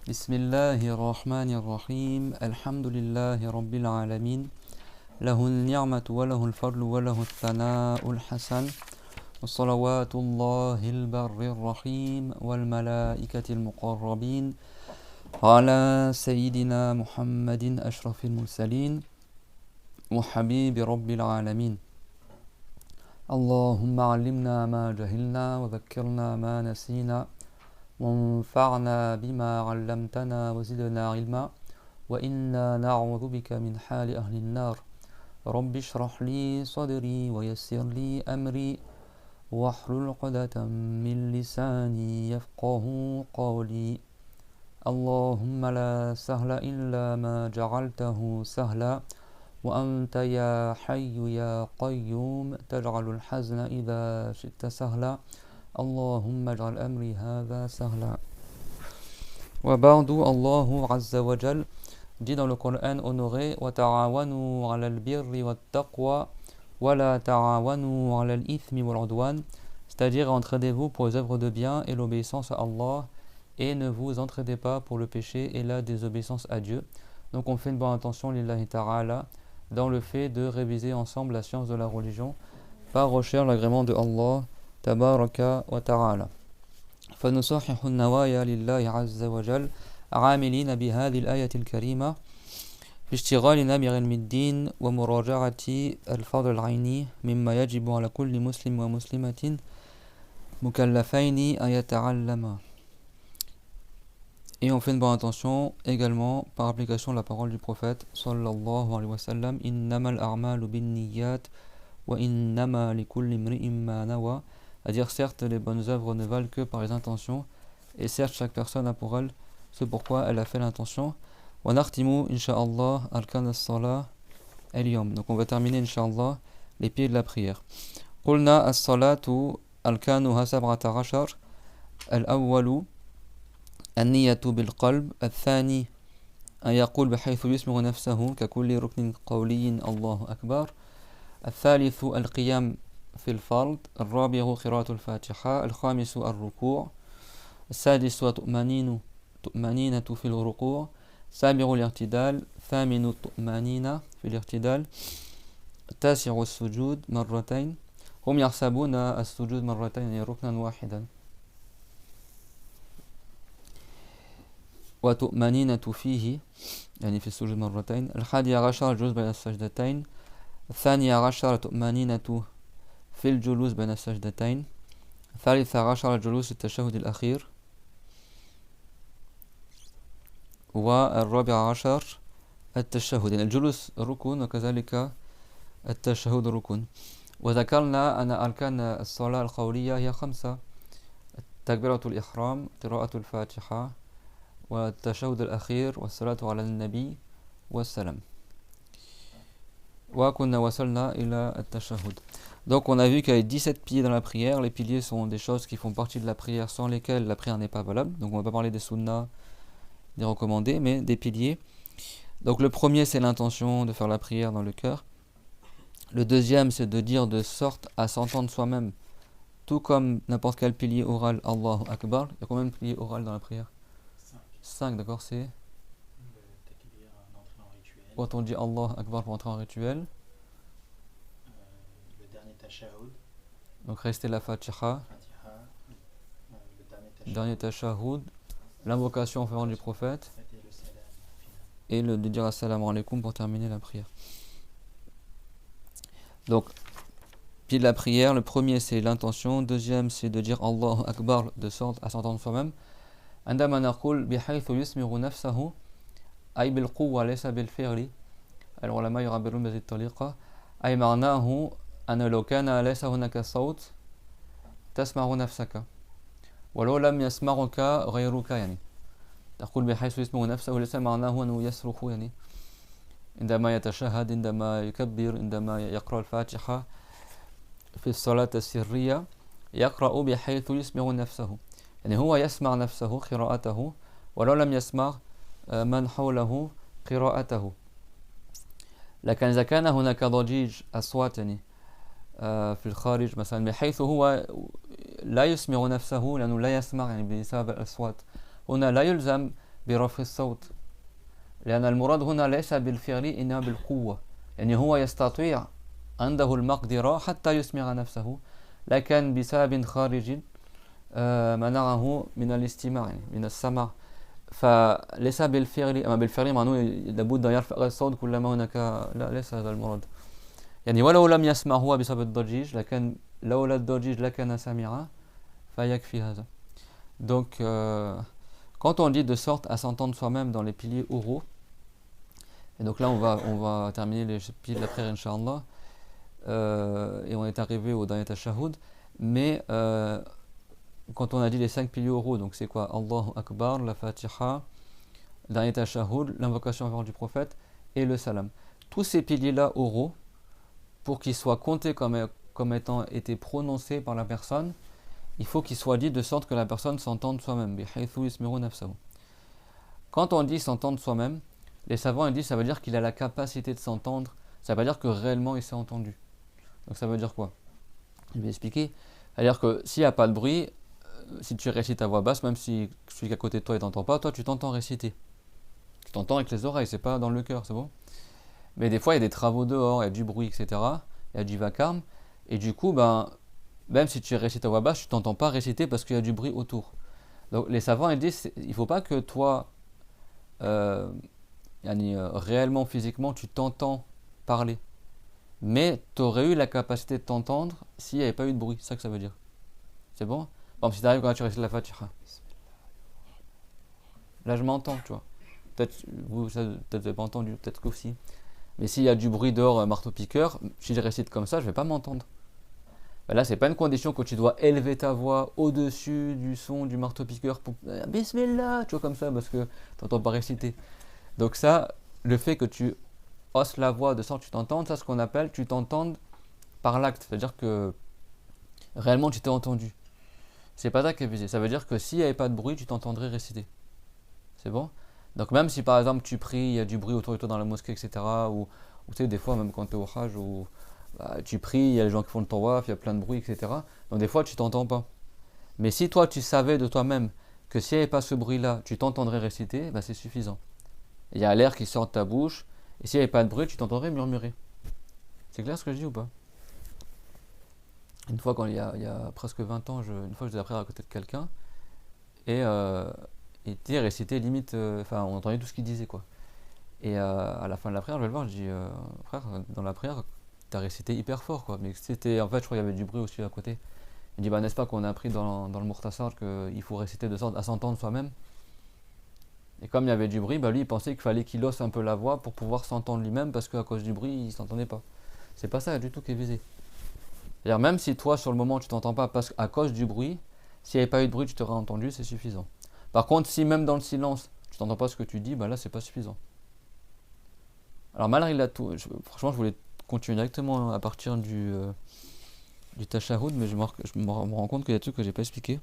بسم الله الرحمن الرحيم الحمد لله رب العالمين له النعمة وله الفضل وله الثناء الحسن وصلوات الله البر الرحيم والملائكة المقربين على سيدنا محمد أشرف المرسلين وحبيب رب العالمين اللهم علمنا ما جهلنا وذكرنا ما نسينا وانفعنا بما علمتنا وزدنا علما وإنا نعوذ بك من حال أهل النار رب اشرح لي صدري ويسر لي أمري واحلل عقدة من لساني يفقه قولي اللهم لا سهل إلا ما جعلته سهلا وأنت يا حي يا قيوم تجعل الحزن إذا شئت سهلا اللهم اجعل أمري هذا سهلا وبعد الله عز وجل dit dans le Coran honoré وتعاونوا على البر والتقوى ولا تعاونوا على الإثم والعدوان, c'est-à-dire entraidez-vous pour les œuvres de bien et l'obéissance à Allah et ne vous entraidez pas pour le péché et la désobéissance à Dieu. Donc on fait une bonne intention lillahi ta'ala dans le fait de réviser ensemble la science de la religion par recherche l'agrément de Allah tabaraka wa ta'ala. فنصحح النوايا لله عز وجل عاملين بهذه الآية الكريمة في اشتغالنا بعلم الدين ومراجعة الفضل العيني مما يجب على كل مسلم ومسلمة مكلفين أن يتعلما. Et on fait une bonne intention également par application de la parole du prophète sallallahu alayhi wa sallam innamal a'malu bin niyyat wa innama likulli imri'in ma nawa, c'est-à-dire certes les bonnes œuvres ne valent que par les intentions et certes chaque personne a pour elle ce pourquoi elle a fait l'intention. Wa nakhtimu insha'Allah arkan as-salah al-yawm, donc on va terminer insha'Allah les pieds de la prière. Qulna as-salatu arkanuha sab'ata ashar, al-awwalu النية بالقلب, الثاني أن يقول بحيث يسمع نفسه ككل ركن قولي الله أكبر, الثالث القيام في الفرض, الرابع قراءة الفاتحة, الخامس الركوع, السادس طمأنينة في الركوع, السابع الاعتدال, الثامن الطمأنينة في الاعتدال, التاسع السجود مرتين, هم يحسبون السجود مرتين يعني ركنا واحدا, وطمأنينة فيه يعني في السجود مرتين, الحادي عشر الجلوس بين السجدتين, الثاني عشر طمأنينة في الجلوس بين السجدتين, الثالث عشر الجلوس التشهد الأخير, والرابع عشر التشهد يعني الجلوس ركن وكذلك التشهد ركن. وذكرنا أن أركان الصلاة القولية هي 5: تكبيرة الإحرام, قراءة الفاتحة, والتشهد الأخير, والصلاة على النبي والسلام. وكنا وصلنا إلى التشهد. Donc on a vu qu'il y a 17 piliers dans la prière. Les piliers sont des choses qui font partie de la prière sans lesquelles la prière n'est pas valable. Donc on ne va pas parler des sunnas, des recommandés, mais des piliers. Donc le premier c'est l'intention de faire la prière dans le cœur. Le deuxième c'est de dire de sorte à s'entendre soi-même, tout comme n'importe quel pilier oral, Allahu Akbar. Il y a combien de piliers oraux dans la prière? 5, d'accord, c'est quand on dit Allah Akbar pour entrer en rituel. Le dernier tashahhud. Donc rester la Fatiha. Le dernier tashahhud. L'invocation en faveur du prophète. Et le de dire assalamu alaikum pour terminer la prière. Donc, puis de la prière, le premier c'est l'intention. Deuxième c'est de dire Allahu Akbar de sorte à s'entendre soi-même. عندما نقول بحيث يسمع نفسه أي بالقوة ليس بالفعل, العلماء يعبرون بهذه الطريقة, أي معناه أن لو كان ليس هناك صوت تسمع نفسك ولو لم يسمعك غيرك, يعني تقول بحيث يسمع نفسه ليس معناه أنه يصرخ, يعني عندما يتشهد, عندما يكبر, عندما يقرأ الفاتحة في الصلاة السرية يقرأ بحيث يسمع نفسه, يعني هو يسمع نفسه قراءته ولو لم يسمع من حوله قراءته. لكن إذا كان هناك ضجيج أصوات يعني في الخارج مثلا بحيث هو لا يسمع نفسه لأنه لا يسمع يعني بسبب الأصوات, هنا لا يلزم برفع الصوت لأن المراد هنا ليس بالفعل إنما بالقوة يعني هو يستطيع عنده المقدرة حتى يسمع نفسه لكن بسبب خارج منعه من الاستماع يعني من السمع فليس بالفعل أما بالفعل معناه لابد أن يرفع الصوت كلما هناك لا ليس هذا المراد يعني ولو لم يسمع هو بسبب الضجيج لكن لولا الضجيج لكان سمع فيكفي هذا donc quand on dit de sorte à s'entendre soi-même dans les piliers oraux et donc là on va terminer les piliers de la prière Inch'Allah et on est arrivé au dernier tashahhud mais quand on a dit les 5 piliers oraux donc c'est quoi Allahu Akbar, la Fatiha, le dernier tashahhud, l'invocation en faveur du prophète et le salam tous ces piliers là oraux pour qu'ils soient comptés comme étant été prononcés par la personne il faut qu'il soit dit de sorte que la personne s'entende soi-même. Quand on dit s'entendre soi-même, les savants ils disent ça veut dire qu'il a la capacité de s'entendre, ça veut dire que réellement il s'est entendu. Donc ça veut dire quoi? Je vais expliquer. C'est-à-dire que s'il n'y a pas de bruit, si tu récites à voix basse, même si celui qui est à côté de toi ne t'entend pas, toi tu t'entends réciter. Tu t'entends avec les oreilles, c'est pas dans le cœur, c'est bon? Mais des fois il y a des travaux dehors, il y a du bruit, etc. Il y a du vacarme, et du coup, même si tu récites à voix basse, tu t'entends pas réciter parce qu'il y a du bruit autour. Donc les savants ils disent il faut pas que toi réellement physiquement tu t'entends parler, mais tu aurais eu la capacité de t'entendre s'il n'y avait pas eu de bruit. C'est ça que ça veut dire. C'est bon? Par exemple si tu arrives quand tu récites la Fatiha, là je m'entends, tu vois. Peut-être vous n'avez pas entendu, peut-être que aussi. Mais s'il y a du bruit dehors, marteau piqueur, si je récite comme ça, je vais pas m'entendre. Là, c'est pas une condition que tu dois élever ta voix au-dessus du son du marteau-piqueur pour Bismillah, tu vois, comme ça, parce que tu n'entends pas réciter. Donc ça, le fait que tu hausses la voix de sorte que tu t'entendes, ça, ce qu'on appelle, tu t'entendes par l'acte. C'est-à-dire que réellement, tu t'es entendu. C'est pas ça qui est visé. Ça veut dire que s'il n'y avait pas de bruit, tu t'entendrais réciter. C'est bon? Donc même si, par exemple, tu pries, il y a du bruit autour de toi dans la mosquée, etc., ou tu sais, des fois, même quand tu es au Hajj, ou tu pries, il y a les gens qui font le tawaf, il y a plein de bruit, etc. Donc des fois tu t'entends pas. Mais si toi tu savais de toi-même que s'il n'y avait pas ce bruit-là, tu t'entendrais réciter, c'est suffisant. Il y a l'air qui sort de ta bouche, et s'il n'y avait pas de bruit, tu t'entendrais murmurer. C'est clair ce que je dis ou pas? Une fois, il y a presque 20 ans, une fois je faisais la prière à côté de quelqu'un, et il était récité limite, on entendait tout ce qu'il disait, quoi. Et à la fin de la prière, je vais le voir, je dis, frère, dans la prière, t'as récité hyper fort, quoi. Mais c'était, en fait, je crois qu'il y avait du bruit aussi à côté. Il dit, n'est-ce pas qu'on a appris dans le Mukhtasar qu'il faut réciter de sorte à s'entendre soi-même. Et comme il y avait du bruit, lui il pensait qu'il fallait qu'il hausse un peu la voix pour pouvoir s'entendre lui-même parce qu'à cause du bruit, il s'entendait pas. C'est pas ça du tout qui est visé. C'est-à-dire, même si toi, sur le moment, tu t'entends pas parce qu'à cause du bruit, s'il n'y avait pas eu de bruit, tu t'aurais entendu, c'est suffisant. Par contre, si même dans le silence, tu t'entends pas ce que tu dis, là, c'est pas suffisant. Alors, malgré tout, franchement, je voulais continuer directement à partir du tashahhud, mais je me rends compte qu'il y a des trucs que j'ai pas expliqué.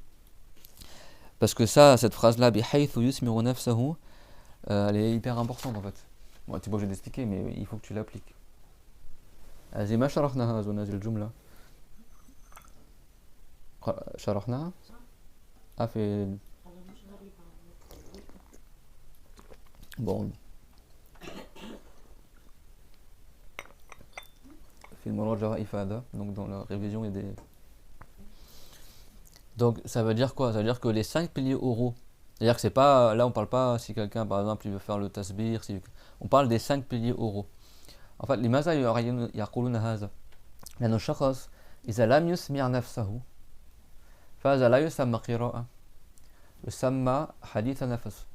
Parce que cette phrase-là, bihaythu yusmiru nafsahu, elle est hyper importante en fait. Bon, tu es obligé d'expliquer, mais il faut que tu l'appliques. هذه ما شرحناها أظن هذه الجملة. شرحناها؟ في bon. Donc dans la révision il y a des... Donc ça veut dire quoi? Ça veut dire que les 5 piliers oraux, c'est-à-dire que c'est pas, là on parle pas si quelqu'un par exemple il veut faire le tasbir, on parle des 5 piliers oraux. En fait لماذا يقولون هذا؟ لأن الشخص إذا لم يسمع نفسه فهذا لا يسمى قراءة، يسمى حديث نفس،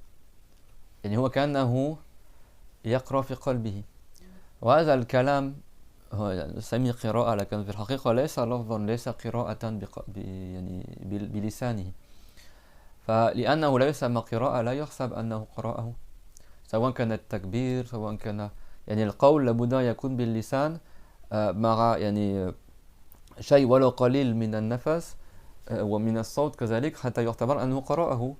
يعني هو كأنه يقرأ في قلبه، وهذا الكلام هو سمي قراءة لكن في الحقيقة ليس لفظا، ليس قراءة يعني بلسانه، فلأنه لا يسمى قراءة لا يحسب أنه قرأه، سواء كان التكبير سواء كان يعني القول لابد أن يكون باللسان مع يعني شيء ولو قليل من النفس ومن الصوت كذلك حتى يعتبر أنه قرأه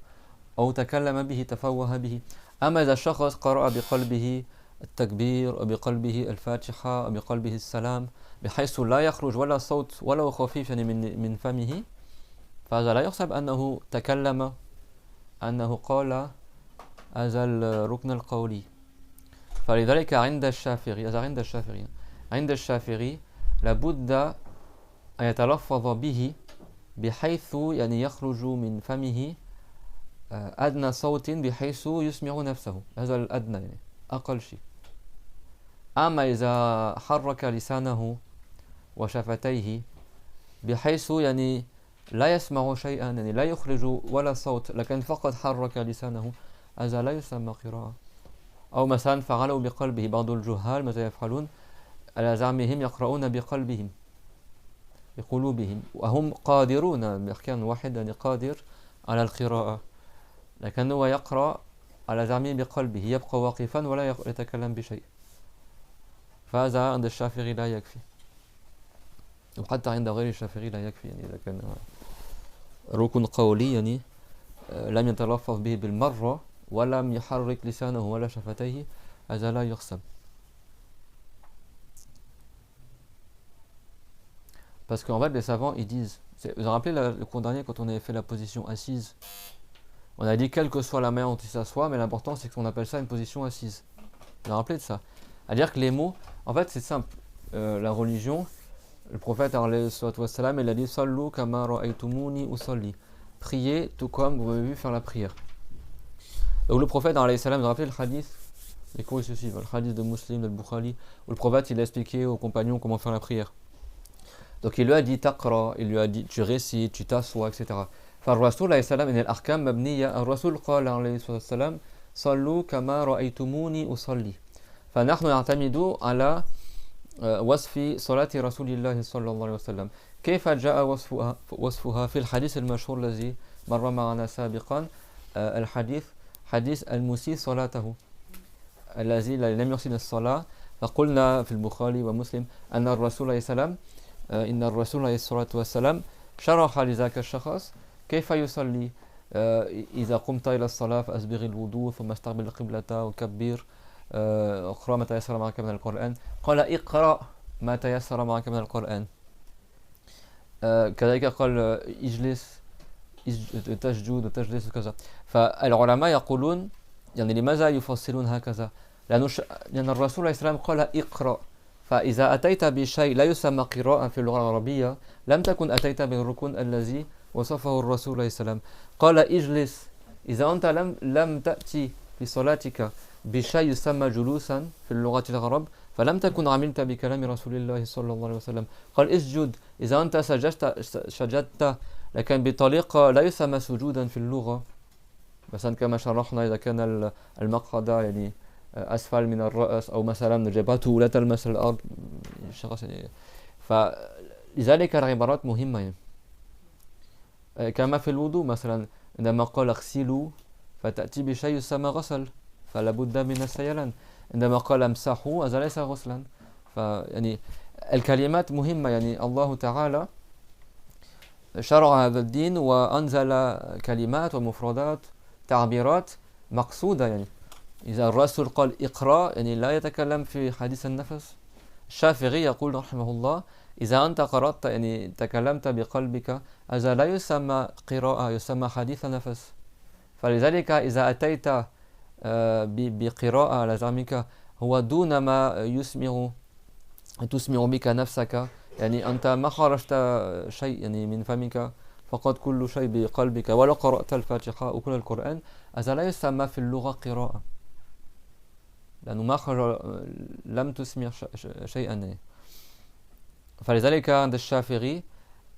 أو تكلم به تفوه به. أما إذا الشخص قرأ بقلبه التكبير بقلبه الفاتحة بقلبه السلام بحيث لا يخرج ولا صوت ولو خفيف يعني من فمه، فهذا لا يحسب أنه تكلم، أنه قال هذا الركن القولي. فلذلك عند الشافعي لابد أن يتلفظ به بحيث يعني يخرج من فمه أدنى صوت بحيث يسمع نفسه. هذا الأدنى يعني أقل شيء. أما إذا حرك لسانه وشفتيه بحيث يعني لا يسمع شيئا، يعني لا يخرج ولا صوت، لكن فقط حرك لسانه، هذا لا يسمى قراءة. أو مثلا فعلوا بقلبه. بعض الجهال ماذا يفعلون؟ على زعمهم يقرؤون بقلوبهم، وهم قادرون بإحكام واحد، يعني قادر على القراءة، لكنه يقرأ على زعمه بقلبه، يبقى واقفا ولا يتكلم بشيء. فهذا عند الشافعي لا يكفي، وحتى عند غير الشافعي لا يكفي، يعني إذا كان ركن قولي يعني لم يتلفظ به بالمرة ولم يحرك لسانه ولا شفتيه، هذا لا يحسب. Parce qu'en fait, les savants, ils disent... Vous vous rappelez le cours dernier, quand on avait fait la position assise, on a dit quelle que soit la manière dont il s'assoit, mais l'important, c'est qu'on appelle ça une position assise. Vous vous rappelez de ça? C'est-à-dire que les mots... En fait, c'est simple. La religion, le prophète, alayhi salatu wassalam, il a dit « Sallu kama ra'aytumuni usalli » Priez tout comme vous m'avez vu faire la prière. Donc le prophète, alayhi salam, vous vous rappelez le hadith? Les cours, ils se suivent. Le hadith de Muslim, de Bukhari, où le prophète, il a expliqué aux compagnons comment faire la prière. Donc il lui a dit taqra, il lui a dit tu récites, tu t'assois, etc. فالرسول عليه السلام إن الأحكام مبنية. الرسول قال عليه الصلاة والسلام صلوا كما رأيتموني أصلي. فنحن نعتمد على وصف صلاة رسول الله صلى الله عليه وسلم. كيف جاء وصفها في الحديث المشهور الذي مر معنا سابقا، الحديث حديث المسيء صلاته الذي لم يحسن الصلاة. فقلنا في البخاري ومسلم أن الرسول عليه السلام إن الرسول عليه الصلاة والسلام شرح لذاك الشخص كيف يصلي. إذا قمت إلى الصلاة فأسبغ الوضوء ثم استقبل القبلة وكبر، اقرأ ما تيسر معك من القرآن. قال اقرأ ما تيسر معك من القرآن. كذلك قال اجلس تسجد وتجلس وكذا. فالعلماء يقولون يعني لماذا يفصلون هكذا؟ لأن الرسول عليه السلام قال اقرأ. فإذا أتيت بشيء لا يسمى قراءة في اللغة العربية لم تكن أتيت بالركن الذي وصفه الرسول عليه السلام. قال اجلس. إذا أنت لم تأتي في صلاتك بشيء يسمى جلوسا في اللغة العرب فلم تكن عملت بكلام رسول الله صلى الله عليه وسلم. قال اسجد. إذا أنت سجدت لكن بطريقة لا يسمى سجودا في اللغة، مثلا كما شرحنا إذا كان المقعد يعني أسفل من الرأس، أو مثلا جبهته لا تلمس الأرض شخص يعني. فلذلك العبارات مهمة يعني. كما في الوضوء مثلا عندما قال اغسلوا فتأتي بشيء يسمى غسل فلا بد من السيلان. عندما قال امسحوا هذا ليس غسلا. فيعني الكلمات مهمة، يعني الله تعالى شرع هذا الدين وأنزل كلمات ومفردات تعبيرات مقصودة. يعني إذا الرسول قال اقرأ يعني لا يتكلم في حديث النفس. الشافعي يقول رحمه الله إذا أنت قرأت يعني تكلمت بقلبك هذا لا يسمى قراءة، يسمى حديث نفس. فلذلك إذا أتيت بقراءة على زعمك هو دون ما تسمع بك نفسك، يعني أنت ما خرجت شيء يعني من فمك، فقط كل شيء بقلبك، ولو قرأت الفاتحة وكل القرآن هذا لا يسمى في اللغة قراءة، لأنه ما لم تسمع شيئا. فلذلك عند الشافعي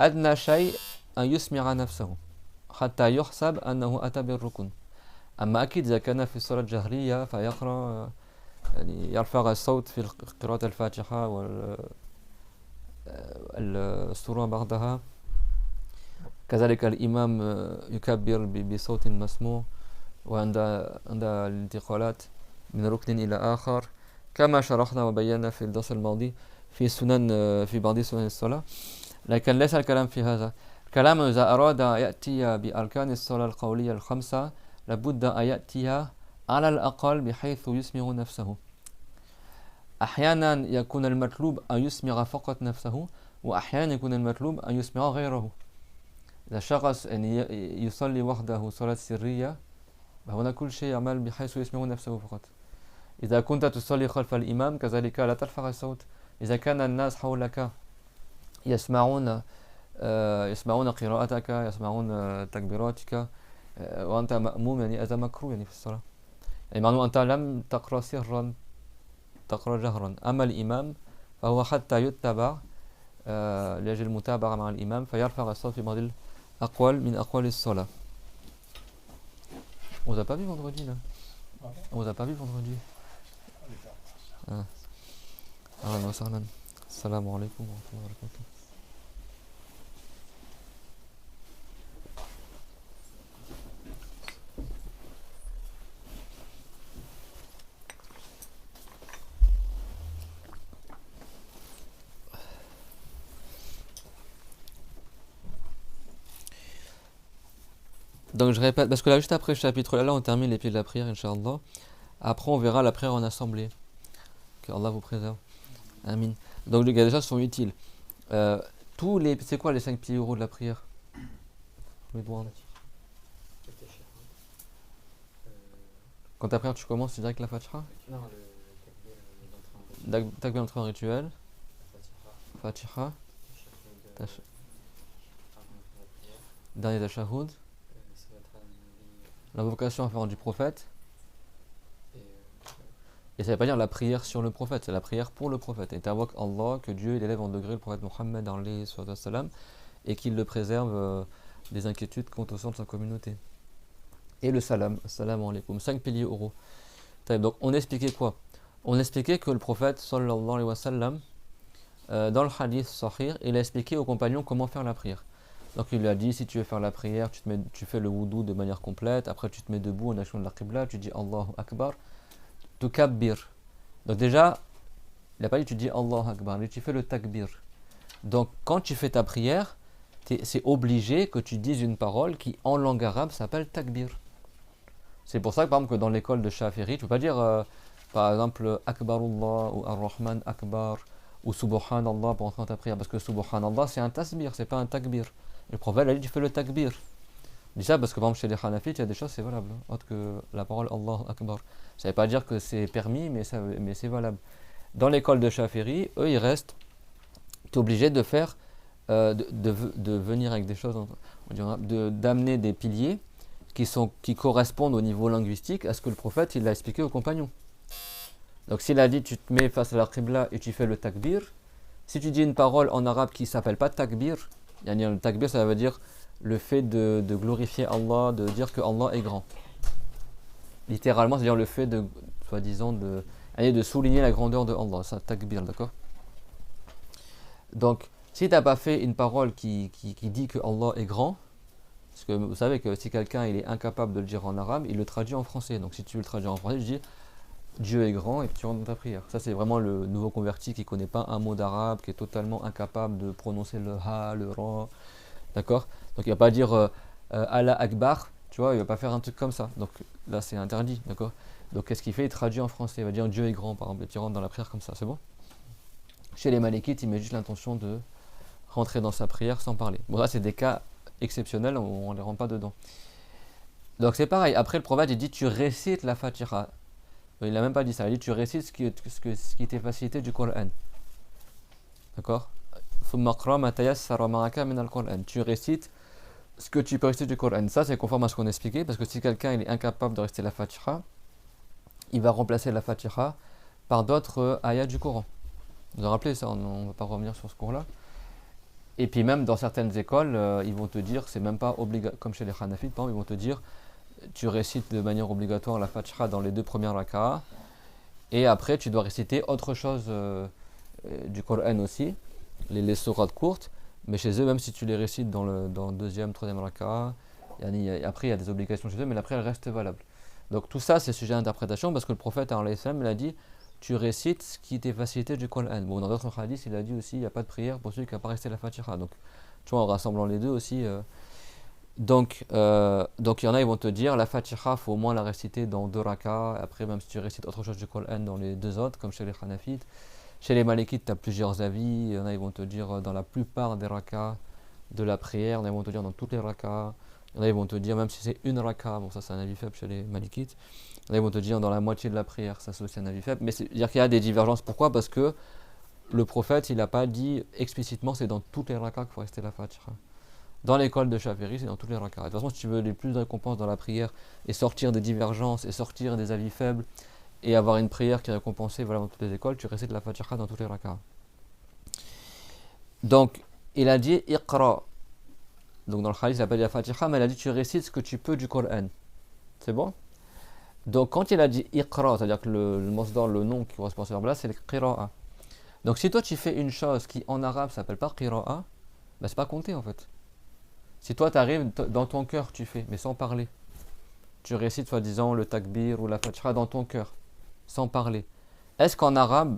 أدنى شيء أن يسمع نفسه حتى يحسب أنه أتى بالركن. أما أكيد إذا كان في الصلاة الجهرية فيقرأ يعني يرفع الصوت في قراءة الفاتحة والسورة بعدها. كذلك الإمام يكبر بصوت مسموع، وعند الانتقالات من ركن إلى آخر كما شرحنا وبينا في الدرس الماضي في بعض سنن الصلاة. لكن ليس الكلام في هذا. الكلام إذا أراد يأتي بأركان الصلاة القولية الخمسة لابد أن يأتي على الأقل بحيث يسمع نفسه. أحيانا يكون المطلوب أن يسمع فقط نفسه، وأحيانا يكون المطلوب أن يسمع غيره. إذا شخص يعني يصلي وحده صلاة سرية هنا كل شيء يعمل بحيث يسمع نفسه فقط. إذا كنت تصلي خلف الإمام كذلك لا ترفع الصوت. إذا كان الناس حولك يسمعون يسمعون قراءتك، يسمعون تكبيراتك، وأنت مأموم، يعني هذا مكروه يعني في الصلاة. يعني معناه أنت لم تقرأ سرا، تقرأ جهرا. أما الإمام فهو حتى يتبع، لأجل المتابعة مع الإمام، فيرفع الصوت في بعض الأقوال من أقوال الصلاة. On vous a pas vu vendredi là? On vous a pas vu vendredi? Ah. أهلا وسهلا. السلام عليكم ورحمة الله وبركاته. Donc je répète, parce que là juste après ce chapitre là, on termine les pieds de la prière, Inch'Allah. Après on verra la prière en assemblée. Que Allah vous préserve. Amin. Donc les gars, sont utiles. C'est quoi les 5 piliers de la prière? Quand ta prière tu commences, tu dirais que la Fatiha? Non, le takbir d'entrée en rituel. Fatiha. Dernier tashahhud. L'invocation en faveur du prophète. Et ça ne veut pas dire la prière sur le prophète, c'est la prière pour le prophète. Et tu invoques Allah, que Dieu il élève en degré le prophète Mohammed et qu'il le préserve des inquiétudes quant au sein de sa communauté. Et le salam, assalamu alaikum, 5 piliers oraux. Donc on expliquait quoi? On expliquait que le prophète sallallahu alayhi wa sallam, dans le hadith sahih, il a expliqué aux compagnons comment faire la prière. Donc il lui a dit, si tu veux faire la prière, tu fais le wudu de manière complète, après tu te mets debout en action de la qibla, tu dis Allahu Akbar, tu kabbir. Donc déjà, il n'a pas dit tu dis Allahu Akbar, mais tu fais le takbir. Donc quand tu fais ta prière, c'est obligé que tu dises une parole qui en langue arabe s'appelle takbir. C'est pour ça que par exemple que dans l'école de Shafiri, tu ne peux pas dire par exemple Akbarullah ou Ar-Rahman Akbar ou Subhanallah pour entrer dans ta prière, parce que Subhanallah c'est un tasbir, c'est pas un takbir. Et le prophète a dit tu fais le takbir. Je dis ça parce que par exemple chez les Hanafites, il y a des choses c'est valable, autre que la parole Allahu Akbar. Ça ne veut pas dire que c'est permis, mais c'est valable. Dans l'école de Shafiri, eux ils restent, tu es obligé de faire, de venir avec des choses, d'amener des piliers qui correspondent au niveau linguistique à ce que le prophète il a expliqué aux compagnons. Donc s'il a dit tu te mets face à la qibla et tu fais le takbir, si tu dis une parole en arabe qui ne s'appelle pas takbir, le takbir ça veut dire le fait de glorifier Allah, de dire que Allah est grand. Littéralement, c'est-à-dire le fait de, soi-disant, de souligner la grandeur de Allah, ça takbir, d'accord? Donc, si tu n'as pas fait une parole qui dit que Allah est grand, parce que vous savez que si quelqu'un il est incapable de le dire en arabe, il le traduit en français. Donc si tu veux le traduire en français, tu dis Dieu est grand et tu rentres dans ta prière. Ça c'est vraiment le nouveau converti qui ne connaît pas un mot d'arabe, qui est totalement incapable de prononcer le ha, le ra, d'accord? Donc il ne va pas dire Allah Akbar, tu vois, il ne va pas faire un truc comme ça. Donc là c'est interdit, d'accord? Donc qu'est-ce qu'il fait? Il traduit en français, il va dire Dieu est grand par exemple, et tu rentres dans la prière comme ça, c'est bon? Chez les Malikites, il met juste l'intention de rentrer dans sa prière sans parler. Bon, là c'est des cas exceptionnels, on ne les rend pas dedans. Donc c'est pareil, après le prophète il dit tu récites la Fatiha. Il n'a même pas dit ça, il dit tu récites ce qui t'est facilité du Coran. D'accord? Tu récites ce que tu peux réciter du Coran. Ça c'est conforme à ce qu'on a expliqué, parce que si quelqu'un il est incapable de réciter la Fatiha, il va remplacer la Fatiha par d'autres ayats du Coran. Vous vous rappelez ça, on ne va pas revenir sur ce cours-là. Et puis même dans certaines écoles, ils vont te dire, c'est même pas obligatoire, comme chez les Hanafites, par exemple, ils vont te dire, tu récites de manière obligatoire la Fatiha dans les 2 premières raka'ah, et après tu dois réciter autre chose du Coran aussi, les sourates courtes, mais chez eux, même si tu les récites dans le 2e, 3e raka'ah, après il y a des obligations chez eux, mais après elles restent valables. Donc tout ça c'est sujet d'interprétation, parce que le prophète il a dit, tu récites ce qui t'est facilité du Coran. Bon, dans d'autres hadiths, il a dit aussi, il n'y a pas de prière pour celui qui n'a pas resté la Fatiha. Donc, tu vois, en rassemblant les deux aussi. Donc, il y en a, ils vont te dire, la Fatiha, il faut au moins la réciter dans 2 raka'ah. Après, même si tu récites autre chose du Coran dans les 2 autres, comme chez les Hanafites. Chez les Malikites, tu as plusieurs avis. Il y en a, ils vont te dire dans la plupart des raka'ah de la prière. Il y en a, ils vont te dire dans toutes les raka'ah. Il Il y en a, ils vont te dire, même si c'est une raka, bon ça c'est un avis faible chez les malikites, il y en a, ils vont te dire dans la moitié de la prière, ça c'est aussi un avis faible, mais c'est-à-dire qu'il y a des divergences. Pourquoi? Parce que le prophète, il n'a pas dit explicitement c'est dans toutes les rakas qu'il faut rester la Fatiha. Dans l'école de Shafi'i, c'est dans toutes les rakas. De toute façon, si tu veux les plus de récompenses dans la prière et sortir des divergences et sortir des avis faibles et avoir une prière qui est récompensée voilà, dans toutes les écoles, tu récites la Fatiha dans toutes les rakas. Donc, il a dit Iqra. Donc, dans le hadith, il n'a pas dit la Fatiha, mais il a dit tu récites ce que tu peux du Coran. C'est bon? Donc, quand il a dit Iqra, c'est-à-dire que le masdar, le nom qui correspond à ce verbe-là, c'est le qira'a. Donc, si toi tu fais une chose qui en arabe s'appelle pas qira'a, bah, c'est pas compté en fait. Si toi tu arrives dans ton cœur, tu fais, mais sans parler. Tu récites soi-disant le takbir ou la Fatiha dans ton cœur, sans parler. Est-ce qu'en arabe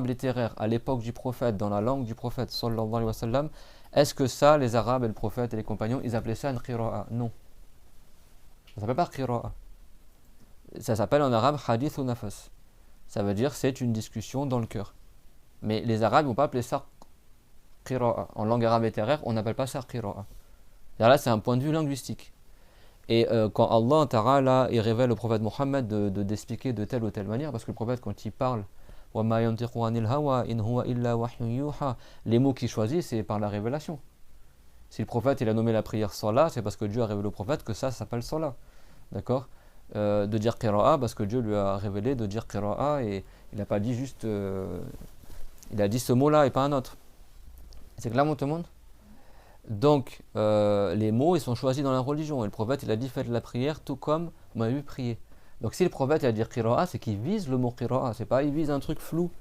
littéraire, à l'époque du prophète, dans la langue du prophète, sallallahu alayhi wa sallam, est-ce que ça, les arabes et le prophète et les compagnons, ils appelaient ça une qira'a? Non. Ça s'appelle pas qira'a. Ça s'appelle en arabe hadith ou nafas. Ça veut dire c'est une discussion dans le cœur. Mais les arabes ne vont pas appeler ça qira'a. En langue arabe littéraire, on n'appelle pas ça qira'a. Là, c'est un point de vue linguistique. Et quand Allah Ta'ala il révèle au prophète Mohammed d'expliquer de telle ou telle manière, parce que le prophète, quand il parle, les mots qu'il choisit, c'est par la révélation. Si le prophète il a nommé la prière Salah, c'est parce que Dieu a révélé au prophète que ça s'appelle Salah. D'accord? De dire Qira'a, parce que Dieu lui a révélé de dire Qira'a, et il n'a pas dit juste. Il a dit ce mot-là et pas un autre. C'est clair, tout le monde? Donc, les mots, ils sont choisis dans la religion. Et le prophète, il a dit faites la prière tout comme vous m'avez vu prier. Donc, si le prophète il a dit qira'a, c'est qu'il vise le mot qira'a. C'est pas il vise un truc flou.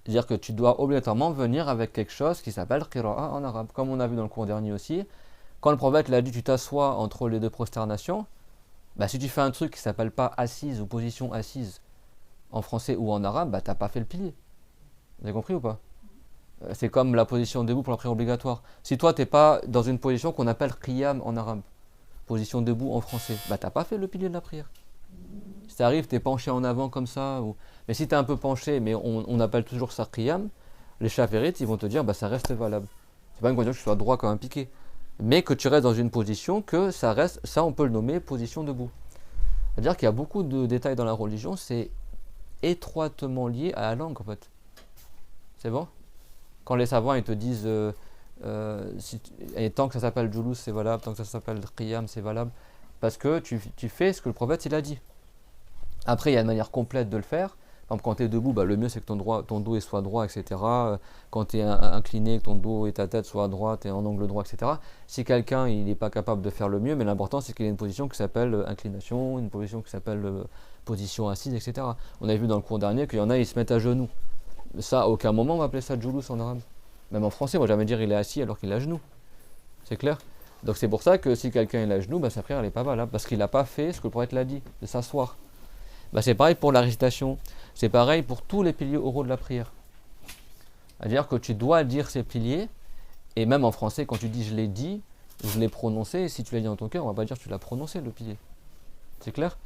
C'est-à-dire que tu dois obligatoirement venir avec quelque chose qui s'appelle qira'a en arabe. Comme on a vu dans le cours dernier aussi. Quand le prophète l'a dit tu t'assois entre les deux prosternations, bah, si tu fais un truc qui s'appelle pas assise ou position assise en français ou en arabe, bah, t'as pas fait le pilier. Vous avez compris ou pas? C'est comme la position debout pour la prière obligatoire. Si toi, tu n'es pas dans une position qu'on appelle qiyam en arabe, position debout en français, bah tu n'as pas fait le pilier de la prière. Si tu arrives, tu es penché en avant comme ça, mais si tu es un peu penché, mais on appelle toujours ça qiyam, les chaférites, ils vont te dire, bah ça reste valable. C'est pas une condition que tu sois droit comme un piqué, mais que tu restes dans une position que ça reste, ça on peut le nommer position debout. C'est-à-dire qu'il y a beaucoup de détails dans la religion, c'est étroitement lié à la langue en fait. C'est bon? Quand les savants ils te disent et tant que ça s'appelle Julus c'est valable, tant que ça s'appelle Qiyam c'est valable, parce que tu fais ce que le prophète il a dit. Après il y a une manière complète de le faire. Par exemple, quand tu es debout, bah, le mieux c'est que ton dos soit droit, etc. Quand tu es incliné, que ton dos et ta tête soient à droite et en angle droit, etc. Si quelqu'un il n'est pas capable de faire le mieux, mais l'important c'est qu'il ait une position qui s'appelle inclination, une position qui s'appelle position assise, etc. On a vu dans le cours dernier qu'il y en a, ils se mettent à genoux. Ça, à aucun moment on va appeler ça Julus en arabe. Même en français, on va jamais dire il est assis alors qu'il est à genoux. C'est clair? Donc c'est pour ça que si quelqu'un est à genoux, bah, sa prière n'est pas valable. Parce qu'il n'a pas fait ce que le prophète l'a dit, de s'asseoir. Bah, c'est pareil pour la récitation. C'est pareil pour tous les piliers oraux de la prière. C'est-à-dire que tu dois dire ces piliers. Et même en français, quand tu dis je l'ai dit, je l'ai prononcé. Et si tu l'as dit dans ton cœur, on ne va pas dire que tu l'as prononcé le pilier. C'est clair?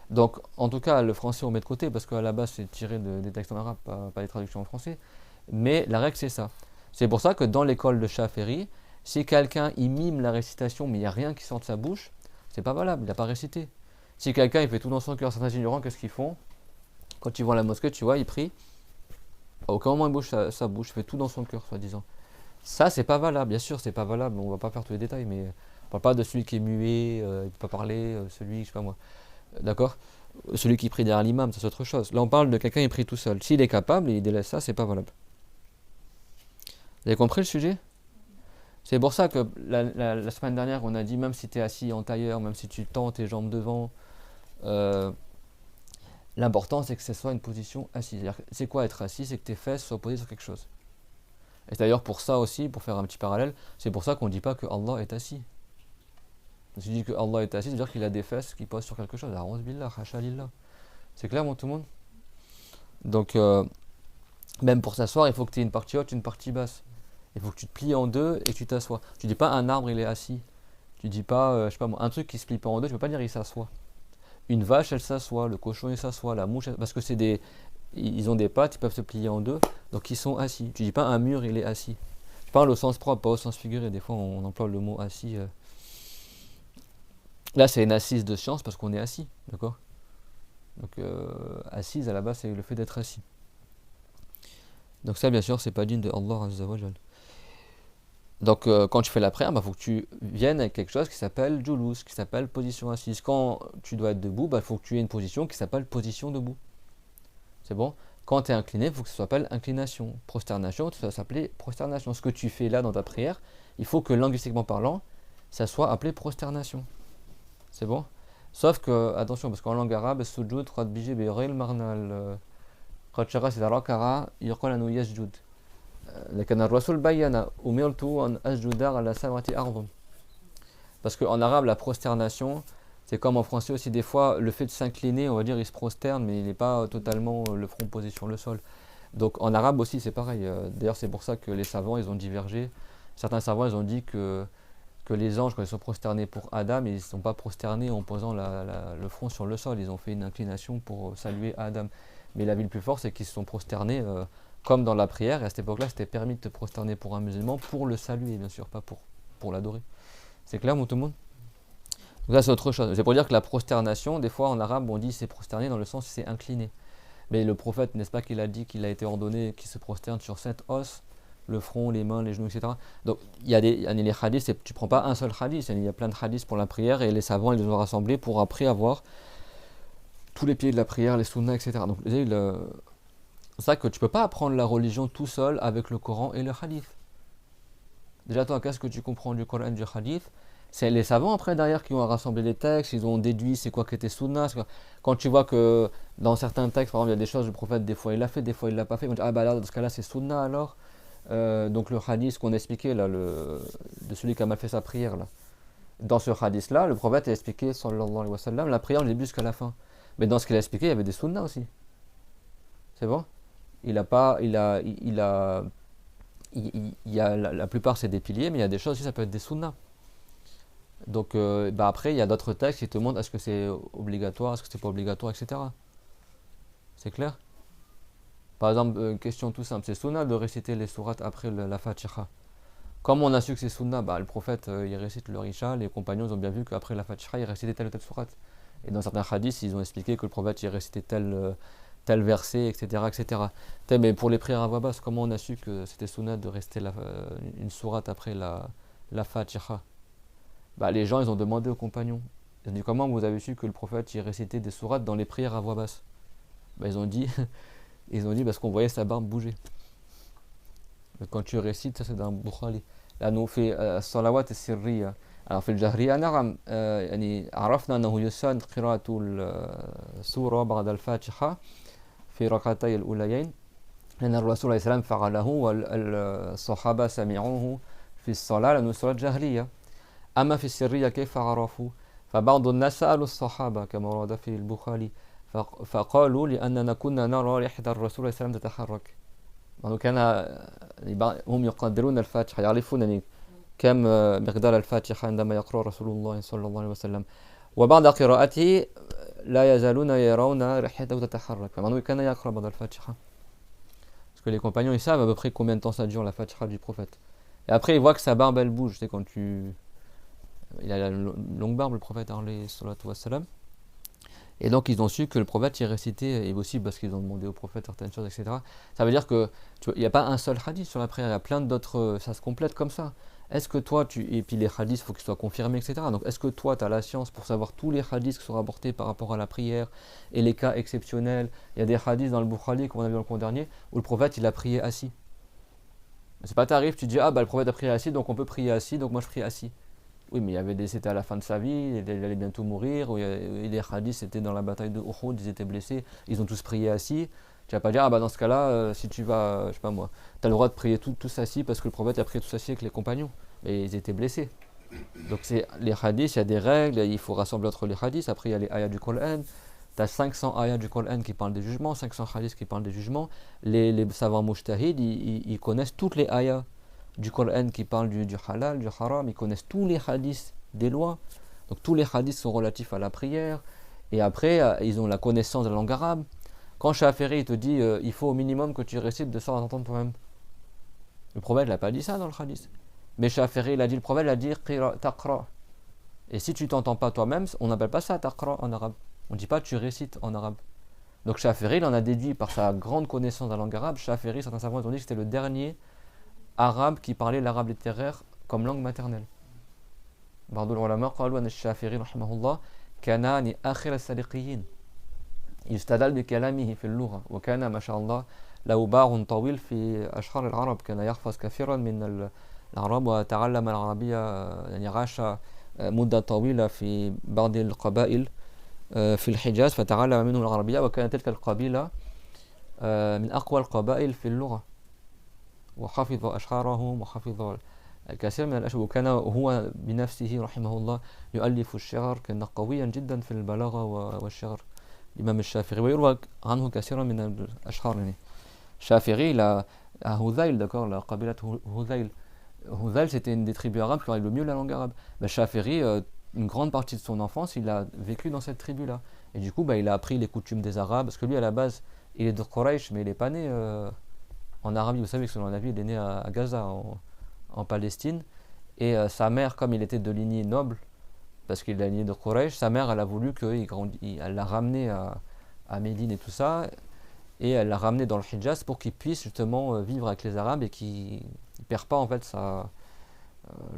Donc, en tout cas, le français on met de côté parce qu'à la base c'est tiré des textes en arabe, pas des traductions en français. Mais la règle c'est ça. C'est pour ça que dans l'école de Shafi'i, si quelqu'un il mime la récitation mais il n'y a rien qui sort de sa bouche, c'est pas valable, il n'a pas récité. Si quelqu'un il fait tout dans son cœur, certains ignorants, qu'est-ce qu'ils font? Quand ils vont à la mosquée, tu vois, ils prient. À aucun moment il bouge sa bouche, il fait tout dans son cœur, soi-disant. Ça c'est pas valable, bien sûr c'est pas valable, on va pas faire tous les détails, mais on parle pas de celui qui est muet, il ne peut pas parler, celui, je sais pas moi. D'accord? Celui qui prie derrière l'imam, ça c'est autre chose. Là on parle de quelqu'un qui prie tout seul. S'il est capable et il délaisse ça, c'est pas valable. Vous avez compris le sujet? C'est pour ça que la semaine dernière on a dit même si tu es assis en tailleur, même si tu tends tes jambes devant, l'important c'est que ce soit une position assise. C'est quoi être assis? C'est que tes fesses soient posées sur quelque chose. Et d'ailleurs pour ça aussi, pour faire un petit parallèle, c'est pour ça qu'on ne dit pas que Allah est assis. Si tu dis que Allah est assis, c'est-à-dire qu'il a des fesses qui posent sur quelque chose. A'ouz billah, hasha lillah. C'est clair, tout le monde? Donc, même pour s'asseoir, il faut que tu aies une partie haute, une partie basse. Il faut que tu te plies en deux et que tu t'assois. Tu dis pas un arbre, il est assis. Tu dis pas, je sais pas moi, un truc qui se plie pas en deux, tu peux pas dire il s'assoit. Une vache, elle s'assoit, le cochon, il s'assoit, la mouche, parce que ils ont des pattes, ils peuvent se plier en deux, donc ils sont assis. Tu dis pas un mur, il est assis. Je parle au sens propre, pas au sens figuré. Des fois, on emploie le mot assis. Là, c'est une assise de science parce qu'on est assis, d'accord? Donc, assise, à la base, c'est le fait d'être assis. Donc ça, bien sûr, c'est pas digne de Allah Azza wa Jal. Donc, quand tu fais la prière, faut que tu viennes avec quelque chose qui s'appelle julus, qui s'appelle position assise. Quand tu dois être debout, il faut que tu aies une position qui s'appelle position debout. C'est bon? Quand tu es incliné, il faut que ça s'appelle inclination. Prosternation, ça s'appelle prosternation. Ce que tu fais là dans ta prière, il faut que linguistiquement parlant, ça soit appelé prosternation. C'est bon? Sauf que, attention, parce qu'en langue arabe, sujud, qad biji bi ghayr marnal, qad shara sidara kara, yuqal anu yasjud. لكن الرسول بين أمرت أن أسجد على 7 أعظم. Parce qu'en arabe, la prosternation, c'est comme en français aussi, des fois, le fait de s'incliner, on va dire, il se prosterne, mais il n'est pas totalement le front posé sur le sol. Donc en arabe aussi, c'est pareil. D'ailleurs, c'est pour ça que les savants, ils ont divergé. Certains savants, ils ont dit que les anges, quand ils sont prosternés pour Adam, ils ne sont pas prosternés en posant le front sur le sol. Ils ont fait une inclination pour saluer Adam. Mais la vie le plus fort, c'est qu'ils se sont prosternés comme dans la prière. Et à cette époque-là, c'était permis de te prosterner pour un musulman, pour le saluer, bien sûr, pas pour l'adorer. C'est clair, tout le monde? Donc ça, c'est autre chose. C'est pour dire que la prosternation, des fois en arabe, on dit c'est prosterné dans le sens c'est incliné. Mais le prophète, n'est-ce pas, qu'il a dit qu'il a été ordonné qu'il se prosterne sur 7 os, le front, les mains, les genoux, etc. Donc il y a les hadiths, tu ne prends pas un seul hadith, il y a plein de hadiths pour la prière et les savants, ils les ont rassemblés pour après avoir tous les pieds de la prière, les sunnas, etc. Donc c'est ça que tu ne peux pas apprendre la religion tout seul avec le Coran et le hadith. Déjà, toi, qu'est-ce que tu comprends du Coran et du hadith? C'est les savants après derrière qui ont rassemblé les textes, ils ont déduit c'est quoi qui était sunna. Quand tu vois que dans certains textes, par exemple, il y a des choses, le prophète, des fois il l'a fait, des fois il l'a pas fait, ils vont dire, ah bah là, dans ce cas-là, c'est sunna alors. Donc le hadith qu'on a expliqué là, de celui qui a mal fait sa prière là. Dans ce hadith-là, le prophète a expliqué, sallallahu alayhi wa sallam, la prière du début jusqu'à la fin. Mais dans ce qu'il a expliqué, il y avait des sunnas aussi. C'est bon? Il a pas, il y a la plupart c'est des piliers, mais il y a des choses aussi, ça peut être des sunnas. Donc après, il y a d'autres textes qui te montrent est-ce que c'est obligatoire, est-ce que c'est pas obligatoire, etc. C'est clair? Par exemple, une question tout simple, c'est sunna de réciter les sourates après la Fatiha. Comme on a su que c'est sunna, le prophète il récite le Isha, les compagnons ont bien vu qu'après la Fatiha, il récitait telle ou telle sourate. Et dans certains hadiths, ils ont expliqué que le prophète il récitait tel verset, etc., etc. Mais pour les prières à voix basse, comment on a su que c'était sunna de réciter une sourate après la Fatiha? Les gens, ils ont demandé aux compagnons. Ils ont dit, comment vous avez su que le prophète il récitait des sourates dans les prières à voix basse? Ils ont dit, parce qu'on voyait sa barbe bouger. Mais quand tu récites, ça c'est dans Bukhari. Là, nous on fait salawat et sirriya. Alors, في الجهرية نعم يعني عرفنا أنه يسن قراءة السورة بعد الفاتحة في ركعتي الأوليين لأن الرسول عليه السلام فعله والصحابة سمعوه في الصلاة لأنه صلاة جهرية. أما في السرية كيف عرفوا؟ فبعض الناس سألوا الصحابة كما ورد في البخاري فقالوا لأننا كنا نرى ريحة الرسول صلى الله عليه وسلم تتحرك. كان هم يقدرون الفاتحة، يعرفون كم مقدار الفاتحة عندما يقرأ رسول الله صلى الله عليه وسلم، وبعد قراءته لا يزالون يرون ريحته تتحرك. فمعناه كان يقرأ بعد الفاتحة. Parce que les compagnons ils savent à peu près combien de temps ça dure la Fatiha du prophète. Et après ils voient que sa barbe elle bouge, c'est quand il a une longue barbe le prophète alayhi salatu wassalam. Et donc ils ont su que le prophète y récitait, et aussi parce qu'ils ont demandé au prophète certaines choses, etc. Ça veut dire que il n'y a pas un seul hadith sur la prière, il y a plein d'autres, ça se complète comme ça. Est-ce que toi, et puis les hadiths, il faut qu'ils soient confirmés, etc. Donc est-ce que toi, tu as la science pour savoir tous les hadiths qui sont rapportés par rapport à la prière et les cas exceptionnels? Il y a des hadiths dans le Bukhari, comme on a vu dans le cours dernier, où le prophète il a prié assis. C'est pas t'arrives, tu dis le prophète a prié assis, donc on peut prier assis, donc moi je prie assis. Oui, mais c'était à la fin de sa vie, il allait bientôt mourir, et les hadiths c'était dans la bataille de Uhud, ils étaient blessés, ils ont tous prié assis. Tu vas pas dire, dans ce cas-là, si tu vas, je sais pas moi, tu as le droit de prier tous assis parce que le prophète a prié tous assis avec les compagnons, mais ils étaient blessés. Donc c'est les hadiths, il y a des règles, il faut rassembler entre les hadiths, après il y a les ayats du Coran, tu as 500 ayats du Coran qui parlent des jugements, 500 hadiths qui parlent des jugements, les savants mujtahid, ils connaissent toutes les ayats du Coran qui parlent du halal, du haram, ils connaissent tous les hadiths des lois, donc tous les hadiths sont relatifs à la prière, et après ils ont la connaissance de la langue arabe. Quand Shafiri il te dit il faut au minimum que tu récites 250 poèmes, le prophète n'a pas dit ça dans le hadith. Mais Shafiri il a dit, le prophète a dit taqra. Et si tu t'entends pas toi-même, on n'appelle pas ça taqra en arabe. On ne dit pas tu récites en arabe. Donc Shafiri, il en a déduit par sa grande connaissance de la langue arabe. Shafiri, certains savants ont dit que c'était le dernier arabe qui parlait l'arabe littéraire comme langue maternelle. بعض العلماء قالوا أن الشافعي رحمه الله كان آخر السابقين يستدل بكلامه في اللغة وكان ما شاء الله له باع طويل في أشعار العرب كان يحفظ كثيرا من العرب وتعلم العربية يعني عاش مدة طويلة في بعض القبائل في الحجاز فتعلم منه العربية وكانت تلك القبيلة من أقوى القبائل في اللغة وحفظ أشعارهم وحفظ الكثير من الأشعار وكان هو بنفسه رحمه الله يؤلف الشعر كان قويا جدا في البلاغة والشعر الإمام الشافعي ويروى عنه كثيرا من الأشعار يعني. Shafiri, la Hudayl, d'accord, la Qabilat Hudayl. Hudayl, c'était une des tribus arabes qui parlait le mieux la langue arabe. Shafiri, une grande partie de son enfance, il a vécu dans cette tribu-là. Et du coup, il a appris les coutumes des Arabes, parce que lui, à la base, il est de Quraysh, mais il n'est pas né en Arabie. Vous savez que selon la vie, il est né à Gaza, en Palestine. Et sa mère, comme il était de lignée noble, parce qu'il est lignée de Quraysh, sa mère, elle a voulu elle l'a ramené à Médine et tout ça. Et elle l'a ramené dans le Hijaz pour qu'il puisse justement vivre avec les Arabes et qu'il ne perd pas en fait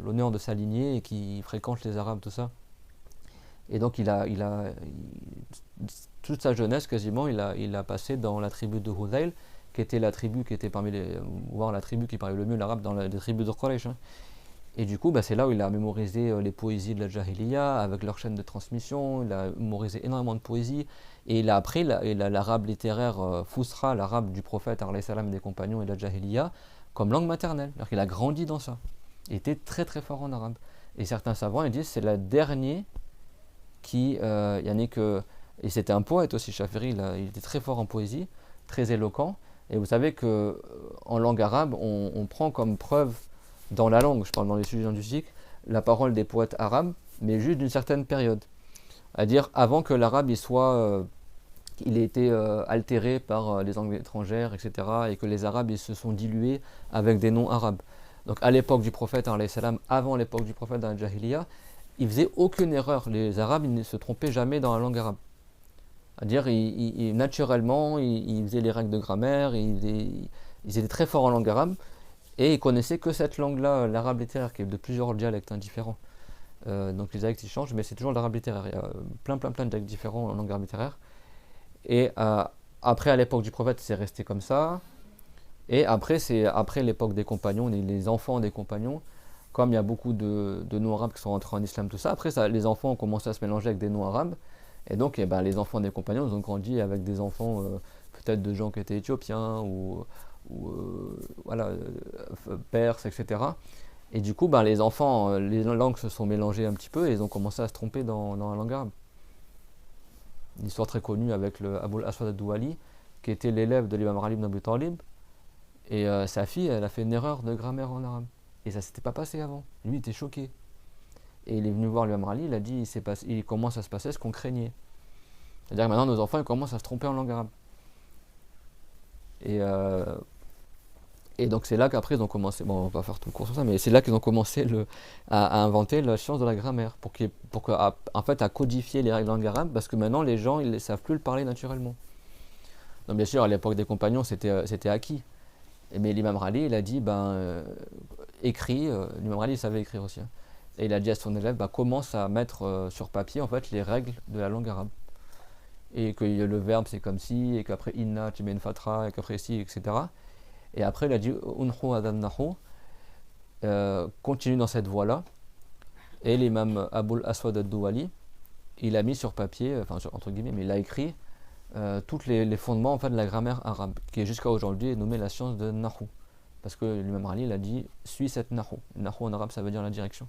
l'honneur de sa lignée et qu'il fréquente les Arabes, tout ça. Et donc toute sa jeunesse quasiment il a passé dans la tribu de Hudayl, qui était la tribu qui était parmi voire la tribu qui parlait le mieux l'arabe dans les tribus de Quraysh. Hein. Et du coup, c'est là où il a mémorisé les poésies de la Jahiliya avec leur chaîne de transmission, il a mémorisé énormément de poésies, et il a appris l'arabe littéraire Fusra, l'arabe du prophète alayhi salam et des compagnons et de la Jahiliya, comme langue maternelle. Alors qu'il a grandi dans ça. Il était très très fort en arabe. Et certains savants ils disent que c'est le dernier qui, et c'était un poète aussi, Shafiri, il était très fort en poésie, très éloquent. Et vous savez qu'en langue arabe, on prend comme preuve dans la langue, je parle dans les sujets linguistiques, la parole des poètes arabes, mais juste d'une certaine période. C'est-à-dire avant que l'arabe il ait été altéré par les langues étrangères, etc., et que les arabes ils se sont dilués avec des noms arabes. Donc à l'époque du prophète, alayhi salam, avant l'époque du prophète dans la Jahiliya, ils faisaient aucune erreur. Les arabes ils ne se trompaient jamais dans la langue arabe. C'est-à-dire naturellement, ils faisaient les règles de grammaire, ils étaient très forts en langue arabe, et ils connaissaient que cette langue-là, l'arabe littéraire, qui est de plusieurs dialectes différents. Donc les dialectes ils changent, mais c'est toujours l'arabe littéraire. Il y a plein de dialectes différents en langue arabe littéraire. Et après, à l'époque du prophète, c'est resté comme ça. Et après, c'est après l'époque des compagnons, les enfants des compagnons, comme il y a beaucoup de noms arabes qui sont rentrés en islam, tout ça. Après, les enfants ont commencé à se mélanger avec des noms arabes. Et donc, les enfants des compagnons, ils ont grandi avec des enfants peut-être de gens qui étaient éthiopiens ou perses, etc. Et du coup, les enfants, les langues se sont mélangées un petit peu et ils ont commencé à se tromper dans la langue arabe. Une histoire très connue avec le Abul Aswad ad-Duwali, qui était l'élève de l'imam Ali ibn Abi Talib. Et sa fille, elle a fait une erreur de grammaire en arabe. Et ça ne s'était pas passé avant. Lui, il était choqué. Et il est venu voir l'imam Ali, il a dit il commence à se passer ce qu'on craignait. C'est-à-dire que maintenant, nos enfants ils commencent à se tromper en langue arabe. Et donc c'est là qu'après ils ont commencé, bon on va pas faire tout le cours sur ça, mais c'est là qu'ils ont commencé à inventer la science de la grammaire, en fait à codifier les règles de langue arabe, parce que maintenant les gens ils ne savent plus le parler naturellement. Donc bien sûr à l'époque des compagnons c'était acquis. Mais l'imam Ali il a dit écrit, l'imam Ali il savait écrire aussi, hein. Et il a dit à son élève commence à mettre sur papier en fait les règles de la langue arabe. Et que le verbe c'est comme si, et qu'après inna tu mets une fatra, et qu'après si, etc. Et après il a dit unhu adan nahu, continue dans cette voie-là. Et l'imam Abul Aswad ad-Duwali, il a mis sur papier, entre guillemets, mais il a écrit tous les fondements en fait, de la grammaire arabe, qui est jusqu'à aujourd'hui nommée la science de nahu. Parce que l'imam Ali il a dit suis cette nahu. Nahu en arabe ça veut dire la direction.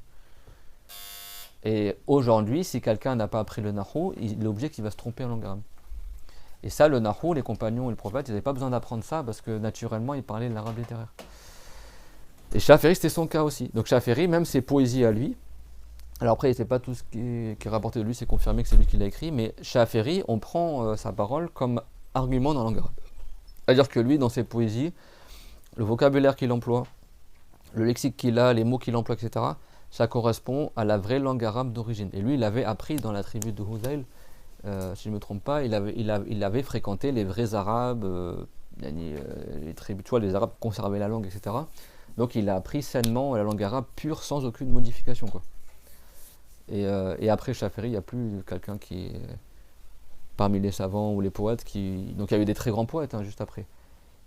Et aujourd'hui, si quelqu'un n'a pas appris le nahu, il est obligé qu'il va se tromper en langue arabe. Et ça, le nahu, les compagnons et le prophète, ils n'avaient pas besoin d'apprendre ça parce que naturellement, ils parlaient l'arabe littéraire. Et Shafiri, c'était son cas aussi. Donc Shafiri, même ses poésies à lui, alors après, c'est pas tout ce qui est rapporté de lui, c'est confirmé que c'est lui qui l'a écrit, mais Shafiri, on prend sa parole comme argument dans la langue arabe. C'est-à-dire que lui, dans ses poésies, le vocabulaire qu'il emploie, le lexique qu'il a, les mots qu'il emploie, etc., ça correspond à la vraie langue arabe d'origine. Et lui, il avait appris dans la tribu de Hudayl, si je ne me trompe pas, il avait fréquenté les vrais arabes, les tribus, tu vois, les arabes conservaient la langue, etc. Donc il a appris sainement la langue arabe pure, sans aucune modification, quoi. Et après Chaferi, il n'y a plus quelqu'un qui est parmi les savants ou les poètes qui... Donc il y a eu des très grands poètes, hein, juste après.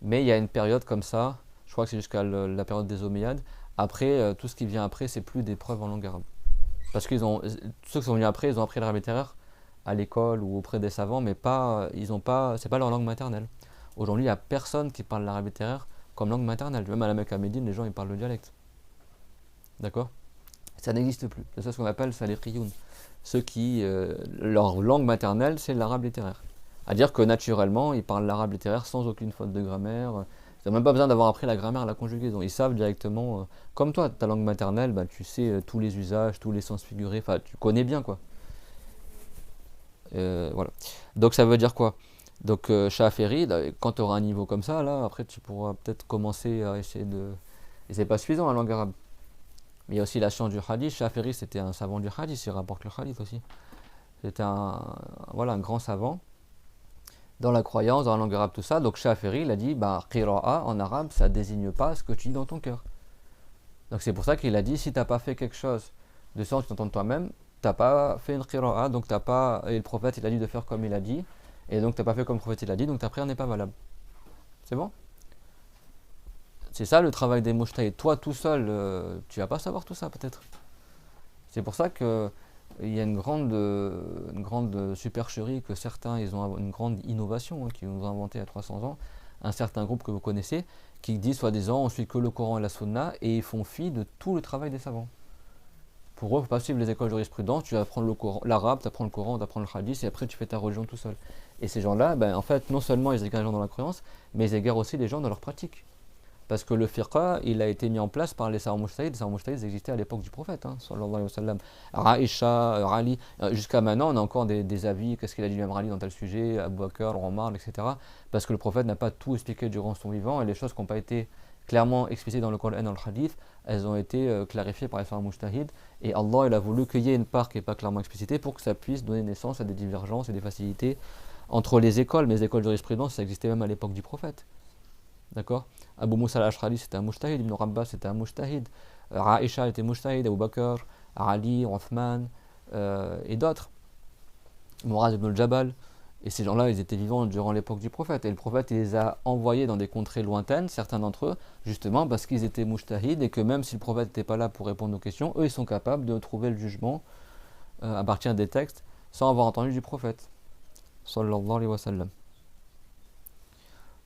Mais il y a une période comme ça, je crois que c'est jusqu'à la période des Omeyyades. Après, tout ce qui vient après, c'est plus des preuves en langue arabe. Parce qu'ils ont, ceux qui sont venus après, ils ont appris l'arabe littéraire à l'école ou auprès des savants, mais pas, ils ont pas, c'est pas leur langue maternelle. Aujourd'hui, il n'y a personne qui parle l'arabe littéraire comme langue maternelle. Même à la Mecque à Médine, les gens ils parlent le dialecte. D'accord? Ça n'existe plus. C'est ça ce qu'on appelle ça les riyoun. Ceux qui, leur langue maternelle, c'est l'arabe littéraire. À dire que naturellement, ils parlent l'arabe littéraire sans aucune faute de grammaire. Ils n'ont même pas besoin d'avoir appris la grammaire, la conjugaison. Ils savent directement, comme toi, ta langue maternelle, bah, tu sais tous les usages, tous les sens figurés, enfin, tu connais bien, quoi. Voilà. Donc ça veut dire quoi? Donc Shaferi, quand tu auras un niveau comme ça, là, après tu pourras peut-être commencer à essayer de... Et c'est pas suffisant la langue arabe. Mais il y a aussi la science du hadith. Shaferi, c'était un savant du hadith, il rapporte le hadith aussi. C'était voilà, un grand savant dans la croyance, dans la langue arabe, tout ça. Donc Shaferi, il a dit, bah, qira'a en arabe, ça désigne pas ce que tu dis dans ton cœur. Donc c'est pour ça qu'il a dit, si tu n'as pas fait quelque chose de sorte que tu entends toi-même, tu n'as pas fait une qira'a, donc t'as pas... Et le prophète, il a dit de faire comme il a dit, et donc tu n'as pas fait comme le prophète, il a dit, donc ta prière n'est pas valable. C'est bon? C'est ça le travail des mujtahid. Toi, tout seul, tu vas pas savoir tout ça, peut-être. C'est pour ça que il y a une grande supercherie que certains, ils ont une grande innovation, hein, qu'ils ont inventé il y a 300 ans. Un certain groupe que vous connaissez, qui dit soi-disant on suit que le Coran et la Sunna, et ils font fi de tout le travail des savants. Pour eux, il ne faut pas suivre les écoles de jurisprudence, tu vas apprendre l'arabe, tu apprends le Coran, tu apprends le hadith, et après tu fais ta religion tout seul. Et ces gens-là, ben, en fait, non seulement ils égarent les gens dans la croyance, mais ils égarent aussi les gens dans leur pratique. Parce que le fiqh, il a été mis en place par les savants mujtahid. Les savants mujtahid existaient à l'époque du prophète, hein, sallallahu alayhi wa sallam. Aïcha, Ali, jusqu'à maintenant, on a encore des avis, qu'est-ce qu'il a dit même Ali dans tel sujet, Abu Bakr, Omar, etc. Parce que le prophète n'a pas tout expliqué durant son vivant, et les choses qui n'ont pas été clairement explicitées dans le Coran et dans le hadith, elles ont été clarifiées par les savants mujtahid. Et Allah, il a voulu qu'il y ait une part qui n'est pas clairement explicitée pour que ça puisse donner naissance à des divergences et des facilités entre les écoles. Mais les écoles de jurisprudence, ça existait même à l'époque du prophète. D'accord? Abu Musa al-Ash'ari c'était un mujtahid, Ibn Rabbas c'était un mujtahid, Aïcha était mujtahid, Abu Bakr, Ali, Uthman et d'autres, Muraz ibn al-Jabal. Et ces gens-là, ils étaient vivants durant l'époque du prophète. Et le prophète, il les a envoyés dans des contrées lointaines, certains d'entre eux, justement parce qu'ils étaient mujtahid et que même si le prophète n'était pas là pour répondre aux questions, eux, ils sont capables de trouver le jugement à partir des textes sans avoir entendu du prophète. Sallallahu alayhi wa sallam.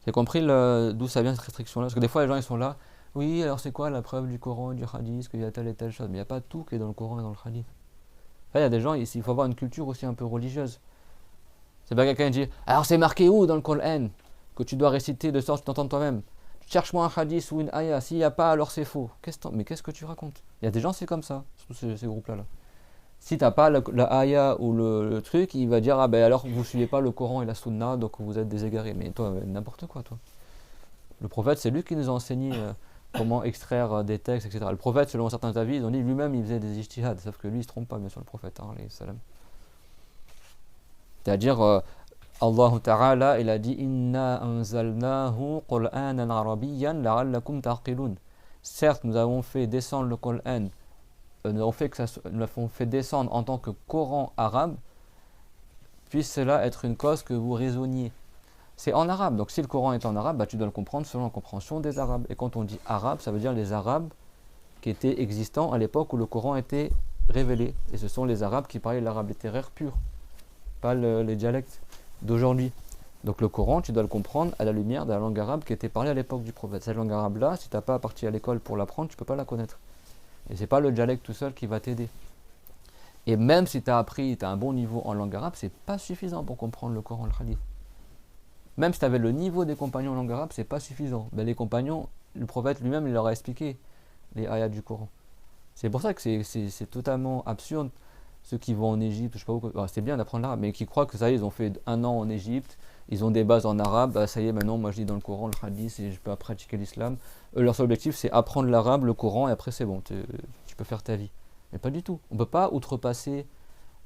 J'ai compris d'où ça vient cette restriction-là? Parce que des fois, les gens ils sont là, oui, alors c'est quoi la preuve du Coran et du hadith, qu'il y a telle et telle chose? Mais il n'y a pas tout qui est dans le Coran et dans le hadith. Là, il y a des gens, il faut avoir une culture aussi un peu religieuse. C'est pas quelqu'un qui dit, alors c'est marqué où dans le Coran que tu dois réciter de sorte que tu t'entends toi-même? Cherche-moi un hadith ou une ayah, s'il n'y a pas, alors c'est faux. Mais qu'est-ce que tu racontes? Il y a des gens, c'est comme ça, surtout ces groupes-là. Là. Si tu n'as pas la ayah ou le truc, il va dire, ah ben alors vous ne suivez pas le Coran et la Sunna, donc vous êtes des égarés. Mais toi, n'importe quoi, toi. Le prophète, c'est lui qui nous a enseigné comment extraire des textes, etc. Le prophète, selon certains avis, ils ont dit lui-même, il faisait des ijtihad, sauf que lui, il ne se trompe pas, bien sûr, le prophète, hein, alayhi salam. C'est-à-dire, Allah Ta'ala, il a dit, Inna anzalnahu Qur'anan arabiyyan la'allakum ta'qilun. Certes, nous avons fait descendre le Coran. Nous l'avons fait descendre en tant que Coran arabe, puisse cela être une cause que vous raisonniez. C'est en arabe, donc si le Coran est en arabe, bah, tu dois le comprendre selon la compréhension des Arabes. Et quand on dit arabe, ça veut dire les Arabes qui étaient existants à l'époque où le Coran était révélé. Et ce sont les Arabes qui parlaient l'arabe littéraire pur, pas les dialectes d'aujourd'hui. Donc le Coran, tu dois le comprendre à la lumière de la langue arabe qui était parlée à l'époque du prophète. Cette langue arabe-là, si tu n'as pas parti à l'école pour l'apprendre, tu ne peux pas la connaître. Et c'est pas le dialecte tout seul qui va t'aider. Et même si tu as appris, tu as un bon niveau en langue arabe, c'est pas suffisant pour comprendre le Coran, le hadith. Même si tu avais le niveau des compagnons en langue arabe, c'est pas suffisant. Ben, les compagnons, le prophète lui-même, il leur a expliqué les ayats du Coran. C'est pour ça que c'est totalement absurde, ceux qui vont en Égypte, je sais pas où, c'est bien d'apprendre l'arabe, mais qui croient que ça y est, ils ont fait 1 an en Égypte, ils ont des bases en arabe, bah, ça y est, maintenant, moi je lis dans le Coran, le hadith, et je peux pratiquer l'islam. Leur seul objectif, c'est apprendre l'arabe, le Coran, et après c'est bon, tu peux faire ta vie. Mais pas du tout. On ne peut pas outrepasser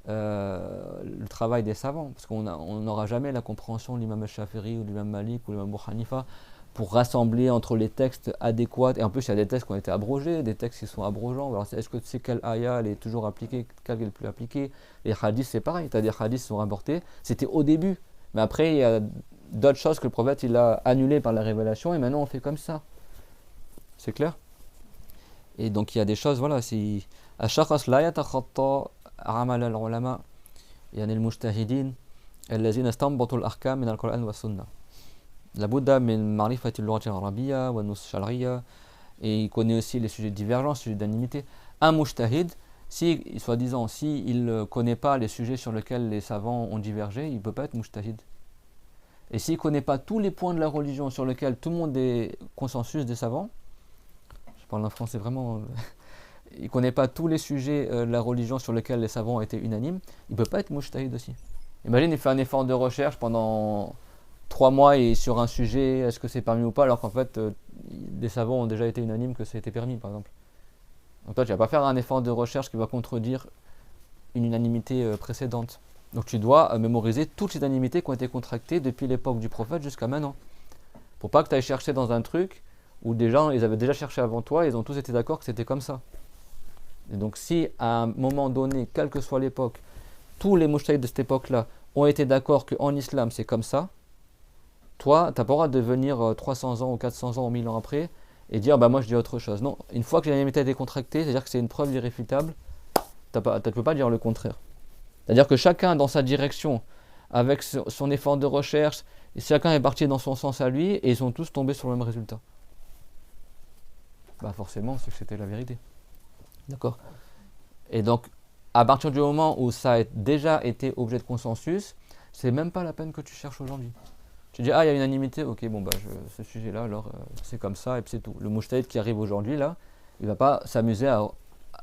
le travail des savants, parce qu'on n'aura jamais la compréhension de l'imam al-Shafiri ou de l'imam Malik ou de l'imam Abu Hanifa pour rassembler entre les textes adéquats. Et en plus, il y a des textes qui ont été abrogés, des textes qui sont abrogeants. Alors, est-ce que tu sais quelle ayah elle est toujours appliquée, quelle est le plus appliquée? Les hadiths, c'est pareil. Tu as des hadiths qui sont rapportés. C'était au début. Mais après, il y a d'autres choses que le prophète il a annulées par la révélation et maintenant on fait comme ça. C'est clair? Et donc il y a des choses, voilà, c'est الشخص لا يتخطى عمل العلماء يعني المجتهدين الذين استنبطوا الأحكام من القرآن والسنة. لابد من معرفة اللغة العربية والنصوص الشرعية, et il connaît aussi les sujets de divergence, les sujets d'unanimité. Un mujtahid, si, soi-disant, s'il ne connaît pas les sujets sur lesquels les savants ont divergé, il ne peut pas être mujtahid. Et s'il ne connaît pas tous les points de la religion sur lesquels tout le monde est consensus des savants, je parle en français vraiment, il ne connaît pas tous les sujets de la religion sur lesquels les savants ont été unanimes, il ne peut pas être mujtahid aussi. Imagine, il fait un effort de recherche pendant 3 mois et sur un sujet, est-ce que c'est permis ou pas, alors qu'en fait, des savants ont déjà été unanimes que c'était permis, par exemple. Donc toi, tu ne vas pas faire un effort de recherche qui va contredire une unanimité précédente. Donc tu dois mémoriser toutes les unanimités qui ont été contractées depuis l'époque du prophète jusqu'à maintenant. Pour pas que tu ailles chercher dans un truc où des gens, ils avaient déjà cherché avant toi et ils ont tous été d'accord que c'était comme ça. Et donc si à un moment donné, quelle que soit l'époque, tous les mujtahid de cette époque-là ont été d'accord qu'en islam c'est comme ça, toi, tu n'as pas le droit de venir 300 ans ou 400 ans ou 1000 ans après et dire bah moi je dis autre chose. Non, une fois que l'unanimité a été contractée, c'est-à-dire que c'est une preuve irréfutable, tu ne peux pas dire le contraire. C'est-à-dire que chacun dans sa direction, avec son effort de recherche, chacun est parti dans son sens à lui et ils sont tous tombés sur le même résultat. Bah forcément, c'est que c'était la vérité. D'accord? Et donc, à partir du moment où ça a déjà été objet de consensus, c'est même pas la peine que tu cherches aujourd'hui. Tu dis, ah, il y a une unanimité, ok, bon, bah, ce sujet-là, alors, c'est comme ça, et puis c'est tout. Le mujtahid qui arrive aujourd'hui, là, il va pas s'amuser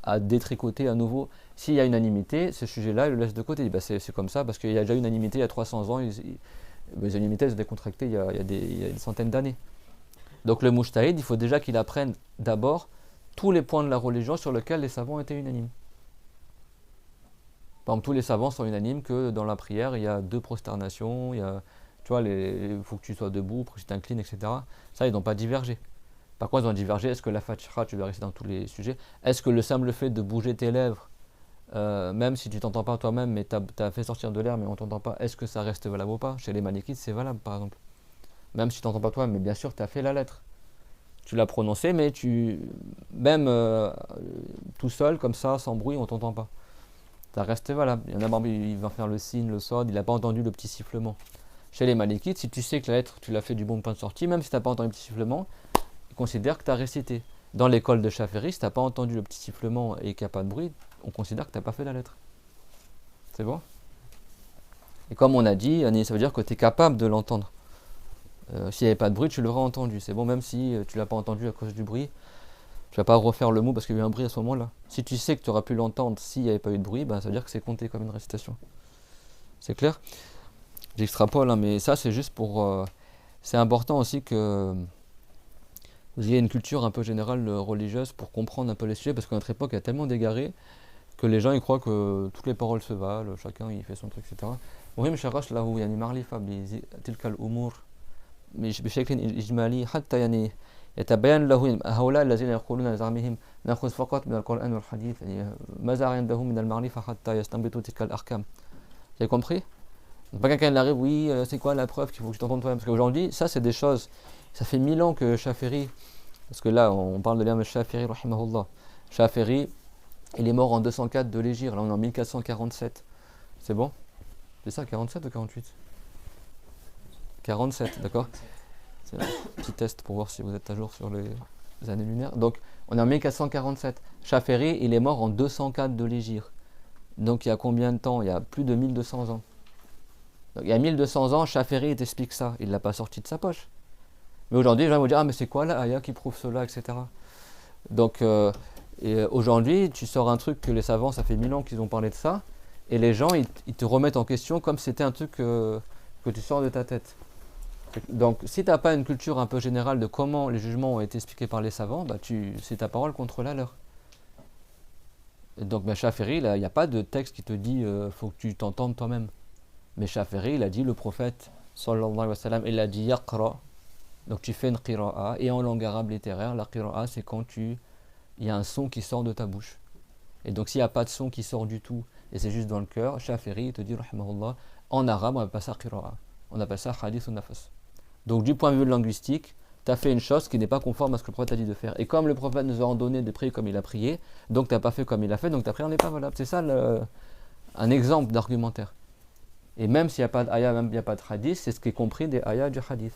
à détricoter à nouveau. S'il y a unanimité, ce sujet-là, il le laisse de côté. Il dit, bah, c'est comme ça, parce qu'il y a déjà unanimité il y a 300 ans, les unanimités, elles ont été contractées il y a des centaines d'années. Donc, le mujtahid, il faut déjà qu'il apprenne d'abord tous les points de la religion sur lesquels les savants étaient unanimes. Par exemple, tous les savants sont unanimes que dans la prière, il y a 2 prosternations, il y a, tu vois, il faut que tu sois debout, pour que tu t'inclines, etc. Ça, ils n'ont pas divergé. Par contre, ils ont divergé, est-ce que la Fatiha, tu dois rester dans tous les sujets? Est-ce que le simple fait de bouger tes lèvres, même si tu t'entends pas toi-même, mais tu as fait sortir de l'air, mais on t'entend pas, est-ce que ça reste valable ou pas? Chez les Malikites, c'est valable, par exemple. Même si tu t'entends pas toi, mais bien sûr, tu as fait la lettre. Tu l'as prononcée, mais même tout seul, comme ça, sans bruit, on t'entend pas. Ça reste valable. Il y en a, il va faire le signe, le sod, il n'a pas entendu le petit sifflement. Chez les Malikites, si tu sais que la lettre, tu l'as fait du bon point de sortie, même si tu n'as pas entendu le petit sifflement, ils considèrent que tu as récité. Dans l'école de Shafiri, si tu n'as pas entendu le petit sifflement et qu'il n'y a pas de bruit, on considère que tu n'as pas fait la lettre. C'est bon? Et comme on a dit, ça veut dire que tu es capable de l'entendre. S'il n'y avait pas de bruit, tu l'aurais entendu. C'est bon, même si tu ne l'as pas entendu à cause du bruit, tu ne vas pas refaire le mot parce qu'il y a eu un bruit à ce moment-là. Si tu sais que tu auras pu l'entendre s'il n'y avait pas eu de bruit, ben, ça veut dire que c'est compté comme une récitation. C'est clair? J'extrapole, hein, mais ça c'est juste pour... c'est important aussi que vous ayez une culture un peu générale religieuse pour comprendre un peu les sujets, parce qu'à notre époque il y a tellement d'égarés que les gens ils croient que toutes les paroles se valent, chacun il fait son truc, etc. مهم شرش له يعني معرفة بتلك الأمور مش بشكل إجمالي حتى يعني يتبين له هؤلاء الذين يقولون لزعمهم نأخذ فقط من القرآن والحديث يعني ماذا عندهم من المعرفة حتى يستنبطوا تلك الأحكام. Vous avez compris? Donc pas quelqu'un arrive, oui, c'est quoi la preuve qu'il faut que je t'entende toi-même? Parce qu'aujourd'hui, ça c'est des choses, ça fait 1000 ans que Shafiri, parce que là on parle de l'imam Shafiri, rahimahullah. Shafiri, il est mort en 204 de l'Hégire, là on est en 1447. C'est bon? C'est ça, 47 ou 48? 47, d'accord? C'est un petit test pour voir si vous êtes à jour sur les années lunaires. Donc on est en 1447. Shafiri, il est mort en 204 de l'Hégire. Donc il y a combien de temps? Il y a plus de 1200 ans. Donc, il y a 1200 ans, Shafiri il t'explique ça. Il ne l'a pas sorti de sa poche. Mais aujourd'hui, les gens vont dire, ah mais c'est quoi là, Aya qui prouve cela, etc. Donc aujourd'hui, tu sors un truc que les savants, ça fait 1000 ans qu'ils ont parlé de ça. Et les gens, ils te remettent en question comme si c'était un truc que tu sors de ta tête. Donc si tu n'as pas une culture un peu générale de comment les jugements ont été expliqués par les savants, bah c'est ta parole contre la leur. Donc, Shafi'i, il n'y a pas de texte qui te dit faut que tu t'entendes toi-même. Mais Shafi'i, il a dit, le prophète, sallallahu alayhi wa sallam, il a dit yaqra. Donc, tu fais une qira'a. Et en langue arabe littéraire, la qira'a, c'est quand il y a un son qui sort de ta bouche. Et donc, s'il n'y a pas de son qui sort du tout, et c'est juste dans le cœur, Shafi'i te dit, rahimahullah, en arabe, on appelle ça qira'a. On appelle ça hadith ou nafas. Donc, du point de vue linguistique, tu as fait une chose qui n'est pas conforme à ce que le prophète a dit de faire. Et comme le prophète nous a ordonné de prier comme il a prié, donc tu n'as pas fait comme il a fait, donc ta prière n'est pas valable. C'est ça un exemple d'argumentaire. Et même s'il n'y a pas d'ayah, même s'il n'y a pas de hadith, c'est ce qui est compris des ayahs du hadith.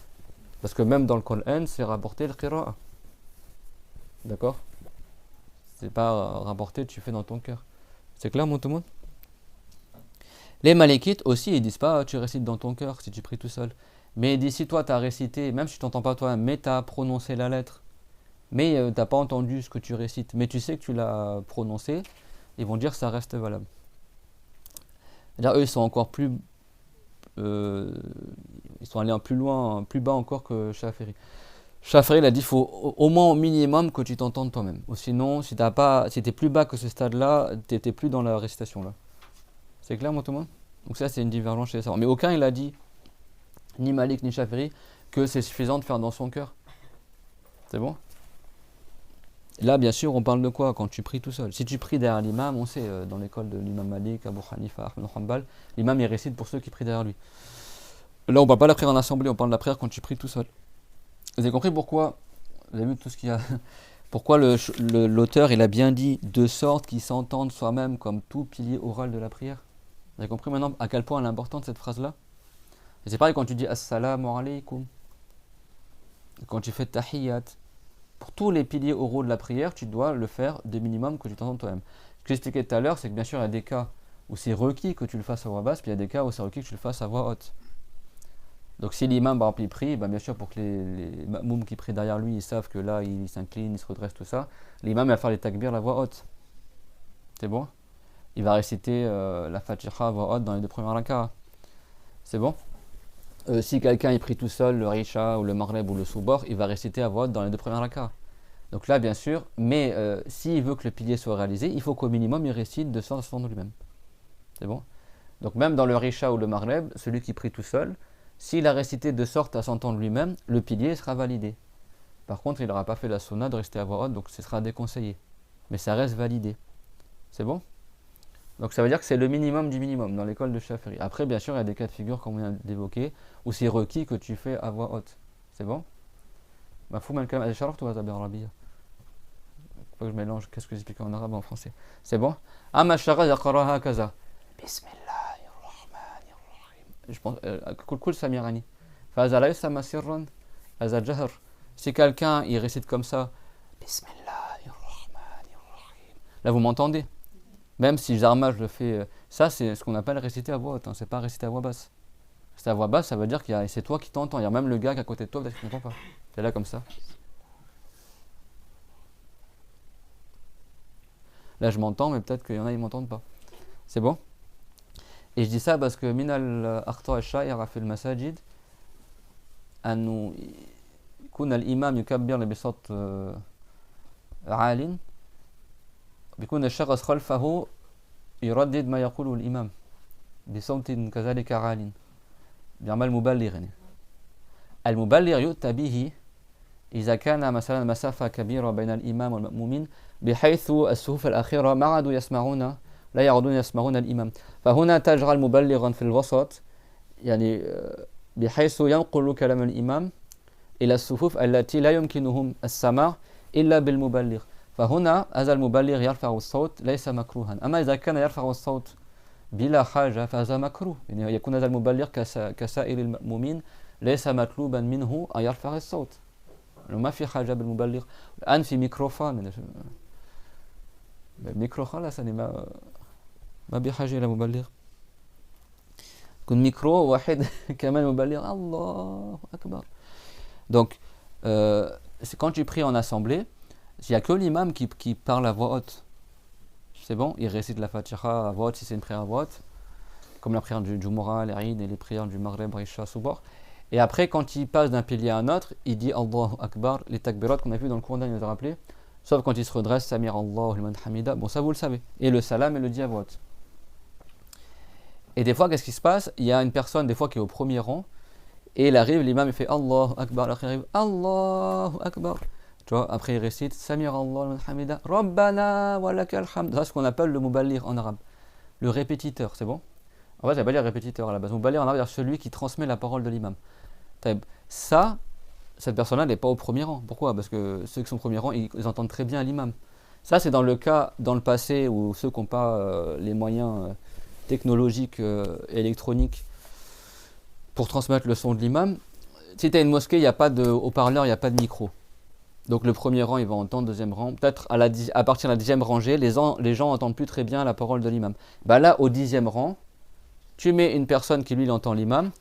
Parce que même dans le Coran, c'est rapporté le qira'a. D'accord? C'est pas rapporté, tu fais dans ton cœur. C'est clair, tout le monde? Les Malikites aussi, ils disent pas tu récites dans ton cœur si tu pries tout seul. Mais ils disent si toi tu as récité, même si tu t'entends pas toi, mais tu as prononcé la lettre, mais tu n'as pas entendu ce que tu récites, mais tu sais que tu l'as prononcé, ils vont dire ça reste valable. C'est-à-dire, eux, ils sont encore plus. Ils sont allés plus loin, plus bas encore que Shafi'i. Shafi'i, il a dit il faut au moins au minimum que tu t'entendes toi-même. Ou sinon, si tu es plus bas que ce stade-là, tu n'étais plus dans la récitation là. C'est clair, tout le monde? Donc, ça, c'est une divergence chez les savants. Mais aucun, il a dit, ni Malik ni Shafi'i, que c'est suffisant de faire dans son cœur. C'est bon? Là, bien sûr, on parle de quoi quand tu pries tout seul? Si tu pries derrière l'imam, on sait, dans l'école de l'imam Malik, Abu Hanifa, Ahmed Hanbal, l'imam il récite pour ceux qui prient derrière lui. Là, on ne parle pas de la prière en assemblée, on parle de la prière quand tu pries tout seul. Vous avez compris pourquoi? Vous avez vu tout ce qu'il y a? Pourquoi l'auteur il a bien dit de sorte qu'ils s'entendent soi-même comme tout pilier oral de la prière? Vous avez compris maintenant à quel point elle est importante cette phrase-là? Et c'est pareil quand tu dis Assalamu alaykum, quand tu fais tahiyyat. Pour tous les piliers oraux de la prière, tu dois le faire de minimum que tu t'entends toi-même. Ce que j'expliquais tout à l'heure, c'est que bien sûr, il y a des cas où c'est requis que tu le fasses à voix basse, puis il y a des cas où c'est requis que tu le fasses à voix haute. Donc si l'imam, par exemple, il prie, bien sûr, pour que les ma'moum qui prient derrière lui, ils savent que là, il s'incline, il se redresse, tout ça, l'imam va faire les takbir à la voix haute. C'est bon? Il va réciter la Fatiha à voix haute dans les 2 premières rak'ah. C'est bon? Si quelqu'un il prie tout seul, le Risha ou le Maghrib ou le Soubor, il va réciter à voix haute dans les 2 premières rak'ah. Donc là, bien sûr, mais s'il veut que le pilier soit réalisé, il faut qu'au minimum il récite de sorte à s'entendre lui-même. C'est bon? Donc même dans le Risha ou le Maghrib, celui qui prie tout seul, s'il a récité de sorte à s'entendre lui-même, le pilier sera validé. Par contre, il n'aura pas fait la sunna de rester à voix haute, donc ce sera déconseillé. Mais ça reste validé. C'est bon? Donc ça veut dire que c'est le minimum du minimum dans l'école de Shafi'i. Après, bien sûr, il y a des cas de figure, comme on vient d'évoquer, où c'est requis que tu fais à voix haute. C'est bon? Mafhoum al-kalam al-sharaf ou al arabiyya? Faut que je mélange, qu'est-ce que j'explique en arabe et en français. C'est bon? Amma shara yaqraha kaza. Bismillahirrahmanirrahim. Je pense, kul samirani. Faza la yusama sirran, faza jahr. Si quelqu'un, il récite comme ça, Bismillahirrahmanirrahim. Là, vous m'entendez? Même si Jarma, je le fais, ça c'est ce qu'on appelle réciter à voix haute, hein, c'est pas réciter à voix basse. Réciter à voix basse, ça veut dire que c'est toi qui t'entends, il y a même le gars qui est à côté de toi, peut-être qu'il t'entend pas. C'est là comme ça. Là je m'entends, mais peut-être qu'il y en a, ils m'entendent pas. C'est bon? Et je dis ça parce que Minal Akhta al-Sha'ir a fait le masajid, أنه يكون الإمام يكبر بصوت عال بيكون الشخص خلفه يردد ما يقوله الإمام بصوت كذلك عال بيعمل مبلغ يعني. المبلغ يؤتى به إذا كان مثلا مسافة كبيرة بين الإمام والمأمومين بحيث الصفوف الأخيرة ما عادوا يسمعون لا يعودون يسمعون الإمام فهنا تجعل مبلغا في الوسط يعني بحيث ينقل كلام الإمام إلى الصفوف التي لا يمكنهم السماع إلا بالمبلغ فهنا هذا المبلغ يرفع الصوت ليس مكروها أما إذا كان يرفع الصوت بلا حاجة فهذا مكروه يعني يكون هذا المبلغ كسائر المأمومين ليس مطلوبا منه أن يرفع الصوت ما في حاجة بالمبلغ الآن في ميكروفون الميكروفون لا سني ما بحاجة إلى مبلغ كن ميكرو واحد كمان مبلغ الله أكبر donc c'est quand tu pries en assemblée il n'y a que l'imam qui parle à voix haute. C'est bon, il récite la Fatiha à voix haute si c'est une prière à voix haute, comme la prière du Jumu'ah, l'Eid et les prières du Maghreb, Isha, Soubor. Et après, quand il passe d'un pilier à un autre, il dit Allahu Akbar, les takbirat qu'on a vu dans le cours d'un, il nous a rappelé. Sauf quand il se redresse, Samir Allahu liman hamida. Bon, ça vous le savez. Et le salam et le dit à voix haute. Et des fois, qu'est-ce qui se passe? Il y a une personne, des fois, qui est au premier rang. Et il arrive, l'imam, il fait Allahu Akbar. Après, il arrive Allahu Akbar. Tu vois, après, il récite Samir Allahu liman hamida. Rabbana wa lakal hamd. C'est ce qu'on appelle le muballigh en arabe. Le répétiteur, c'est bon? En fait, ça veut pas dire répétiteur à la base. Muballigh en arabe, c'est celui qui transmet la parole de l'imam. Ça, cette personne-là n'est pas au premier rang. Pourquoi? Parce que ceux qui sont au premier rang, ils entendent très bien l'imam. Ça, c'est dans le cas, dans le passé, où ceux qui n'ont pas les moyens technologiques, électroniques, pour transmettre le son de l'imam. Si tu as une mosquée, il n'y a pas de haut-parleur, il n'y a pas de micro. Donc le premier rang, il va entendre, deuxième rang. Peut-être à partir de la 10e rangée, les gens n'entendent plus très bien la parole de l'imam. Bah là, au 10e rang, tu mets une personne qui, lui, il entend l'imam,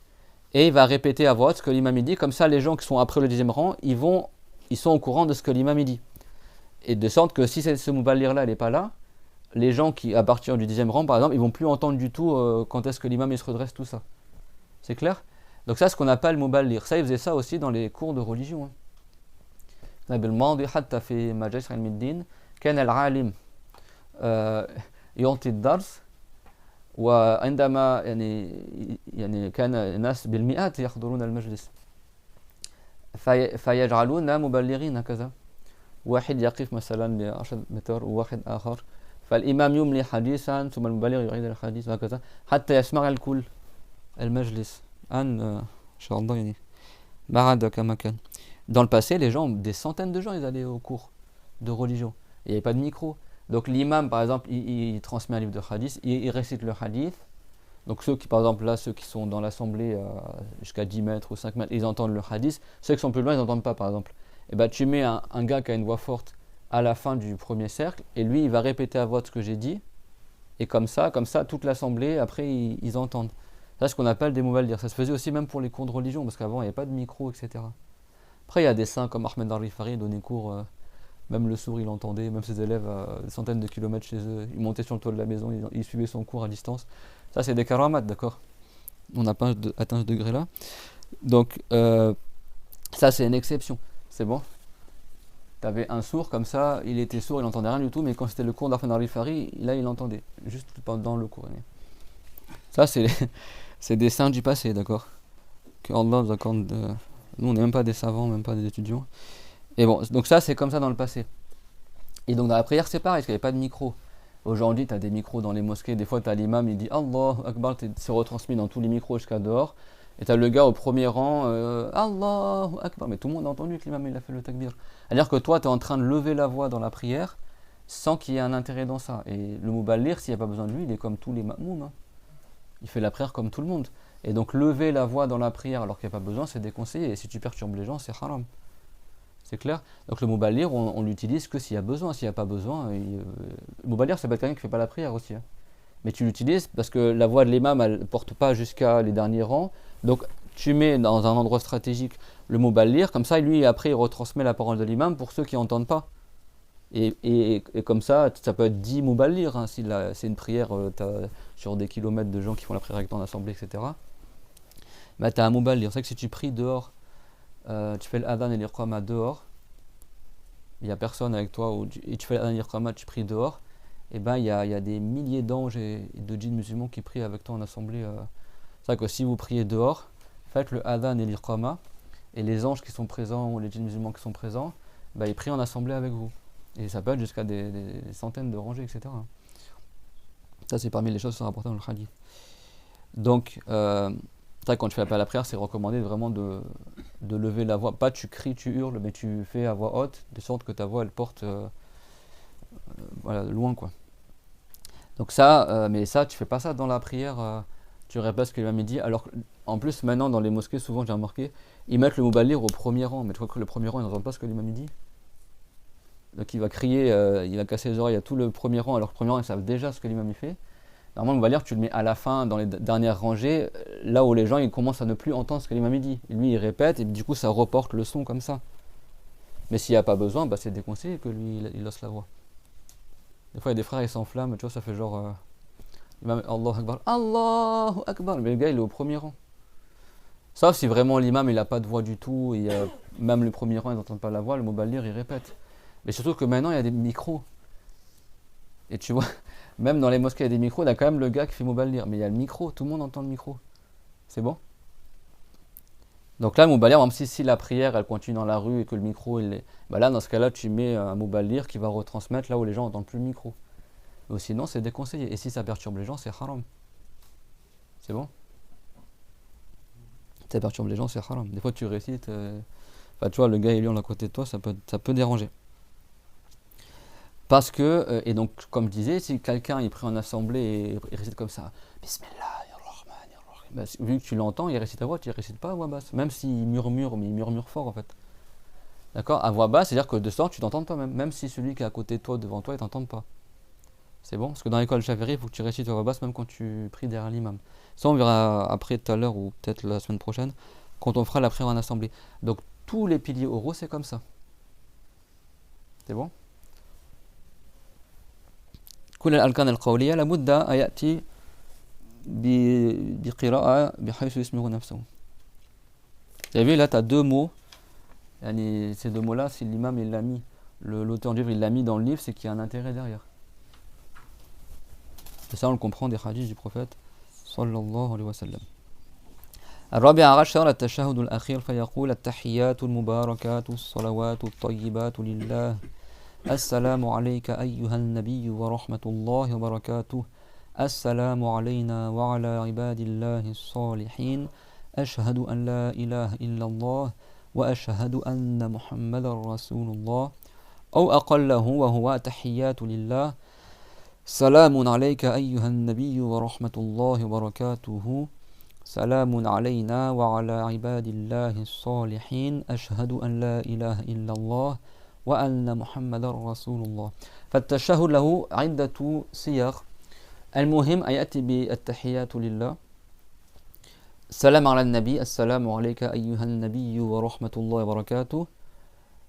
et il va répéter à voix haute ce que l'imam dit. Comme ça, les gens qui sont après le 10e rang, ils sont au courant de ce que l'imam dit. Et de sorte que si ce muballigh-là n'est pas là, les gens qui, à partir du 10e rang, par exemple, ils vont plus entendre du tout quand est-ce que l'imam il se redresse, tout ça. C'est clair? Donc ça, c'est ce qu'on appelle le muballigh. Ça, ils faisaient ça aussi dans les cours de religion. Hein. بالماضي حتى في مجالس علم الدين كان العالم يعطي الدرس وعندما يعني كان الناس بالمئات يحضرون المجلس فيجعلون مبلغين هكذا واحد يقف مثلا ل10 متر وواحد آخر فالإمام يملي حديثا ثم المبلغ يعيد الحديث وهكذا حتى يسمع الكل المجلس إن شاء الله يعني ما عاد كما كان. Dans le passé, les gens, des centaines de gens, ils allaient au cours de religion. Il n'y avait pas de micro. Donc l'imam, par exemple, il transmet un livre de hadith, il récite le hadith. Donc ceux qui, par exemple, là, ceux qui sont dans l'assemblée jusqu'à 10 mètres ou 5 mètres, ils entendent le hadith. Ceux qui sont plus loin, ils n'entendent pas, par exemple. Et ben, tu mets un gars qui a une voix forte à la fin du premier cercle, et lui, il va répéter à voix ce que j'ai dit. Et comme ça, toute l'assemblée, après, ils entendent. Ça, c'est ce qu'on appelle des muballigh. Ça se faisait aussi même pour les cours de religion, parce qu'avant, il n'y avait pas de micro, etc. Après, il y a des saints comme Ahmed al-Rifari, il donnait cours, même le sourd, il entendait, même ses élèves à des centaines de kilomètres chez eux, ils montaient sur le toit de la maison, ils suivaient son cours à distance. Ça, c'est des karamat, d'accord? On n'a pas atteint ce degré-là. Donc, ça, c'est une exception. C'est bon? Tu avais un sourd comme ça, il était sourd, il n'entendait rien du tout, mais quand c'était le cours d'Ahmed al-Rifari, là, il entendait, juste pendant le cours. Ça, c'est des saints du passé, d'accord? Que Allah nous accorde. Nous, on n'est même pas des savants, même pas des étudiants. Et bon, donc ça, c'est comme ça dans le passé. Et donc dans la prière, c'est pareil, parce qu'il n'y avait pas de micro. Aujourd'hui, tu as des micros dans les mosquées. Des fois, tu as l'imam, il dit Allahu Akbar, c'est retransmis dans tous les micros jusqu'à dehors. Et tu as le gars au premier rang, Allahu Akbar. Mais tout le monde a entendu que l'imam, il a fait le takbir. C'est-à-dire que toi, tu es en train de lever la voix dans la prière sans qu'il y ait un intérêt dans ça. Et le muballigh, s'il n'y a pas besoin de lui, il est comme tous les ma'moum. Hein. Il fait la prière comme tout le monde. Et donc lever la voix dans la prière alors qu'il n'y a pas besoin, c'est déconseillé. Et si tu perturbes les gens, c'est haram. C'est clair? Donc le muballigh, on l'utilise que s'il y a besoin. S'il n'y a pas besoin, le muballigh, ça peut être quelqu'un qui ne fait pas la prière aussi. Hein. Mais tu l'utilises parce que la voix de l'imam, elle ne porte pas jusqu'à les derniers rangs. Donc tu mets dans un endroit stratégique le muballigh, comme ça, lui, après, il retransmet la parole de l'imam pour ceux qui n'entendent pas. Et comme ça peut être 10 muballigh. Hein, si c'est une prière, sur des kilomètres de gens qui font la prière avec toi en assemblée, etc. Bah, tu as un muballigh. C'est vrai que si tu pries dehors, tu fais l'adhan et l'iqama dehors, il n'y a personne avec toi, et tu fais l'adhan et l'iqama, tu pries dehors, et ben il y a des milliers d'anges et de djinns musulmans qui prient avec toi en assemblée. C'est vrai que si vous priez dehors, faites le adhan et l'iqama, et les anges qui sont présents ou les djinns musulmans qui sont présents, bah, ils prient en assemblée avec vous. Et ça peut être jusqu'à des centaines de rangées, etc. Ça, c'est parmi les choses qui sont rapportées dans le hadith. Donc, quand tu fais appel à la prière, c'est recommandé vraiment de lever la voix. Pas tu cries, tu hurles, mais tu fais à voix haute, de sorte que ta voix, elle porte loin, quoi. Donc ça, mais ça, tu fais pas ça dans la prière, tu répètes ce que l'imam dit. Alors, en plus, maintenant, dans les mosquées, souvent, j'ai remarqué, ils mettent le muballigh au premier rang, mais tu crois que le premier rang, ils n'entendent pas ce que l'imam dit. Donc il va crier, il va casser les oreilles à tout le premier rang, alors que le premier rang, ils savent déjà ce que l'imam fait. Normalement, le muballigh, tu le mets à la fin, dans les dernières rangées, là où les gens ils commencent à ne plus entendre ce que l'imam dit. Et lui, il répète, et du coup, ça reporte le son comme ça. Mais s'il n'y a pas besoin, bah, c'est déconseillé que lui, il laisse la voix. Des fois, il y a des frères, ils s'enflamment, tu vois, ça fait genre... L'imam, Allahu Akbar, mais le gars, il est au premier rang. Sauf si vraiment l'imam, il n'a pas de voix du tout, et même le premier rang, ils n'entendent pas la voix, le muballigh, il répète. Mais surtout que maintenant, il y a des micros. Et tu vois, même dans les mosquées, il y a des micros, il y a quand même le gars qui fait Moubalir. Mais il y a le micro, tout le monde entend le micro. C'est bon? Donc là, le Moubalir, même si la prière, elle continue dans la rue et que le micro, il est... Bah là, dans ce cas-là, tu mets un Moubalir qui va retransmettre là où les gens n'entendent plus le micro. Ou sinon, c'est déconseillé. Et si ça perturbe les gens, c'est haram. C'est bon? Si ça perturbe les gens, c'est haram. Des fois, tu récites... Enfin, tu vois, le gars, il hurle à côté de toi, ça peut déranger. Parce que, et donc, comme je disais, si quelqu'un est pris en assemblée et il récite comme ça, Bismillahirrahmanirrahim, bah, vu que tu l'entends, il récite à voix, tu ne récites pas à voix basse. Même s'il murmure, mais il murmure fort en fait. D'accord? À voix basse, c'est-à-dire que de sorte, tu t'entends toi-même. Même si celui qui est à côté de toi, devant toi, il t'entende pas. C'est bon? Parce que dans l'école Chaféry, il faut que tu récites à voix basse même quand tu pries derrière l'imam. Ça, on verra après tout à l'heure ou peut-être la semaine prochaine, quand on fera la prière en assemblée. Donc, tous les piliers oraux, c'est comme ça. C'est bon? كل الأركان القولية لابد أن يأتي بقراءة بحيث يسمع نفسه. Vous avez vu là, tu as deux mots. Ces deux mots-là, si l'imam il l'a mis, l'auteur du livre il l'a mis dans le livre, c'est qu'il y a un intérêt derrière. Et ça, on le comprend des hadiths du prophète sallallahu alayhi wa sallam. الرابع عشر التشهد الأخير فيقول التحيات المباركات الصلوات الطيبات لله السلام عليك أيها النبي ورحمة الله وبركاته السلام علينا وعلى عباد الله الصالحين أشهد أن لا إله إلا الله وأشهد أن محمد رسول الله أو أقله وهو تحيات لله سلام عليك أيها النبي ورحمة الله وبركاته سلام علينا وعلى عباد الله الصالحين أشهد أن لا إله إلا الله وأن محمد رسول الله. فالتشهد له عدة صيغ. المهم أن يأتي بالتحيات لله. السلام على النبي السلام عليك أيها النبي ورحمة الله وبركاته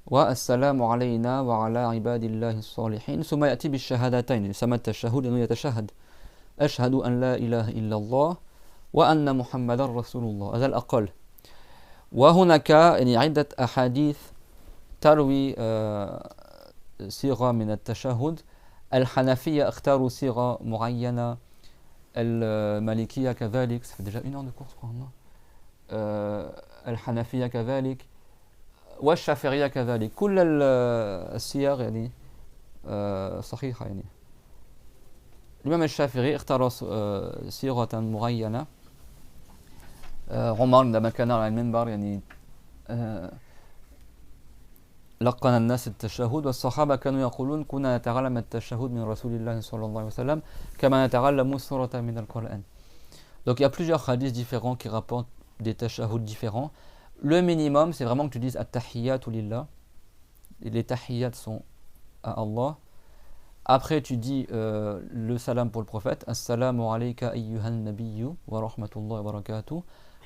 والسلام علينا وعلى عباد الله الصالحين. ثم يأتي بالشهادتين. يسمى التشهد لأنه يتشهد أشهد أن لا إله إلا الله وأن محمد رسول الله. هذا الأقل. وهناك عدة أحاديث تروي صيغة من التشهد. الحنفية اختاروا صيغة معينة المالكية كذلك. ça fait déjà 1 heure de cours سبحان الله. الحنفية كذلك والشافعية كذلك. كل الصيغ يعني صحيحة يعني. الإمام الشافعي اختار صيغة معينة. عمر لما كان على المنبر يعني لقن الناس التشهد والصحابة كانوا يقولون كنا نتعلم التشهد من رسول الله صلى الله عليه وسلم كما نتعلم سورة من القرآن. Donc il y a plusieurs hadiths différents qui rapportent des tashahhuds différents. Le minimum c'est vraiment que tu dises at-tahiyyatu lillah. Les tahiyyat sont à Allah. Après tu dis le salam pour le prophète. Assalamu alayka ayyuhan nabiyyu wa rahmatullahi wa barakatuh.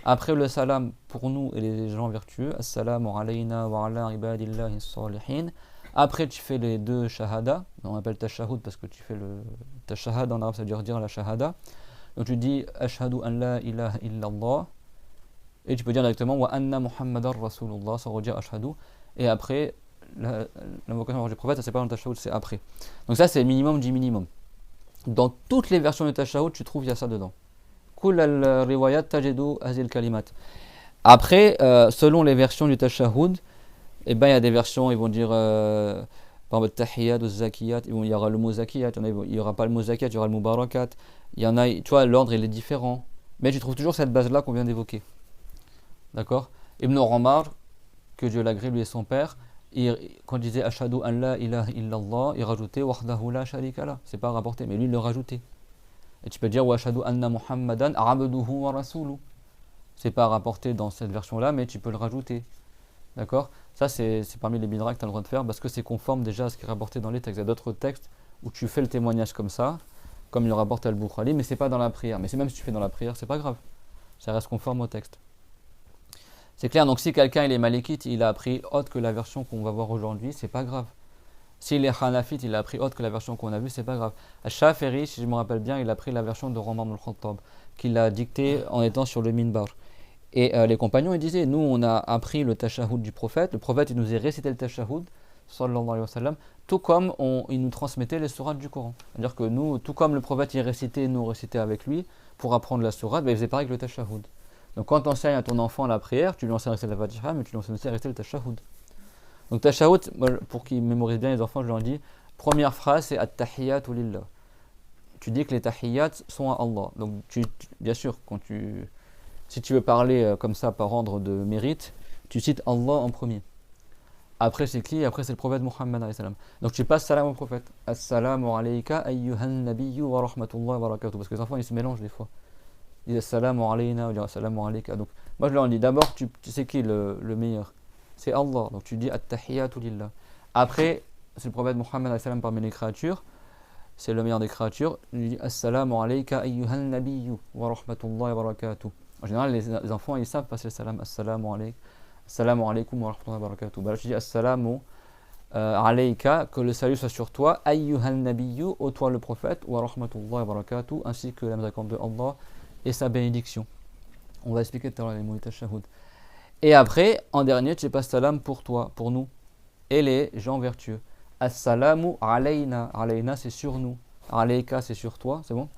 Après le salam pour nous et les gens vertueux, Assalamu alayna wa ala ibadillahi salihin. Après tu fais les deux shahada, on appelle tashahhud parce que tu fais le tashahhad en arabe, ça veut dire la shahada. Donc tu dis Ashhadu an la ilaha illallah et tu peux dire directement wa anna muhammadar rasulullah sans redire ashhadu. Et après l'invocation du prophète, ça c'est pas dans le tashahhud, c'est après. Donc ça c'est le minimum du minimum. Dans toutes les versions de tashahhud, tu trouves il y a ça dedans. Après, selon les versions du tashahhud, il y a des versions, ils vont dire par exemple tahiyat ou zakiyat, il y aura le mot zakiyat, il n'y aura pas le mot zakiyat, il y aura le mot barakat. Il y en a, tu vois, l'ordre il est différent, mais tu trouves toujours cette base là qu'on vient d'évoquer. D'accord? Ibn Umar, que Dieu l'agrée, lui et son père, quand il disait ashhadu an la ilaha illallah, il rajoutait wahdahu la sharika la. C'est pas rapporté, mais lui il le rajoutait. Et tu peux dire wa ashhadu anna muhammadan abduhu wa rasuluhu. C'est pas rapporté dans cette version là, mais tu peux le rajouter. D'accord? Ça c'est parmi les bidras que tu as le droit de faire parce que c'est conforme déjà à ce qui est rapporté dans les textes. Il y a d'autres textes où tu fais le témoignage comme ça, comme il le rapporte Al-Bukhari, mais c'est pas dans la prière. Mais c'est même si tu fais dans la prière, c'est pas grave. Ça reste conforme au texte. C'est clair, donc si quelqu'un il est malikite, il a appris autre que la version qu'on va voir aujourd'hui, c'est pas grave. S'il est hanafite, il a appris autre que la version qu'on a vue, c'est pas grave. Al-Shafiri, si je me rappelle bien, il a pris la version de Omar ibn al-Khattab, qu'il a dictée en étant sur le minbar. Et les compagnons, ils disaient, nous on a appris le tashahhud du prophète, le prophète il nous a récité le tashahhud, sallallahu alayhi wa sallam, tout comme il nous transmettait les sourates du Coran. C'est-à-dire que nous, tout comme le prophète il récitait, nous récitait avec lui pour apprendre la sourate, il faisait pareil avec le tashahhud. Donc quand tu enseignes à ton enfant la prière, tu lui enseignes à réciter la Fatiha, mais tu lui enseignes aussi à réciter le tashahhud. Donc tashahhud, pour qu'ils mémorisent bien les enfants, je leur dis, première phrase c'est at-tahiyyatu lillah. Tu dis que les tahiyyat sont à Allah. Donc bien sûr, si tu veux parler comme ça par ordre de mérite, tu cites Allah en premier. Après c'est qui? Après c'est le prophète Muhammad alayhi salam. Donc tu passes salam au prophète. Assalamu alayka ayyuhan nabiyyu wa rahmatullahi wa barakatuh. Parce que les enfants ils se mélangent des fois. Ils disent assalamu alayna ou assalamu alayka. Donc moi je leur dis d'abord tu sais qui le meilleur? C'est Allah. Donc tu dis at-tahiyyatu lillah. Après c'est le prophète Muhammad alayhi salam parmi les créatures. C'est le meilleur des créatures. Il dit assalamu alayka ayyuhan nabiyyu wa rahmatullahi wa barakatuh. En général les enfants ils savent passer le salam. Assalamu alaykum wa rahmatullahi wa barakatuh. Bah là je dis assalamu alayka, que le salut soit sur toi, ayyuhan nabiyyu, ô toi le prophète, wa rahmatullahi wa barakatuh, ainsi que la miséricorde de Allah et sa bénédiction. On va expliquer tout à l'heure les mots tashahhud. Et après, en dernier, tu passes salam pour toi, pour nous, et les gens vertueux. Assalamu alayna, alayna c'est sur nous, alayka c'est sur toi, c'est bon?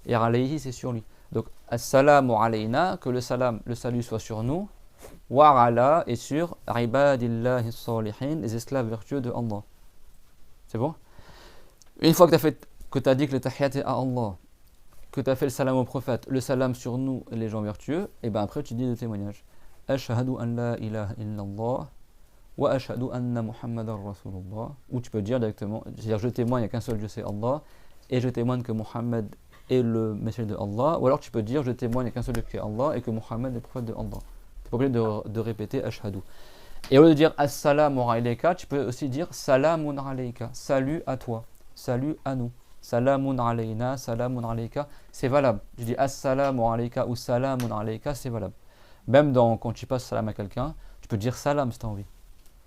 Et alayhi c'est sur lui. Donc assalamu alayna, que le salut soit sur nous, wa ala et sur ibadillahi salihin, les esclaves vertueux de Allah. C'est bon? Une fois que tu as dit que le tahiyyat est à Allah, que tu as fait le salam au prophète, le salam sur nous les gens vertueux, et bien après tu dis le témoignage. Ashhadu an la ilaha illallah wa ashhadu anna Muhammadan Rasulullah. Ou tu peux dire directement, c'est-à-dire je témoigne, il n'y a qu'un seul Dieu, c'est Allah, et je témoigne que Muhammad est le messager de Allah. Ou alors tu peux dire je témoigne, il n'y a qu'un seul Dieu qui est Allah, et que Muhammad est le prophète de Allah. Tu n'es pas obligé de répéter ashhadu. Et au lieu de dire assalamu alayka, tu peux aussi dire salamun alayka, salut à toi, salut à nous. Salamun alayna, salamun alayka, c'est valable. Je dis assalamu alayka ou salamun alayka, c'est valable. Même quand tu passes salam à quelqu'un, tu peux dire salam si tu as envie.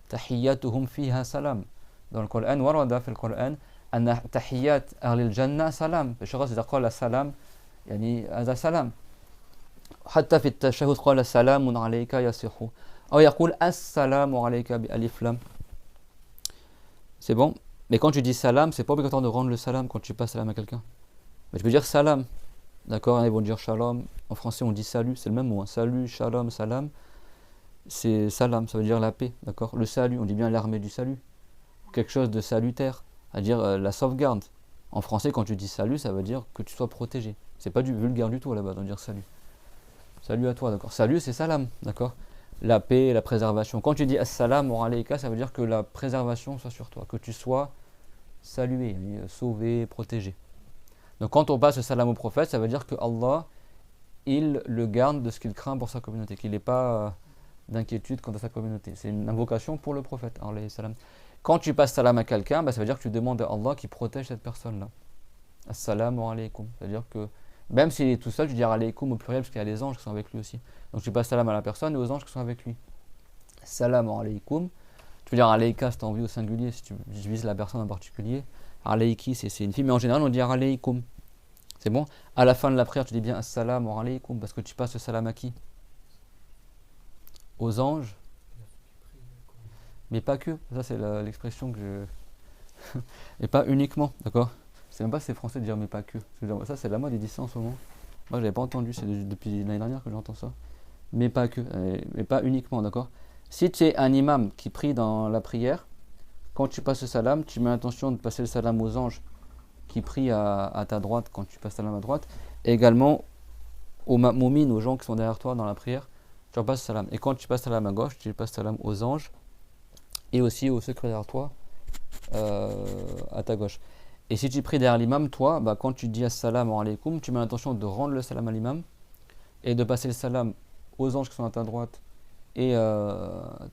Tahiyyatuhum fiha salam. Dans le Coran, warada fi al-Coran, anna tahiyyat ahli al-jannah salam. الشخص إذا قال salam, يعني هذا salam. حتى في التشهد قال سلام عليك يصح. أو يقول السلام عليك بألف لام. C'est bon? Mais quand tu dis salam, c'est pas obligatoire de rendre le salam quand tu passes salam à quelqu'un. Mais tu peux dire salam. D'accord? Ils vont dire shalom. En français, on dit salut, c'est le même mot. Hein. Salut, shalom, salam. C'est salam, ça veut dire la paix. D'accord? Le salut, on dit bien l'armée du salut. Quelque chose de salutaire, c'est-à-dire la sauvegarde. En français, quand tu dis salut, ça veut dire que tu sois protégé. C'est pas du vulgaire du tout là-bas de dire salut. Salut à toi, d'accord? Salut, c'est salam, d'accord? La paix, la préservation. Quand tu dis assalamu alayka, ça veut dire que la préservation soit sur toi, que tu sois salué, sauvé, protégé. Donc quand on passe le salam au prophète, ça veut dire que Allah, il le garde de ce qu'il craint pour sa communauté, qu'il n'ait pas d'inquiétude quant à sa communauté. C'est une invocation pour le prophète, alayhi salam. Quand tu passes salam à quelqu'un, ça veut dire que tu demandes à Allah qui protège cette personne-là. Assalamu alaykum. C'est-à-dire que même s'il est tout seul, tu dis alaykum au pluriel parce qu'il y a les anges qui sont avec lui aussi. Donc tu passes salam à la personne et aux anges qui sont avec lui. Assalamu alaykum. Tu peux dire alayka si tu as envie au singulier, si tu vises la personne en particulier. Alayki, c'est une fille, mais en général on dit alaykum. C'est bon? À la fin de la prière, tu dis bien assalamu alaykum parce que tu passes le salam à qui? Aux anges. Mais pas que. Ça c'est l'expression que je... Et pas uniquement, d'accord? C'est même pas si c'est français de dire mais pas que. Ça c'est la mode, ils disent ça en ce moment. Moi je l'avais pas entendu, c'est depuis l'année dernière que j'entends ça. Mais pas que, mais pas uniquement, d'accord? Si tu es un imam qui prie dans la prière, quand tu passes le salam, tu mets l'intention de passer le salam aux anges qui prient à ta droite quand tu passes le salam à droite, et également aux ma'moumines, aux gens qui sont derrière toi dans la prière, tu leur passes le salam. Et quand tu passes le salam à gauche, tu passes le salam aux anges et aussi aux ceux qui sont derrière toi à ta gauche. Et si tu pries derrière l'imam, toi, quand tu dis assalamu alaykum, tu mets l'intention de rendre le salam à l'imam et de passer le salam aux anges qui sont à ta droite et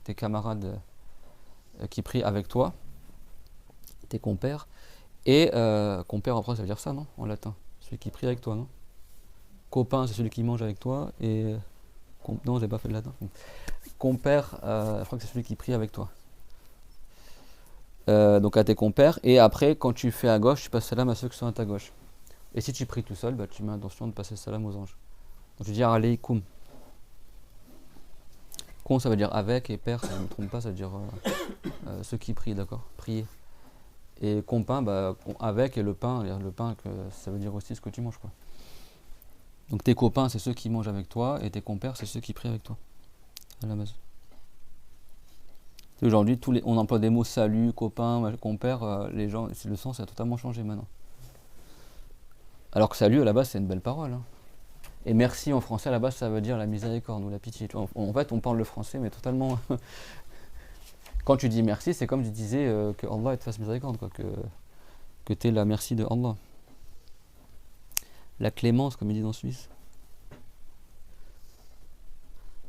tes camarades qui prient avec toi, tes compères. Et compère en français, ça veut dire ça, non? En latin. Celui qui prie avec toi, non? Copain, c'est celui qui mange avec toi. Et non, j'ai pas fait le latin. Compère, je crois que c'est celui qui prie avec toi. Donc à tes compères. Et après, quand tu fais à gauche, tu passes salam à ceux qui sont à ta gauche. Et si tu pries tout seul, tu mets l'intention de passer salam aux anges. Donc tu dis alaykoum. Con, ça veut dire avec, et père, si je ne me trompe pas, ça veut dire ceux qui prient, d'accord, prier. Et compain, bah, avec, et le pain, ça veut dire aussi ce que tu manges, quoi. Donc tes copains, c'est ceux qui mangent avec toi, et tes compères, c'est ceux qui prient avec toi, à la base. Aujourd'hui, on emploie des mots salut, copain, compère, les gens, le sens a totalement changé maintenant. Alors que salut, à la base, c'est une belle parole, hein. Et merci en français, à la base, ça veut dire la miséricorde ou la pitié. En fait, on parle le français, mais totalement. Quand tu dis merci, c'est comme tu disais que Allah te fasse miséricorde, quoi, que tu es la merci de Allah. La clémence, comme ils disent en Suisse.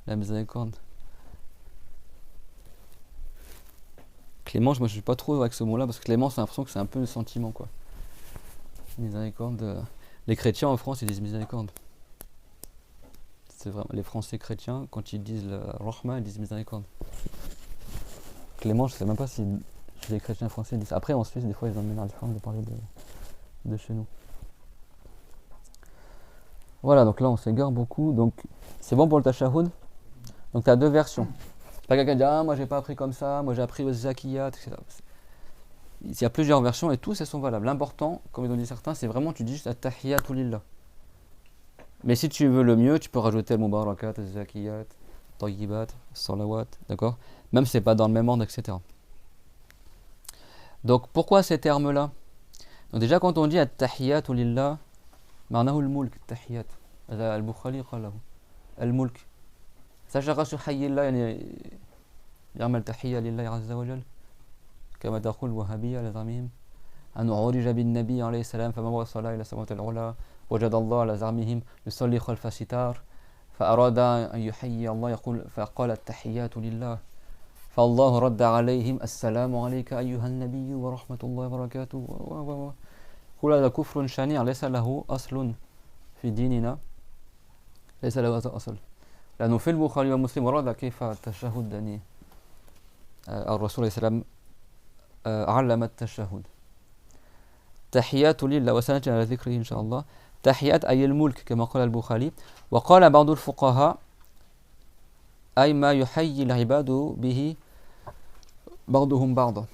La miséricorde. Clémence, moi je suis pas trop avec ce mot-là, parce que clémence, j'ai l'impression que c'est un peu le sentiment, quoi. Miséricorde. Les chrétiens en France, ils disent miséricorde. C'est vraiment les Français chrétiens, quand ils disent le rahma, ils disent miséricorde. Clément, je sais même pas si les chrétiens français disent. Après, en Suisse, des fois, ils ont une forme de parler de chez nous. Voilà, donc là, on s'égare beaucoup. Donc, c'est bon pour le tashahhud. Donc, tu as deux versions. C'est pas quelqu'un qui dit ah, moi, j'ai pas appris comme ça, moi, j'ai appris aux zakiyat, etc. Il y a plusieurs versions et tous, elles sont valables. L'important, comme ils ont dit certains, c'est vraiment, tu dis juste at-tahiyatu lillah. Mais si tu veux le mieux, tu peux rajouter le mubarakat, le zakiyat, tayyibat, salawat, d'accord? Même si c'est pas dans le même ordre, etc. Donc pourquoi ces termes-là? Donc déjà quand on dit at-tahiyatu lillah, ma'nahu al-mulk, at-tahiyat. Al-Bukhari qalahu. Al-mulk. Sachara sur hayyillah, yani يعمل تحية لله عز وجل كما تقول الوهابية لزعمهم أن عرج بالنبي عليه السلام فما وصل إلى السماوات العلى وجد الله على زعمهم يصلي خلف ستار فأراد أن يحيي الله يقول فقال التحيات لله فالله رد عليهم السلام عليك أيها النبي ورحمة الله وبركاته قل هذا كفر شنيع ليس له أصل في ديننا ليس له أصل لأنه في البخاري ومسلم ورد كيف التشهد يعني الرسول صلى الله عليه وسلم علم التشهد تحيات لله وسنأتي على ذكره إن شاء الله تحيات أي الملك كما قال البخاري وقال بعض الفقهاء أي ما يحيي العباد به بعضهم بعضا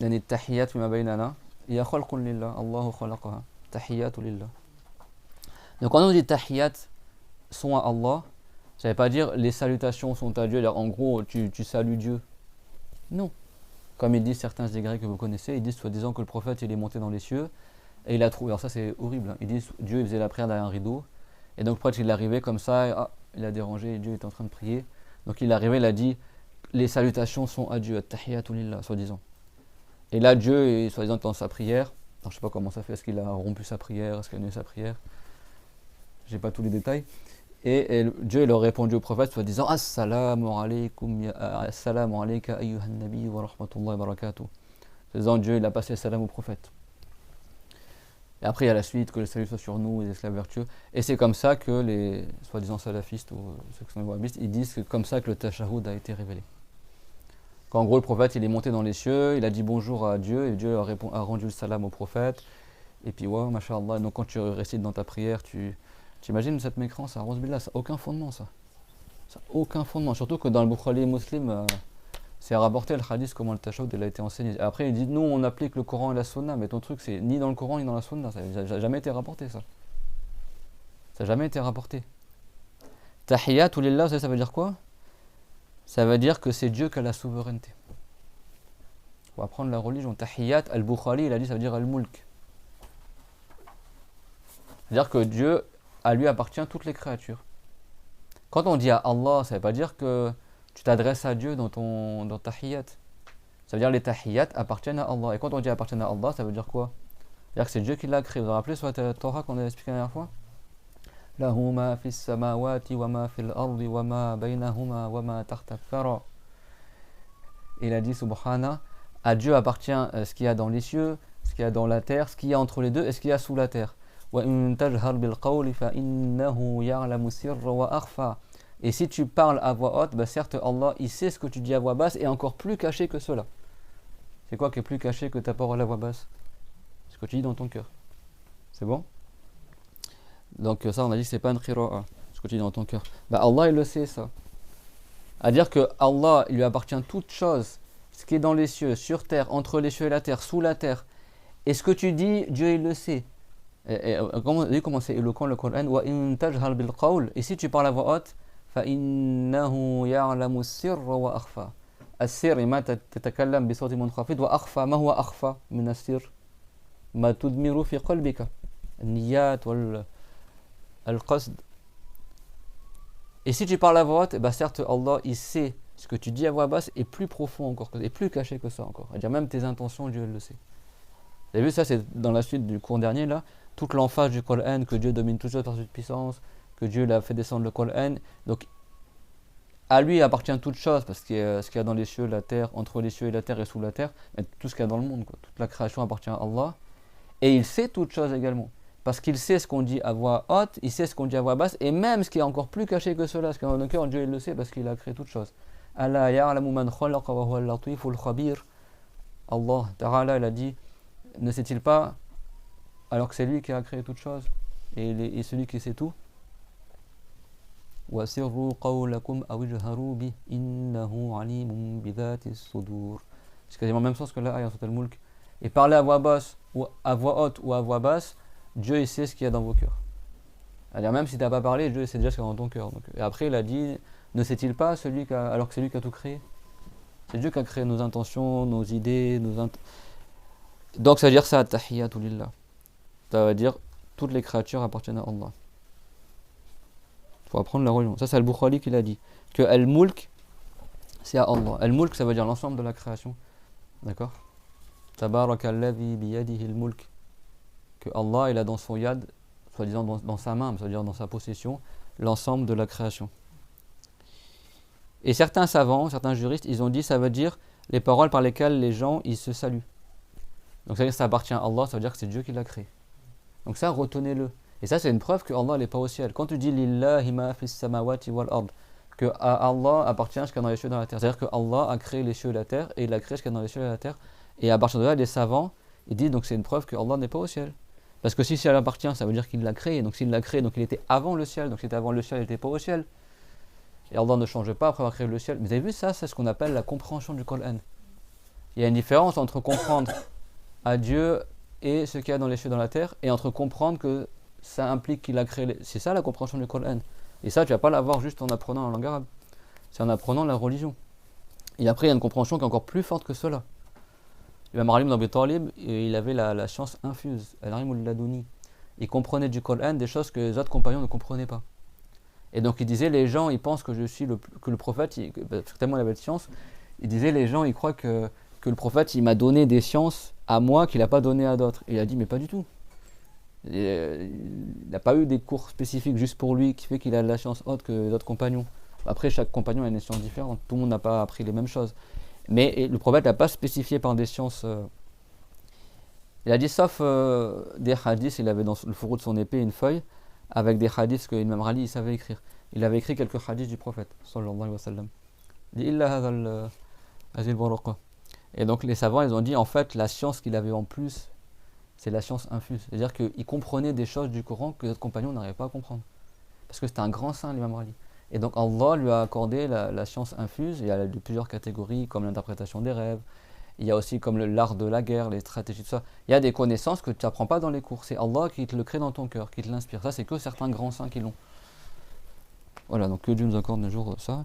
يعني التحيات فيما بيننا هي خلق لله الله خلقها تحيات لله. Donc quand on dit tahiyat sont à Allah, ça ne veut pas dire les salutations sont à Dieu, en gros tu salues Dieu. Non. Comme ils disent certains égarés que vous connaissez, ils disent soi-disant que le prophète il est monté dans les cieux et il a trouvé, alors ça c'est horrible, hein. Ils disent Dieu il faisait la prière derrière un rideau et donc le prophète il est arrivé comme ça, et, il a dérangé et Dieu est en train de prier. Donc il est arrivé, il a dit les salutations sont à Dieu, at-tahiyatu lillah, soi-disant. Et là Dieu est soi-disant dans sa prière, alors je sais pas comment ça fait, est-ce qu'il a rompu sa prière, est-ce qu'il a annulé sa prière, j'ai pas tous les détails. Et Dieu il a répondu au prophète en disant Assalamu alaykum assalamu alayka ayyuhan nabi wa rahmatullahi wa barakatuh. Faisant Dieu il a passé le salam au prophète. Et après il y a la suite, que le salut soit sur nous, les esclaves vertueux. Et c'est comme ça que les soi-disant salafistes ou ceux qui sont les wahhabistes, ils disent que comme ça que le tashahhud a été révélé. Qu'en gros le prophète il est monté dans les cieux, il a dit bonjour à Dieu et Dieu a rendu le salam au prophète. Et puis ouais, masha'Allah, donc quand tu récites dans ta prière, tu imagines cette mécrance, ça n'a aucun fondement ça. Ça n'a aucun fondement. Surtout que dans le Bukhari Muslim, c'est rapporté le hadith comment le tashahhud il a été enseigné. Après il dit nous on applique le Coran et la Sunna, mais ton truc c'est ni dans le Coran ni dans la Sunna, ça n'a jamais été rapporté ça. Ça n'a jamais été rapporté. Tahiyatu lillah, ça veut dire quoi? Ça veut dire que c'est Dieu qui a la souveraineté. On va prendre la religion. Tahiyat, al-Bukhari, il a dit ça veut dire al-Mulk. C'est-à-dire que Dieu, à lui appartient toutes les créatures. Quand on dit à Allah, ça ne veut pas dire que tu t'adresses à Dieu dans ta tahiyat. Ça veut dire les tahiyat appartiennent à Allah. Et quand on dit appartiennent à Allah, ça veut dire quoi? C'est-à-dire que c'est Dieu qui l'a créé. Vous vous rappelez sur la Torah qu'on a expliqué la dernière fois? Lahu ma fis samawati wa ma fil ardi wa ma baynahuma wa ma tahta thara. Il a dit subhana, à Dieu appartient ce qu'il y a dans les cieux, ce qu'il y a dans la terre, ce qu'il y a entre les deux et ce qu'il y a sous la terre. Et si tu parles à voix haute, certes Allah il sait ce que tu dis à voix basse et encore plus caché que cela. C'est quoi qui est plus caché que ta parole à voix basse? Ce que tu dis dans ton cœur. C'est bon? Donc ça on a dit que c'est pas une qira'a, ce que tu dis dans ton cœur. Allah il le sait ça. À dire que Allah, il lui appartient toute chose, ce qui est dans les cieux, sur terre, entre les cieux et la terre, sous la terre. Et ce que tu dis, Dieu il le sait. Comment c'est éloquent le Coran. Wa in tajhar bil qawl. Et si tu parles à voix haute, fa innahu ya'lamu sirra wa akhfa. السر ما تتكلم بصوت منخفض وأخفى ما هو أخفى من السر ما تدمر في قلبك النيات والقصد. Et si tu parles à voix haute, bah certes Allah il sait ce que tu dis à voix basse est plus profond encore, et plus caché que ça encore. C'est-à-dire même tes intentions, Dieu le sait. Vous avez vu ça, c'est dans la suite du cours dernier là, toute l'emphase du Coran, que Dieu domine toute chose par toute puissance, que Dieu l'a fait descendre le Coran. Donc à lui appartient toute chose, parce que ce qu'il y a dans les cieux, la terre, entre les cieux et la terre et sous la terre, tout ce qu'il y a dans le monde, quoi. Toute la création appartient à Allah. Et il sait toute chose également. Parce qu'il sait ce qu'on dit à voix haute, il sait ce qu'on dit à voix basse, et même ce qui est encore plus caché que cela, ce qui est dans nos cœurs, Dieu il le sait parce qu'il a créé toute chose. Allah ya'lamu man khalaqa wa huwa al-latiful khabir. Allah Ta'ala il a dit, ne sait-il pas, alors que c'est lui qui a créé toute chose, et celui qui sait tout. وَسِرُّوا قَوْلَكُمْ أَوْ اجْهَرُوا بِهِ إِنَّهُ عَلِيمٌ بِذَاتِ الصُّدُورِ. C'est quasiment le même sens que là, ayat al-Mulk. Et parler à voix basse, ou à voix haute ou à voix basse, Dieu il sait ce qu'il y a dans vos cœurs. C'est-à-dire même si tu n'as pas parlé, Dieu sait déjà ce qu'il y a dans ton cœur. Donc, et après il a dit, ne sait-il pas alors que c'est lui qui a tout créé? C'est Dieu qui a créé nos intentions, nos idées, donc ça veut dire ça, tahiyatu lillah. Ça veut dire toutes les créatures appartiennent à Allah. Il faut apprendre la religion. Ça c'est Al-Bukhari qui l'a dit. Que Al-Mulk, c'est à Allah. Al-Mulk, ça veut dire l'ensemble de la création. D'accord? Tabarakalladhi biyadihi al-mulk. Que Allah, il a dans son yad, soi-disant dans sa main, c'est-à-dire dans sa possession, l'ensemble de la création. Et certains savants, certains juristes, ils ont dit, ça veut dire les paroles par lesquelles les gens, ils se saluent. Donc ça veut dire que ça appartient à Allah, ça veut dire que c'est Dieu qui l'a créé. Donc ça, retenez-le. Et ça, c'est une preuve que Allah n'est pas au ciel. Quand tu dis Lillahi ma fis samawati wal ard, que à Allah appartient ce qu'il y a dans les cieux et dans la terre. C'est-à-dire que Allah a créé les cieux et la terre, et il a créé ce qu'il y a dans les cieux et la terre. Et à partir de là, les savants, ils disent donc c'est une preuve que Allah n'est pas au ciel. Parce que si ciel appartient, ça veut dire qu'il l'a créé. Donc s'il l'a créé, donc il était avant le ciel. Donc si il était avant le ciel, il n'était pas au ciel. Et Allah ne change pas après avoir créé le ciel. Mais vous avez vu ça, c'est ce qu'on appelle la compréhension du Coran. Il y a une différence entre comprendre à Dieu et ce qu'il y a dans les cieux et dans la terre, et entre comprendre que ça implique qu'il a créé. C'est ça la compréhension du Coran. Et ça, tu vas pas l'avoir juste en apprenant la langue arabe. C'est en apprenant la religion. Et après, il y a une compréhension qui est encore plus forte que cela. L'imam Ali ibn Abi Talib, il avait la science infuse, al-ilm al-laduni. Il comprenait du Coran des choses que les autres compagnons ne comprenaient pas. Et donc il disait, les gens, ils pensent que je suis que le prophète, parce que tellement il avait de science, il disait, les gens, ils croient que le prophète, il m'a donné des sciences à moi qu'il n'a pas donné à d'autres. Et il a dit, mais pas du tout. Il n'a pas eu des cours spécifiques juste pour lui qui fait qu'il a de la science autre que d'autres compagnons. Après, chaque compagnon a une science différente. Tout le monde n'a pas appris les mêmes choses. Mais le prophète n'a pas spécifié par des sciences. Il a dit, sauf des hadiths, il avait dans le fourreau de son épée une feuille avec des hadiths que l'imam Ali il savait écrire. Il avait écrit quelques hadiths du prophète, sallallahu alayhi wa sallam. Il dit, illa hadha al-waraqa. Et donc les savants, ils ont dit, en fait, la science qu'il avait en plus, c'est la science infuse. C'est-à-dire qu'il comprenait des choses du Coran que les autres compagnons n'arrivaient pas à comprendre. Parce que c'était un grand saint, l'imam Ali. Et donc Allah lui a accordé la science infuse. Il y a plusieurs catégories, comme l'interprétation des rêves. Il y a aussi comme l'art de la guerre, les stratégies, tout ça. Il y a des connaissances que tu n'apprends pas dans les cours. C'est Allah qui te le crée dans ton cœur, qui te l'inspire. Ça, c'est que certains grands saints qui l'ont. Voilà, donc que Dieu nous accorde un jour ça.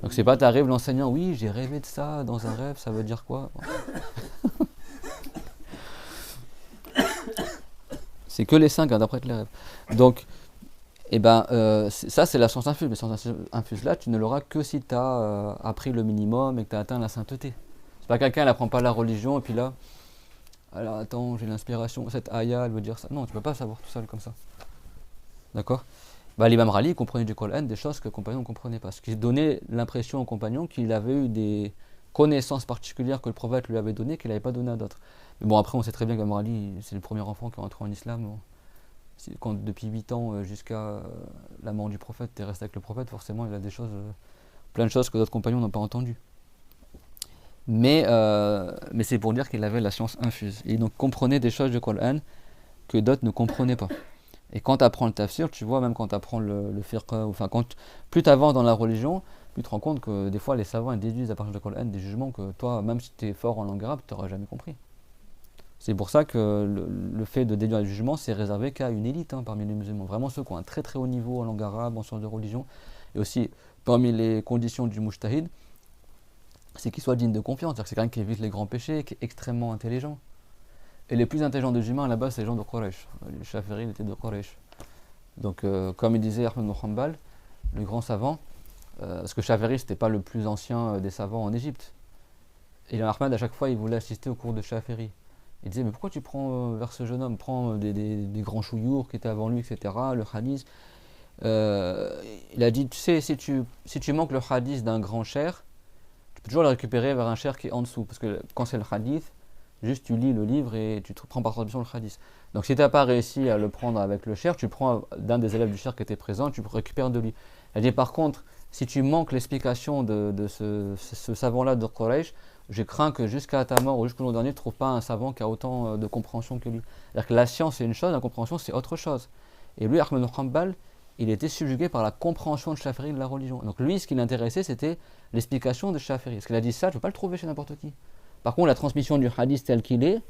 Donc c'est pas t'arrives l'enseignant, oui, j'ai rêvé de ça dans un rêve, ça veut dire quoi? C'est que les saints qui interprètent les rêves. Donc, ça c'est la science infuse. Mais la science infuse là, tu ne l'auras que si tu as appris le minimum et que tu as atteint la sainteté. C'est pas quelqu'un, il n'apprend pas la religion et puis là, alors attends, j'ai l'inspiration, cette ayah, elle veut dire ça. Non, tu peux pas savoir tout seul comme ça. D'accord? L'imam Ali comprenait du Coran des choses que les compagnons ne comprenaient pas. Ce qui donnait l'impression aux compagnons qu'il avait eu des connaissances particulières que le prophète lui avait données qu'il n'avait pas donné à d'autres. Mais bon, après, on sait très bien que l'imam Ali, c'est le premier enfant qui est rentré en islam. Quand, depuis 8 ans jusqu'à la mort du prophète, tu es resté avec le prophète, forcément, il a des choses, plein de choses que d'autres compagnons n'ont pas entendues. Mais c'est pour dire qu'il avait la science infuse. Et donc comprenait des choses du Coran que d'autres ne comprenaient pas. Et quand tu apprends le tafsir, tu vois, même quand tu apprends le fiqh, enfin, plus tu avances dans la religion, plus tu te rends compte que des fois les savants ils déduisent à partir du Coran des jugements que toi, même si tu es fort en langue arabe, tu n'auras jamais compris. C'est pour ça que le fait de déduire les jugements, c'est réservé qu'à une élite parmi les musulmans. Vraiment ceux qui ont un très très haut niveau en langue arabe, en sciences de religion. Et aussi, parmi les conditions du mujtahid, c'est qu'il soit digne de confiance. C'est-à-dire que c'est quelqu'un qui évite les grands péchés, qui est extrêmement intelligent. Et les plus intelligents des humains là-bas, c'est les gens de Quraysh. Les Shafi'i étaient de Quraysh. Donc, comme il disait Ahmed ibn Hanbal, le grand savant, parce que Shafi'i c'était pas le plus ancien des savants en Égypte. Et l'imam Ahmad, à chaque fois, il voulait assister au cours de Shafi'i. Il disait, mais pourquoi tu prends vers ce jeune homme, prends des grands chouyours qui étaient avant lui, etc., le hadith. Il a dit, tu sais, si tu manques le hadith d'un grand cher, tu peux toujours le récupérer vers un cher qui est en dessous. Parce que quand c'est le hadith, juste tu lis le livre et tu te prends par traduction le hadith. Donc si tu n'as pas réussi à le prendre avec le cher, tu prends d'un des élèves du cher qui était présent, tu récupères de lui. Il a dit, par contre, si tu manques l'explication de ce savant-là de Quraysh, je crains que jusqu'à ta mort ou jusqu'au jour dernier, tu ne trouves pas un savant qui a autant de compréhension que lui. C'est-à-dire que la science c'est une chose, la compréhension c'est autre chose. Et lui, Ahmed ibn Hanbal, il était subjugué par la compréhension de Shafi'i de la religion. Donc lui, ce qui l'intéressait, c'était l'explication de Shafi'i. Parce qu'il a dit ça, tu ne peux pas le trouver chez n'importe qui. Par contre, la transmission du hadith tel qu'il est,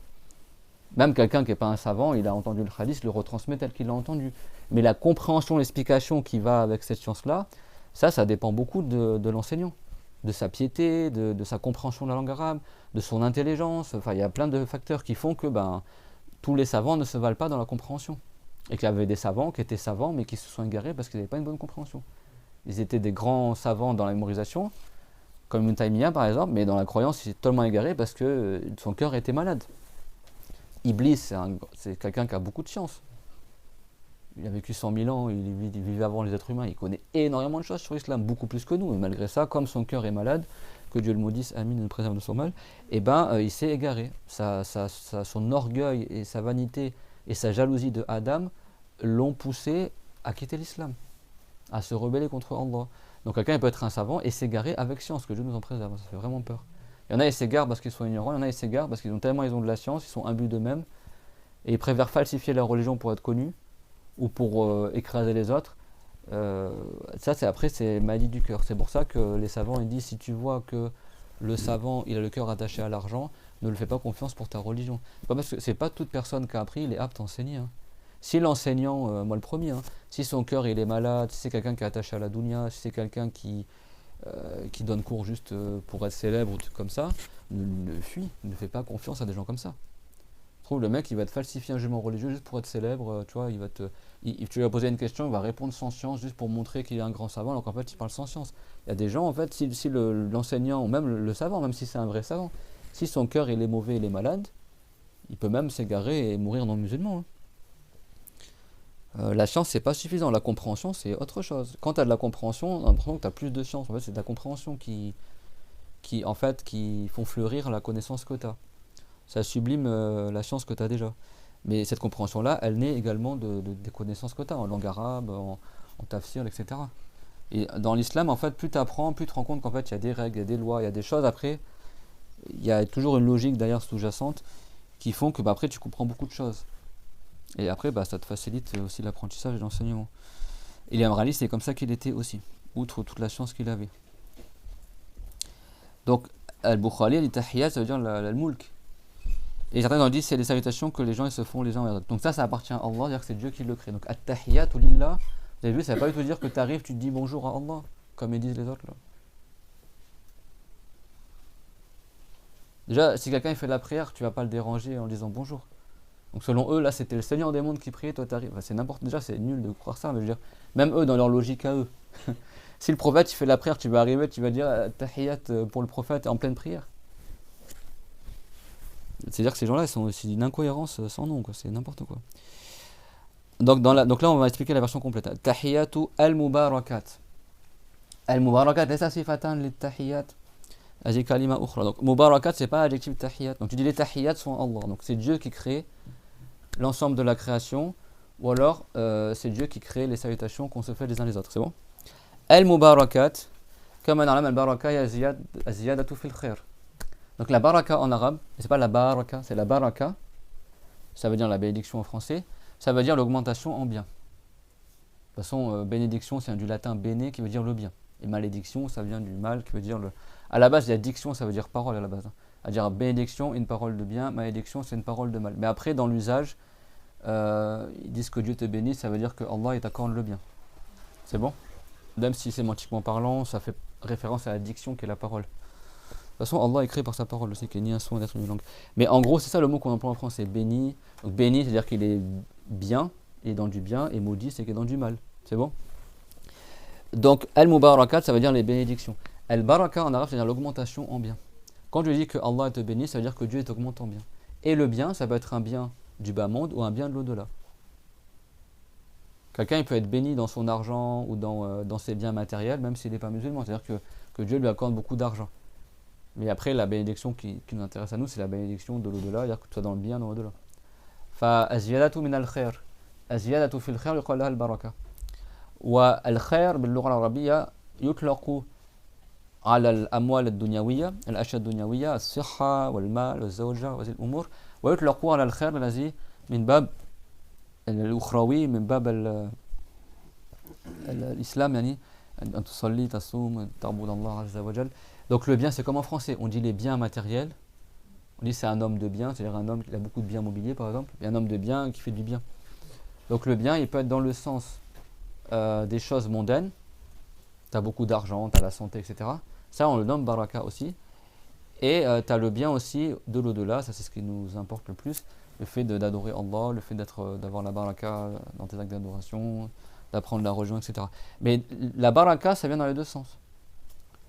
même quelqu'un qui n'est pas un savant, il a entendu le hadith, le retransmet tel qu'il l'a entendu. Mais la compréhension, l'explication qui va avec cette science-là, ça dépend beaucoup de l'enseignant. De sa piété, de sa compréhension de la langue arabe, de son intelligence. Enfin, il y a plein de facteurs qui font que tous les savants ne se valent pas dans la compréhension. Et qu'il y avait des savants qui étaient savants, mais qui se sont égarés parce qu'ils n'avaient pas une bonne compréhension. Ils étaient des grands savants dans la mémorisation, comme Ibn Taymiyyah par exemple, mais dans la croyance, il s'est totalement égaré parce que son cœur était malade. Iblis, c'est quelqu'un qui a beaucoup de science. Il a vécu 100 000 ans, il vivait avant les êtres humains, il connaît énormément de choses sur l'islam, beaucoup plus que nous. Et malgré ça, comme son cœur est malade, que Dieu le maudisse, Amin, et le préserve de son mal, il s'est égaré. Son orgueil et sa vanité et sa jalousie de Adam l'ont poussé à quitter l'islam, à se rebeller contre Allah. Donc quelqu'un peut être un savant et s'égarer avec science, que Dieu nous en préserve, ça fait vraiment peur. Il y en a, ils s'égarent parce qu'ils sont ignorants, il y en a, ils s'égarent parce qu'ils ont de la science, ils sont imbus d'eux-mêmes, et ils préfèrent falsifier leur religion pour être connus, ou pour écraser les autres. C'est maladie du cœur. C'est pour ça que les savants ils disent, si tu vois que le savant il a le cœur attaché à l'argent, ne le fais pas confiance pour ta religion. C'est pas toute personne qui a appris, il est apte à enseigner. Si l'enseignant, moi le premier, si son cœur il est malade, si c'est quelqu'un qui est attaché à la dunya, si c'est quelqu'un qui donne cours juste pour être célèbre ou tout comme ça, fuis, ne fais pas confiance à des gens comme ça. Le mec il va te falsifier un jugement religieux juste pour être célèbre, tu vois, tu lui as posé une question, il va répondre sans science juste pour montrer qu'il est un grand savant, alors qu'en fait il parle sans science. Il y a des gens en fait, si l'enseignant ou même le savant, même si c'est un vrai savant, si son cœur il est mauvais, il est malade, il peut même s'égarer et mourir non musulman. La science c'est pas suffisant, la compréhension c'est autre chose. Quand tu as de la compréhension, on a l'impression que tu as plus de science. En fait c'est de la compréhension qui font fleurir la connaissance que tu as. Ça sublime la science que tu as déjà. Mais cette compréhension-là, elle naît également des connaissances que tu as en langue arabe, en tafsir, etc. Et dans l'islam, en fait, plus tu apprends, plus tu te rends compte qu'en fait, il y a des règles, il y a des lois, il y a des choses. Après, il y a toujours une logique derrière sous-jacente qui font que après, tu comprends beaucoup de choses. Et après, ça te facilite aussi l'apprentissage et l'enseignement. Et l'imam Rali, c'est comme ça qu'il était aussi, outre toute la science qu'il avait. Donc, al-Bukhari, l'itahiyat, ça veut dire al-mulk. Et certains ont dit c'est les salutations que les gens ils se font les uns vers les autres. Donc ça appartient à Allah, c'est-à-dire que c'est Dieu qui le crée. Donc at-tahiyatu lillah, vous avez vu, ça ne veut pas du tout dire que tu arrives, tu te dis bonjour à Allah, comme ils disent les autres là. Déjà, si quelqu'un il fait la prière, tu vas pas le déranger en disant bonjour. Donc selon eux, là c'était le Seigneur des mondes qui priait, toi tu arrives. C'est n'importe, déjà c'est nul de croire ça, mais je veux dire, même eux dans leur logique à eux. Si le prophète il fait la prière, tu vas arriver, tu vas dire at-tahiyat pour le prophète en pleine prière. C'est-à-dire que ces gens-là, c'est une incohérence sans nom, quoi. C'est n'importe quoi. Donc là, on va expliquer la version complète. Tahiyatu al-mubarakat. Al-mubarakat, laysa sifatan lit-tahiyat. Hadi kalima ukhra. Donc, mubarakat, c'est pas adjectif tahiyat. Donc, tu dis les tahiyat sont Allah. Donc, c'est Dieu qui crée l'ensemble de la création. Ou alors, c'est Dieu qui crée les salutations qu'on se fait les uns les autres. C'est bon? Al-mubarakat. Comme on a al-baraka, ya ziyadatu fil khair. Donc la baraka en arabe, c'est pas la baraka, c'est la baraka, ça veut dire la bénédiction en français, ça veut dire l'augmentation en bien. De toute façon, bénédiction, c'est du latin bene qui veut dire le bien. Et malédiction, ça vient du mal qui veut dire le... À la base, il y a diction, ça veut dire parole à la base. C'est-à-dire bénédiction, une parole de bien, malédiction, c'est une parole de mal. Mais après, dans l'usage, ils disent que Dieu te bénisse, ça veut dire que Allah t'accorde le bien. C'est bon? Même si sémantiquement parlant, ça fait référence à la diction qui est la parole. De toute façon, Allah est créé par sa parole aussi, qui est ni un son d'être une langue. Mais en gros, c'est ça le mot qu'on emploie en français, béni. Donc béni, c'est-à-dire qu'il est bien, il est dans du bien, et maudit, c'est qu'il est dans du mal. C'est bon? Donc, al-mubarakat, ça veut dire les bénédictions. Al-baraka en arabe, c'est-à-dire l'augmentation en bien. Quand je dis que Allah te bénit, ça veut dire que Dieu t'augmente en bien. Et le bien, ça peut être un bien du bas monde ou un bien de l'au-delà. Quelqu'un il peut être béni dans son argent ou dans ses biens matériels, même s'il n'est pas musulman. C'est-à-dire que Dieu lui accorde beaucoup d'argent. Mais après, la bénédiction qui nous intéresse à nous, c'est la bénédiction de l'au-delà, c'est-à-dire que tu sois dans le bien, dans l'au-delà. فَأَزْيَادَةُ مِنَ الْخَيْرِ أَزْيَادَةُ فِي الْخَيْرِ يُقَالُ لَهَا الْبَرَكَةُ والخير باللغة العربية يطلق على الأموال الدنيوية الأشياء الدنيوية الصحة والمال والزوجة وهذه الأمور ويطلق على الخير الذي من باب الأخروي من باب الإسلام يعني أن تصلي تصوم تعبد الله عز وجل. Donc le bien c'est comme en français, on dit les biens matériels, on dit c'est un homme de bien, c'est-à-dire un homme qui a beaucoup de biens mobiliers par exemple, et un homme de bien qui fait du bien. Donc le bien il peut être dans le sens des choses mondaines, tu as beaucoup d'argent, tu as la santé, etc. Ça, on le nomme baraka aussi. Et tu as le bien aussi de l'au-delà, ça c'est ce qui nous importe le plus, le fait d'adorer Allah, le fait d'avoir la baraka dans tes actes d'adoration, d'apprendre la religion, etc. Mais la baraka, ça vient dans les deux sens.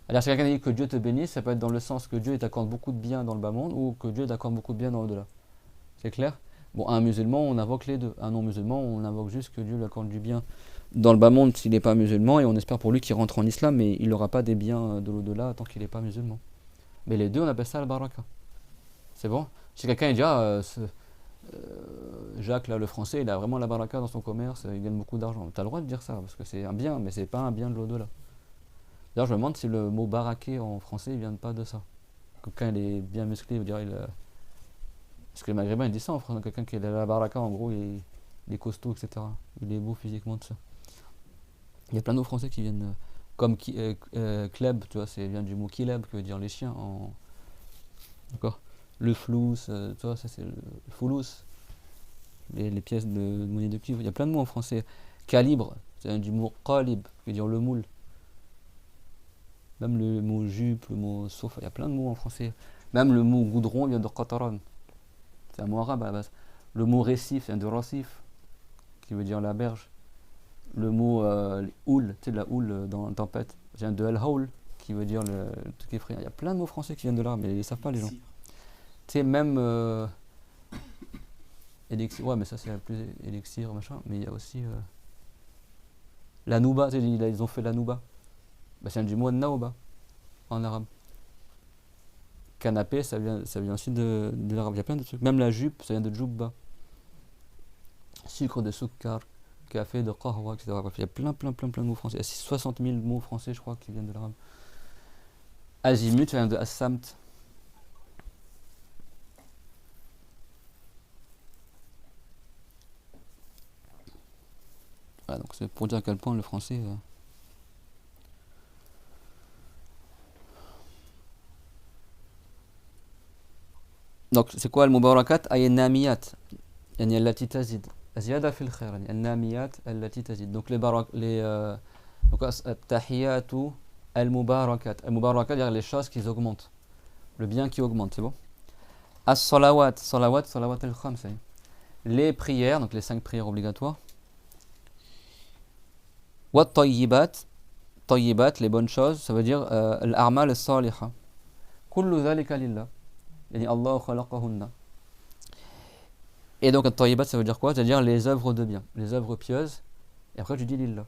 C'est-à-dire, si quelqu'un dit que Dieu te bénisse, ça peut être dans le sens que Dieu t'accorde beaucoup de bien dans le bas monde ou que Dieu t'accorde beaucoup de bien dans l'au-delà. C'est clair? Bon, un musulman, on invoque les deux. Un non-musulman, on invoque juste que Dieu lui accorde du bien dans le bas monde s'il n'est pas musulman, et on espère pour lui qu'il rentre en islam, mais il n'aura pas des biens de l'au-delà tant qu'il n'est pas musulman. Mais les deux, on appelle ça la baraka. C'est bon? Si quelqu'un dit Jacques, là, le français, il a vraiment la baraka dans son commerce, il gagne beaucoup d'argent. Tu as le droit de dire ça, parce que c'est un bien, mais c'est pas un bien de l'au-delà. D'ailleurs, je me demande si le mot baraquer en français, il vient pas de ça. Quelqu'un, il est bien musclé, il veut dire parce que les maghrébins, ils disent ça en français, quelqu'un qui a la baraka, en gros, il est costaud, etc. Il est beau physiquement, tout ça. Il y a plein de mots français qui viennent, comme kleb, tu vois, ça vient du mot kileb, qui veut dire les chiens. D'accord? Le flous, tu vois, ça c'est le foulous, les pièces de monnaie de cuivre. Il y a plein de mots en français. Calibre, ça vient du mot qalib, qui veut dire le moule. Même le mot jupe, le mot sofa, il y a plein de mots en français. Même le mot goudron vient de qataran. C'est un mot arabe à la base. Le mot récif vient de rasif, qui veut dire la berge. Le mot houle, tu sais, la houle dans la tempête, vient de al-hawl, qui veut dire le truc qui est effrayant. Il y a plein de mots français qui viennent de là, mais ils ne savent pas les gens. Tu sais, même élixir, ouais, mais ça c'est plus élixir, machin, mais il y a aussi la nouba, tu sais, ils ont fait la nouba. Bah, c'est du mot naouba en arabe. Canapé, ça vient aussi de l'arabe. Il y a plein de trucs. Même la jupe, ça vient de djoubba. Sucre de sukkar, café de qahwa, etc. Bref, il y a plein de mots français. Il y a 60 000 mots français, je crois, qui viennent de l'arabe. Azimut, ça vient de assamt. Voilà, donc c'est pour dire à quel point le français... Donc c'est quoi le mubarakat? Ay namiyat, yani allati tazid. Ziyada fil khair, yani namiyat allati tazid. Donc donc at-tahiyatu al-mubarakat. Al-mubarakat, c'est-à-dire les choses qui augmentent. Le bien qui augmente, c'est bon? As-salawat, salawat al-khams. Les prières, donc les 5 prières obligatoires. Wa tayyibat, tayyibat, les bonnes choses, ça veut dire al-a'mal as-salihah. Kullu dhalika lillah. Yani Allah khalaqahunna. Et donc at-tayyibat, ça veut dire quoi? C'est-à-dire les œuvres de bien, les œuvres pieuses. Et après tu dis lillah.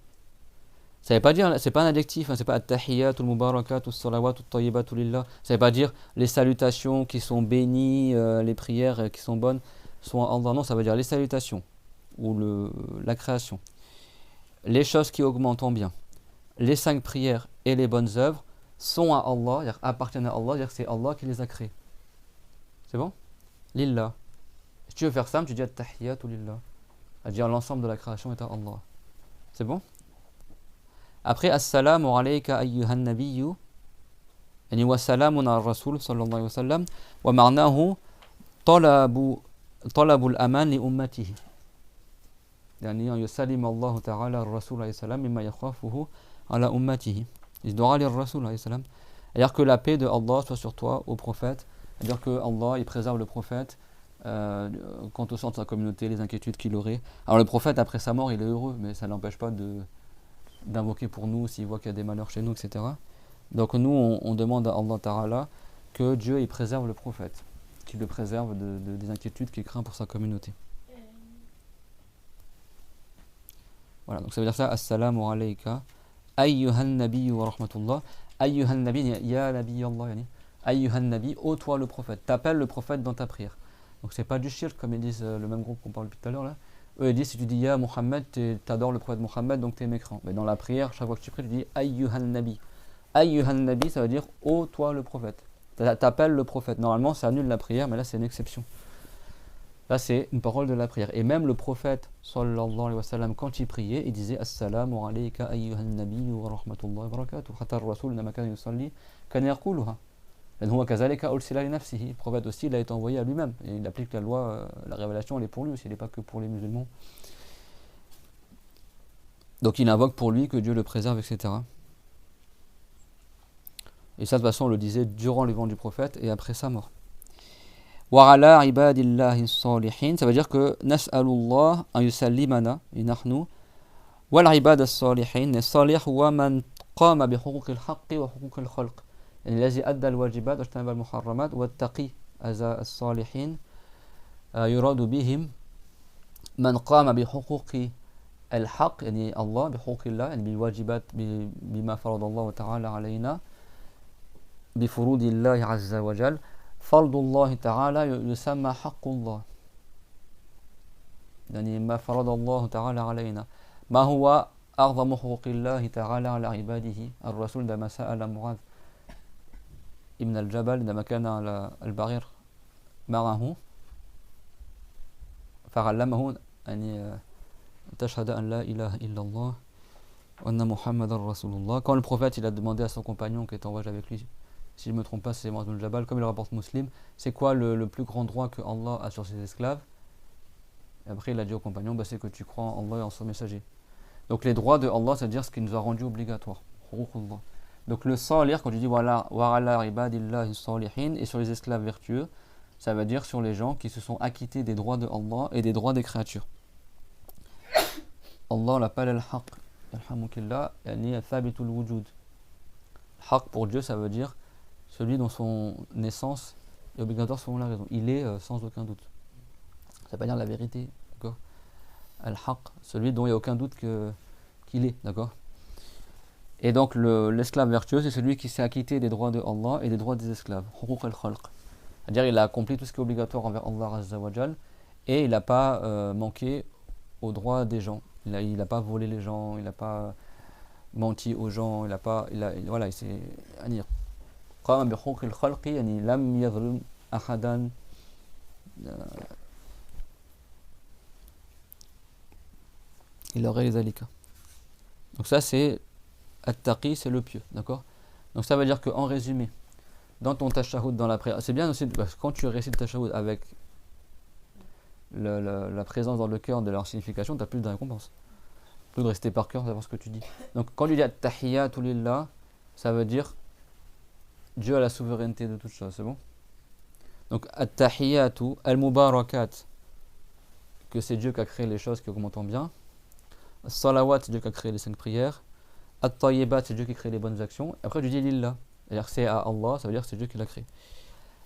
Ça veut pas dire, c'est pas un adjectif, hein, c'est pas at-tahiyyatu al-mubarakatu as-salawatu at-tayyibatu lillah. Ça veut pas dire les salutations qui sont bénies, les prières qui sont bonnes sont à Allah. Non, ça veut dire les salutations ou la création. Les choses qui augmentent en bien, les 5 prières et les bonnes œuvres sont à Allah, appartiennent à Allah, c'est-à-dire que c'est Allah qui les a créées. C'est bon? Lillah. Si tu veux faire simple, tu dis at-tahiyyatu lillah. C'est-à-dire l'ensemble de la création est à Allah. C'est bon? Après, Assalamu alayka ayyuhan nabiyyu, yani wa salamun ala rasul sallallahu alayhi wa sallam, wa ma'nahu talabul aman li ummatihi. يعني أن يسلم الله تعالى الرسول عليه السلام مما يخافه على أمته. Il doit aller au Rasul alayhi salam. C'est-à-dire que la paix de Allah soit sur toi, au prophète. C'est-à-dire que Allah il préserve le prophète quant au sort de sa communauté, les inquiétudes qu'il aurait. Alors le prophète après sa mort il est heureux, mais ça n'empêche pas d'invoquer pour nous s'il voit qu'il y a des malheurs chez nous, etc. Donc nous on demande à Allah Ta'ala que Dieu il préserve le prophète, qu'il le préserve des inquiétudes qu'il craint pour sa communauté. Voilà, donc ça veut dire ça, Assalamu alayka, ayyuhan nabiyyu wa rahmatullah, ayyuhan nabi, ya nabi Allah, yani, ayyuhan nabi, ô toi le prophète, t'appelles le prophète dans ta prière. Donc c'est pas du shirk comme ils disent le même groupe qu'on parle depuis tout à l'heure là. Eux ils disent si tu dis ya Muhammad, t'adores le prophète Muhammad donc t'es mécréant. Mais dans la prière, chaque fois que tu pries, tu dis ayyuhan nabi. Ayyuhan nabi, ça veut dire ô toi le prophète. T'appelles le prophète. Normalement ça annule la prière, mais là c'est une exception. Là, c'est une parole de la prière. Et même le prophète, sallallahu alayhi wa sallam, quand il priait, il disait Assalamu alayka ayyuhan nabiyyu wa rahmatullahi wa barakatuh. Hatta ar-rasul nama kana yusalli kana yaquluha. Lan huwa kazalika ursila li nafsihi. Le prophète aussi, il a été envoyé à lui-même. Et il applique la loi, la révélation, elle est pour lui aussi, elle n'est pas que pour les musulmans. Donc il invoque pour lui que Dieu le préserve, etc. Et ça, de toute façon, on le disait durant le vivant du prophète et après sa mort. وعلى عباد الله الصالحين, ça veut dire que نسأل الله أن يسلمنا نحن والعباد الصالحين. الصالح هو من قام بحقوق الحق وحقوق الخلق يعني الذي أدى الواجبات واجتنب المحرمات والتقي أذى الصالحين يراد بهم من قام بحقوق الحق يعني الله بحقوق الله يعني بالواجبات بما فرض الله تعالى علينا بفروض الله عز وجل. فرض الله تعالى يسمى حق الله يعني ما فرض الله تعالى علينا. ما هو أعظم حقوق الله تعالى على عباده؟ الرسول عندما سأل معاذ ابن الجبل عندما كان على البعير معه فعلمه أن تشهد أن لا إله إلا الله وأن محمد رسول الله. Quand le prophète il a demandé à son compagnon qui était en voyage avec lui, si je ne me trompe pas, c'est Mu'adh ibn Jabal, comme il le rapporte Muslim, c'est quoi le plus grand droit que Allah a sur ses esclaves? Et après il a dit au compagnon, c'est que tu crois en Allah et en son messager. Donc les droits de Allah, c'est-à-dire ce qui nous a rendu obligatoire. Donc le salih, quand tu dis voilà, wa ala ibadillahi salihin, et sur les esclaves vertueux, ça veut dire sur les gens qui se sont acquittés des droits de Allah et des droits des créatures. Allah l'appelle al-haq, alhamdulillah, yani thabitul wujud. Haq pour Dieu, ça veut dire celui dont son naissance est obligatoire selon la raison. Il est sans aucun doute. Ça veut pas dire la vérité, d'accord? Al-Haq, celui dont il n'y a aucun doute qu'il est, d'accord? Et donc l'esclave vertueux, c'est celui qui s'est acquitté des droits de Allah et des droits des esclaves. Huquq al-Khalq. C'est-à-dire il a accompli tout ce qui est obligatoire envers Allah Azza wa Jal et il n'a pas manqué aux droits des gens. Il n'a pas volé les gens, il n'a pas menti aux gens, voilà, il s'est قام بحقوق الخلق يعني لم يظلم أحدا إلى غير ذلك. Donc ça c'est at-taqi, c'est le pieux, d'accord? Donc ça veut dire qu'en résumé, dans ton tashahhud, dans la prière, c'est bien aussi parce que quand tu récites le tashahhud avec la présence dans le cœur de leur signification, tu as plus de récompense. Plus de rester par cœur, savoir ce que tu dis. Donc quand tu dis at-tahiyyatu lillah, ça veut dire Dieu a la souveraineté de toutes choses, c'est bon? Donc at-tahiyyatu al-mubarakat, que c'est Dieu qui a créé les choses qui augmentent en bien. Salawat, c'est Dieu qui a créé les 5 prières. At-tayyibat, c'est Dieu qui crée les bonnes actions. Après tu dis lillah, c'est-à-dire c'est à Allah, ça veut dire que c'est Dieu qui l'a créé.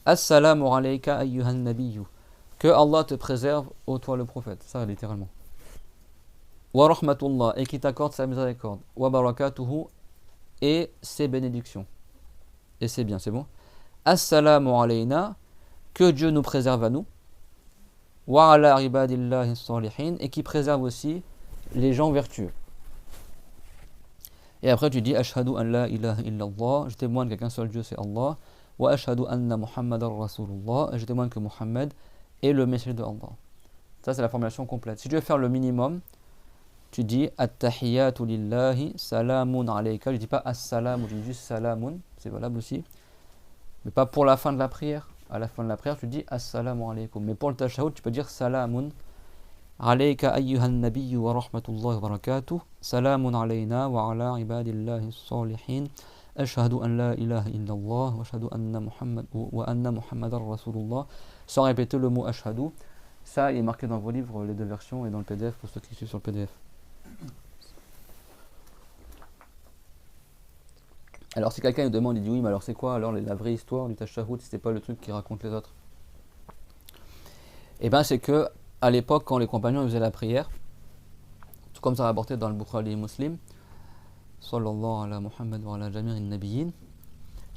Assalamu alayka ayyuhan nabiyyu, que Allah te préserve, ô toi le prophète, ça littéralement. Wa rahmatullah, et qui t'accorde sa miséricorde. Wa barakatuhu, et ses bénédictions. Et c'est bien, c'est bon. Assalamu alayna, que Dieu nous préserve à nous. Wa ala ibadillahi salihin, et qui préserve aussi les gens vertueux. Et après tu dis ashhadu an la ilaha illallah, je témoigne qu'un seul Dieu c'est Allah. Wa ashhadu anna Muhammadar Rasulullah, et je témoigne que Muhammad est le messager de Allah. Ça, c'est la formulation complète. Si tu veux faire le minimum, tu dis At-tahiyyatu lillahi salamun alayka. Je ne dis pas As-salamu, je dis juste salamun. C'est valable aussi. Mais pas pour la fin de la prière. À la fin de la prière, tu dis Assalamu alaykum. Mais pour le tashahhud, tu peux dire Salamun alayka ayyuhan nabiyyu wa rahmatullahi wa barakatuh. Salamun alayna wa ala ibadillahi salihin. Ashhadu an la ilaha illallah wa ashhadu anna Muhammadan Rasulullah. Sans répéter le mot ashhadu. Ça, il est marqué dans vos livres, les deux versions, et dans le PDF pour ceux qui suivent sur le PDF. Alors si quelqu'un nous demande, il dit oui, mais alors c'est quoi alors la vraie histoire du tashahhud si c'est pas le truc qui raconte les autres? Eh bien c'est que à l'époque quand les compagnons faisaient la prière, tout comme ça rapporté dans le Bukhari et Muslim, sallallahu ala Muhammad wa ala jami'in nabiyyin,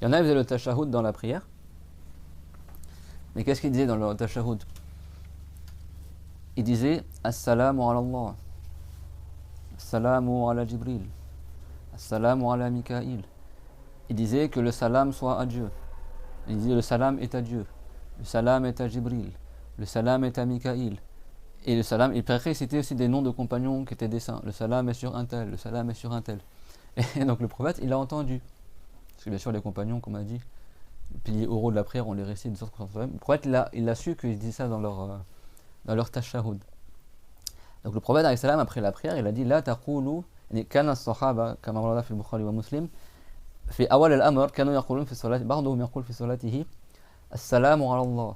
il y en a qui faisaient le tashahhud dans la prière. Mais qu'est-ce qu'ils disaient dans le tashahhud? Ils disaient Assalamu ala Allah, Assalamu ala Jibril, Assalamu ala Mikaïl. Il disait que le salam soit à Dieu. Il disait le salam est à Dieu. Le salam est à Jibril. Le salam est à Mikaïl. Et le salam, il préférait citer aussi des noms de compagnons qui étaient des saints. Le salam est sur un tel, le salam est sur un tel. Et donc le prophète, il a entendu. Parce que bien sûr, les compagnons, comme on a dit, les piliers oraux de la prière, on les récite de sorte qu'on s'en souvient. Le prophète, il a su qu'ils disaient ça dans leur tashahhud. Donc le prophète, après la prière, il a dit La taqulu, kana as-sahaba, kama warada fi al-Bukhari wa Muslim. في أول الأمر كانوا يقولون في الصلاة بعضهم يقول في صلاته السلام على الله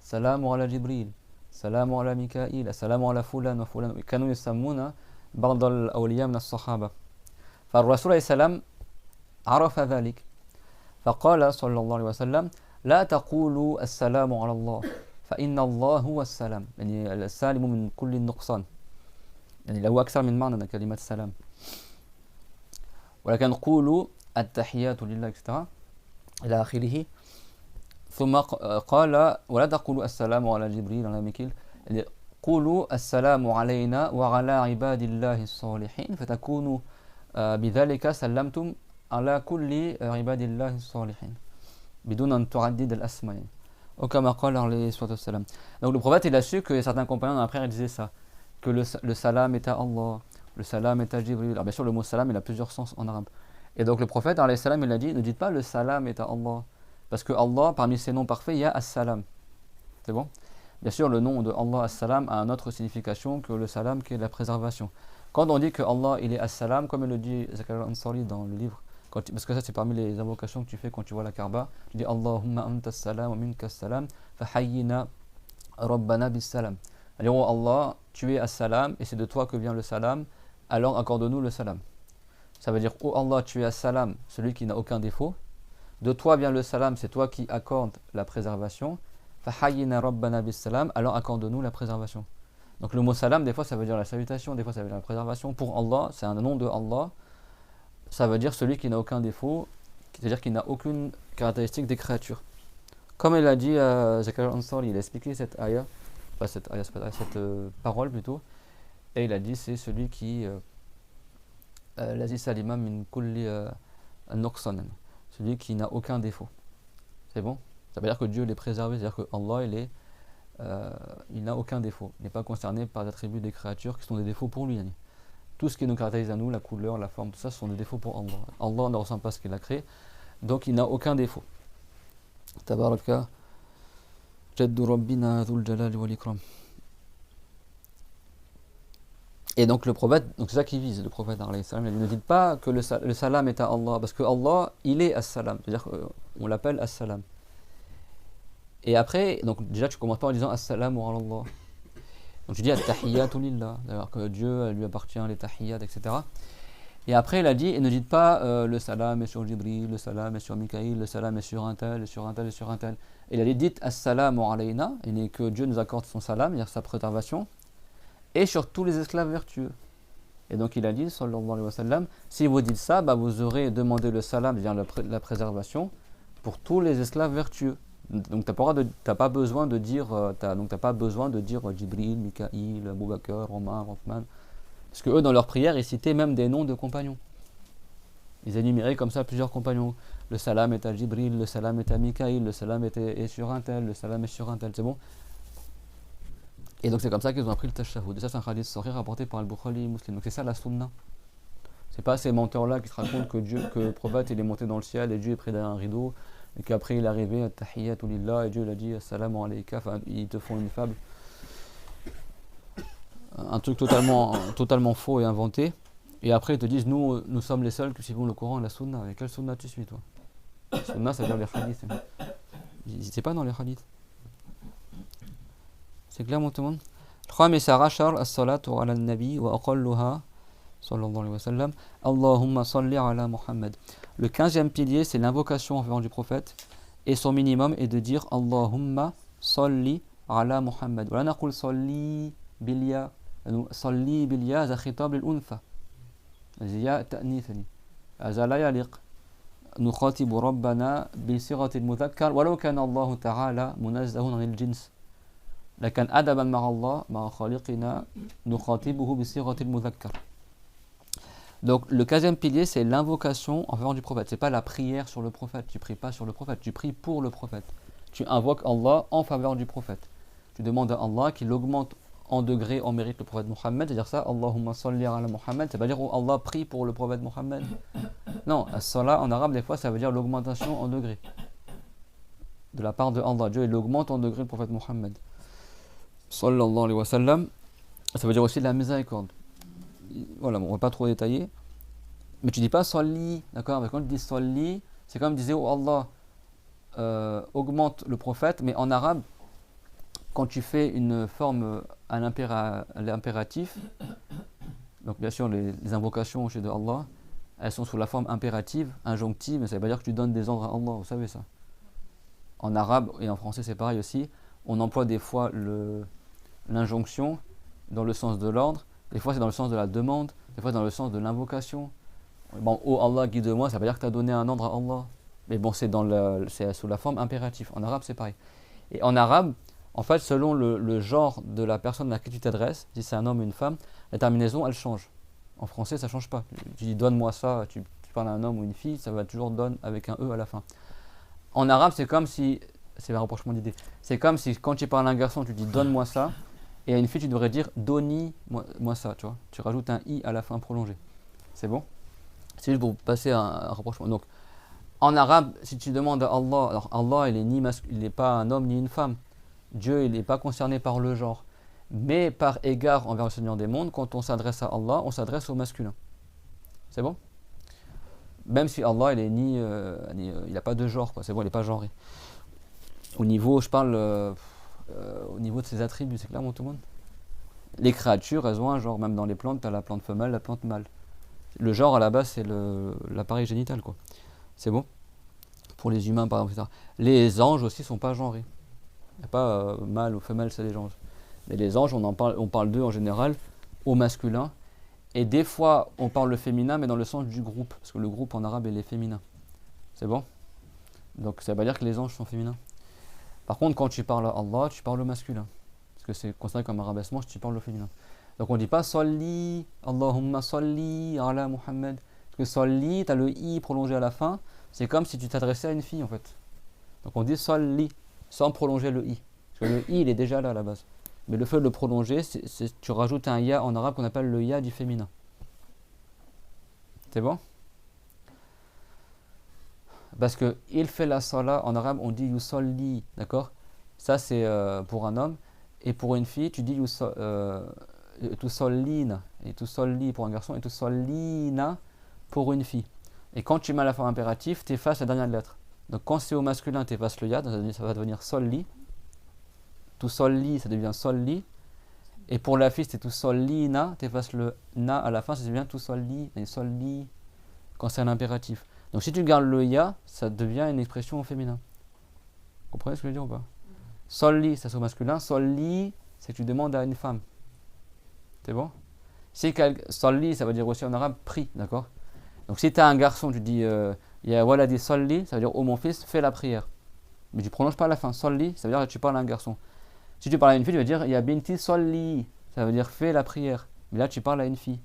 السلام على جبريل السلام على ميكائيل السلام على فلان وفلان. كانوا يسمون بعض الأولياء من الصحابة. فالرسول عليه السلام عرف ذلك فقال صلى الله عليه وسلم لا تقولوا السلام على الله فإن الله هو السلام. يعني السالم من كل النقصان. يعني له أكثر من معنى كلمة السلام. ولكن قولوا التحيات لله etc. إلى آخره. ثم قال ولا تقولوا السلام على جبريل على ميكيل قولوا السلام علينا وعلى عباد الله الصالحين فتكونوا بذلك سلمتم على كل عباد الله الصالحين بدون أن تعدد الأسماء ou كما قال عليه الصلاة والسلام. Donc le prophète il a su que certains compagnons dans la prière ils disaient ça, que le salam est à Allah, le salam est à Jibril. Alors bien sûr le mot salam il a plusieurs sens en arabe. Et donc le prophète alayhi salam il a dit ne dites pas le salam est à Allah parce que Allah parmi ses noms parfaits il y a as-salam. C'est bon? Bien sûr le nom de Allah as-salam a une autre signification que le salam qui est la préservation. Quand on dit que Allah il est as-salam comme il le dit Zakaria al-Ansari dans le livre parce que ça c'est parmi les invocations que tu fais quand tu vois la Kaaba, tu dis Allahumma anta as-salam wa minka as-salam fahayyina rabbana bis-salam. C'est-à-dire oh Allah tu es as-salam et c'est de toi que vient le salam alors accorde-nous le salam. Ça veut dire, oh Allah, tu es as-salam, celui qui n'a aucun défaut. De toi vient le salam, c'est toi qui accordes la préservation. Fahayyina rabbana bis-salam, alors accorde-nous la préservation. Donc le mot salam, des fois ça veut dire la salutation, des fois ça veut dire la préservation. Pour Allah, c'est un nom de Allah. Ça veut dire celui qui n'a aucun défaut, c'est-à-dire qui n'a aucune caractéristique des créatures. Comme il a dit Zakaria al-Ansari, il a expliqué cette ayah, cette parole plutôt, et il a dit c'est celui qui salima min kulli nuqsan, celui qui n'a aucun défaut. C'est bon? Ça veut dire que Dieu l'est préservé, c'est-à-dire que Allah il n'a aucun défaut, il n'est pas concerné par les attributs des créatures qui sont des défauts pour lui. Tout ce qui nous caractérise à nous, la couleur, la forme, tout ça, ce sont des défauts pour Allah. Allah ne ressent pas ce qu'il a créé, donc il n'a aucun défaut. Tabaraka Jaddu Rabbina Dhul Jalali wal Ikram. Et donc le prophète, donc c'est ça qu'il vise, le prophète alayhi salam, il dit ne dites pas que le salam est à Allah, parce que Allah, il est as-salam, c'est-à-dire qu'on l'appelle as-salam. Et après, donc déjà tu commences pas en disant as-salamu ala Allah. Donc tu dis at-tahiyyatu lillah, c'est-à-dire que Dieu lui appartient les tahiyyat, etc. Et après il a dit, et ne dites pas le salam est sur Jibril, le salam est sur Mikaïl, le salam est sur un tel, et sur un tel, et sur un tel. Et il a dit, dites as-salamu alayna, et que Dieu nous accorde son salam, c'est-à-dire sa préservation, et sur tous les esclaves vertueux. Et donc il a dit, sallallahu alayhi wa sallam, si vous dites ça, bah, vous aurez demandé le salam, c'est-à-dire la préservation, pour tous les esclaves vertueux. Donc t'as pas besoin de dire Jibril, Mikaïl, Abu Bakr, Omar, Othman. Parce que eux dans leur prière ils citaient même des noms de compagnons. Ils énuméraient comme ça plusieurs compagnons. Le salam est à Jibril, le salam est à Mikaïl, le salam est sur un tel, le salam est sur un tel, c'est bon. Et donc c'est comme ça qu'ils ont appris le tashahhud. Et ça c'est un hadith sahih rapporté par Al-Bukhari et Muslim. Donc c'est ça la sunna. C'est pas ces menteurs-là qui te racontent que le prophète il est monté dans le ciel et Dieu est pris derrière un rideau et qu'après il est arrivé à Tahiyyatu lillah et Dieu il a dit Assalamu alayka. Enfin, ils te font une fable. Un truc totalement faux et inventé. Et après ils te disent nous sommes les seuls qui suivons le Coran et la sunna. Et quelle sunna tu suis toi? Sunna ça veut dire les hadiths. Ils n'étaient pas dans les hadiths. C'est clair mon tout le monde? الخامس عشر الصلاة على النبي وأقلها صلى الله عليه وسلم اللهم صل على محمد. Le 15e pilier c'est l'invocation en faveur du prophète et son minimum est de dire Allahumma salli ala Muhammad. ولا نقول صلي بالياء. صلي بالياء هذا خطاب للأنثى. الياء تأنيثني. هذا لا يليق. نخاطب ربنا بصيغة المذكر ولو كان الله تعالى منزه عن الجنس. لكن أدبا مع الله مع خالقنا نخاطبه بصيغة المذكر. Donc le 15e pilier c'est l'invocation en faveur du prophète. C'est pas la prière sur le prophète. Tu pries pas sur le prophète, tu pries pour le prophète. Tu invoques Allah en faveur du prophète. Tu demandes à Allah qu'il augmente en degré en mérite le prophète Mohammed. C'est-à-dire ça, Allahumma salli ala Muhammad. C'est pas dire Allah prie pour le prophète Mohammed. Non, as-salat en arabe des fois ça veut dire l'augmentation en degré. De la part de Allah, Dieu il augmente en degré le prophète Mohammed. Sallallahu alayhi wa sallam. Ça veut dire aussi la miséricorde. Voilà, bon, on va pas trop détailler. Mais tu dis pas salli, d'accord? Mais quand tu dis salli, c'est comme disait oh Allah augmente le prophète, mais en arabe, quand tu fais une forme à l'impératif, donc bien sûr les invocations au chez de Allah, elles sont sous la forme impérative, injonctive, mais ça veut pas dire que tu donnes des ordres à Allah, vous savez ça. En arabe et en français c'est pareil aussi, on emploie des fois l'injonction dans le sens de l'ordre, des fois c'est dans le sens de la demande, des fois dans le sens de l'invocation. Bon, oh Allah guide-moi, ça veut dire que tu as donné un ordre à Allah. Mais bon, c'est sous la forme impérative. En arabe, c'est pareil. Et en arabe, en fait, selon le genre de la personne à qui tu t'adresses, si c'est un homme ou une femme, la terminaison, elle change. En français, ça ne change pas. Tu dis donne-moi ça, tu parles à un homme ou une fille, ça va toujours donne avec un E à la fin. En arabe, c'est comme si, c'est un rapprochement d'idée, c'est comme si quand tu parles à un garçon, tu dis donne-moi ça, et à une fille, tu devrais dire doni-moi ça, tu vois. Tu rajoutes un I à la fin prolongé. C'est bon? C'est juste pour passer un rapprochement. Donc, en arabe, si tu demandes à Allah, alors Allah, il n'est pas un homme ni une femme. Dieu, il n'est pas concerné par le genre. Mais par égard envers le Seigneur des mondes, quand on s'adresse à Allah, on s'adresse au masculin. C'est bon? Même si Allah, il est il n'a pas de genre, quoi. C'est bon, il n'est pas genré. Au niveau, je parle au niveau de ses attributs, c'est clair, tout le monde? Les créatures, elles ont un genre. Même dans les plantes, tu as la plante femelle, la plante mâle. Le genre, à la base, c'est l'appareil génital, quoi. C'est bon? Pour les humains, par exemple, etc. Les anges aussi sont pas genrés. Il n'y a pas mâle ou femelle, c'est les anges. Mais les anges, on parle d'eux en général au masculin. Et des fois, on parle le féminin, mais dans le sens du groupe. Parce que le groupe en arabe, il est féminin. C'est bon? Donc, ça ne veut pas dire que les anges sont féminins. Par contre, quand tu parles à Allah, tu parles au masculin. Parce que c'est considéré comme un rabaissement, tu parles au féminin. Donc, on ne dit pas salli, Allahumma salli ala Muhammad. Parce que salli, tu as le i prolongé à la fin. C'est comme si tu t'adressais à une fille, en fait. Donc, on dit salli, sans prolonger le i. Parce que le i, il est déjà là à la base. Mais le fait de le prolonger, tu rajoutes un ya en arabe qu'on appelle le ya du féminin. C'est bon? Parce que il fait la salat, en arabe on dit yusalli, d'accord? Ça c'est pour un homme. Et pour une fille, tu dis tusallina. Et tusalli pour un garçon et tusallina pour une fille. Et quand tu mets la forme impérative, tu effaces la dernière lettre. Donc quand c'est au masculin, tu effaces le ya, donc ça va devenir solli. Tusalli, ça devient solli. Et pour la fille, c'est tusallina, tu effaces le na à la fin, ça devient tusalli, et solli, quand c'est un impératif. Donc si tu gardes le ya, ça devient une expression au féminin. Vous comprenez ce que je veux dire ou pas? Solli, ça c'est au masculin. Solli, c'est que tu demandes à une femme. C'est bon? Solli, ça veut dire aussi en arabe prie, d'accord? Donc si tu as un garçon, tu dis ya waladi solli, ça veut dire oh mon fils, fais la prière. Mais tu ne prolonges pas la fin. Solli, ça veut dire que tu parles à un garçon. Si tu parles à une fille, tu vas dire ya binti solli, ça veut dire fais la prière. Mais là tu parles à une fille.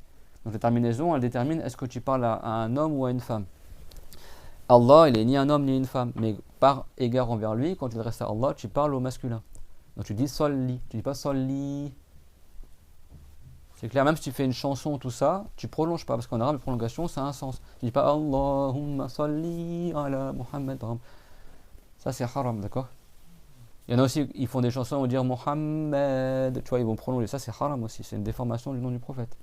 Donc la terminaison, elle détermine est-ce que tu parles à un homme ou à une femme. Allah, il est ni un homme ni une femme, mais par égard envers lui, quand tu t'adresses à Allah, tu parles au masculin. Donc tu dis solli, tu dis pas solli. C'est clair, même si tu fais une chanson, tout ça, tu prolonges pas, parce qu'en arabe, la prolongation, ça a un sens. Tu dis pas Allahumma salli ala Muhammad. Ça, c'est haram, d'accord? Il y en a aussi, ils font des chansons, ils vont dire Muhammad, tu vois, ils vont prolonger. Ça, c'est haram aussi, c'est une déformation du nom du prophète.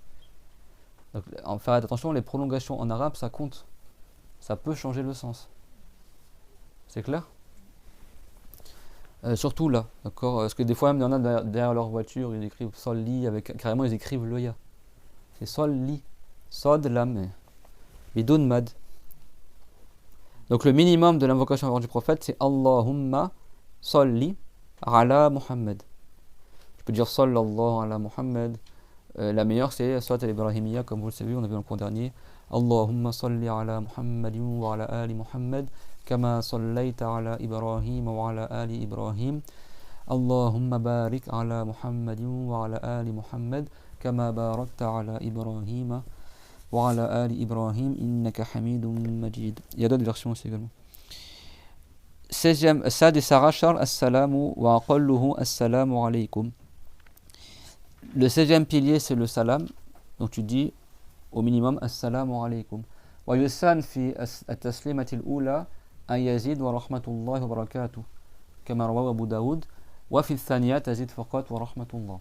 Donc, en faire attention, les prolongations en arabe, ça compte. Ça peut changer le sens. C'est clair? Surtout là, d'accord? Parce que des fois, même, il y en a derrière leur voiture, ils écrivent Solli, avec carrément, ils écrivent le ya. C'est Solli. Sod lam. Bidoun mad. Donc, le minimum de l'invocation avant du prophète, c'est Allahumma Salli ala Muhammad. Tu peux dire Sallallahu ala Muhammad. La meilleure, c'est Salat al-Ibrahimiyya, comme vous le savez, on a vu dans le cours dernier. Allahumma salli ala Muhammadin wa ala ali Muhammad. كما صليت على إبراهيم وعلى آل إبراهيم اللهم بارك على محمد وعلى آل محمد كما باركت على إبراهيم وعلى آل إبراهيم إنك حميد مجيد. Il y a d'autres versions aussi également. 16e السادس عشر السلام وأقله السلام عليكم. Le 16e pilier c'est le salam, donc tu dis au minimum السلام عليكم. ويسن في التسليمة الأولى أن يزيد ورحمة الله وبركاته كما رواه أبو داود وفي الثانية تزيد فقط ورحمة الله.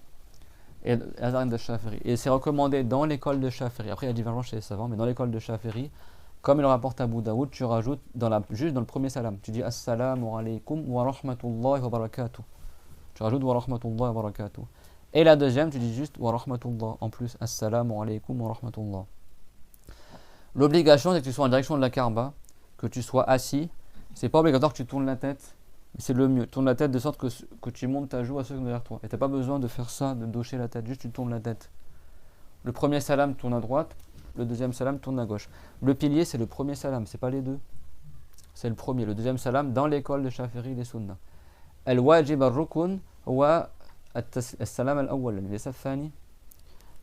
Et c'est recommandé dans l'école de Shafi'i. Après il y a divergence chez les savants, mais dans l'école de Shafi'i, comme il rapporte Abu Daoud, tu rajoutes juste dans le premier salam, tu dis Assalamu alaykum wa rahmatullahi wa barakatuh. Tu rajoutes wa rahmatullahi wa barakatuh. Et la deuxième, tu dis juste wa rahmatullah en plus, Assalamu alaykum wa rahmatullah. L'obligation c'est que tu sois en direction de la Kaaba, que tu sois assis. C'est pas obligatoire que tu tournes la tête, mais c'est le mieux. Tourne la tête de sorte que tu montes ta joue à ceux qui sont derrière toi. Et tu n'as pas besoin de faire ça, de docher la tête, juste tu tournes la tête. Le premier salam tourne à droite, le deuxième salam tourne à gauche. Le pilier c'est le premier salam, c'est pas les deux. C'est le premier, le deuxième salam dans l'école de Shafi'i et Sunna. Al-wajib al-rukun wa al-salam al-awwal, laysa al-thani.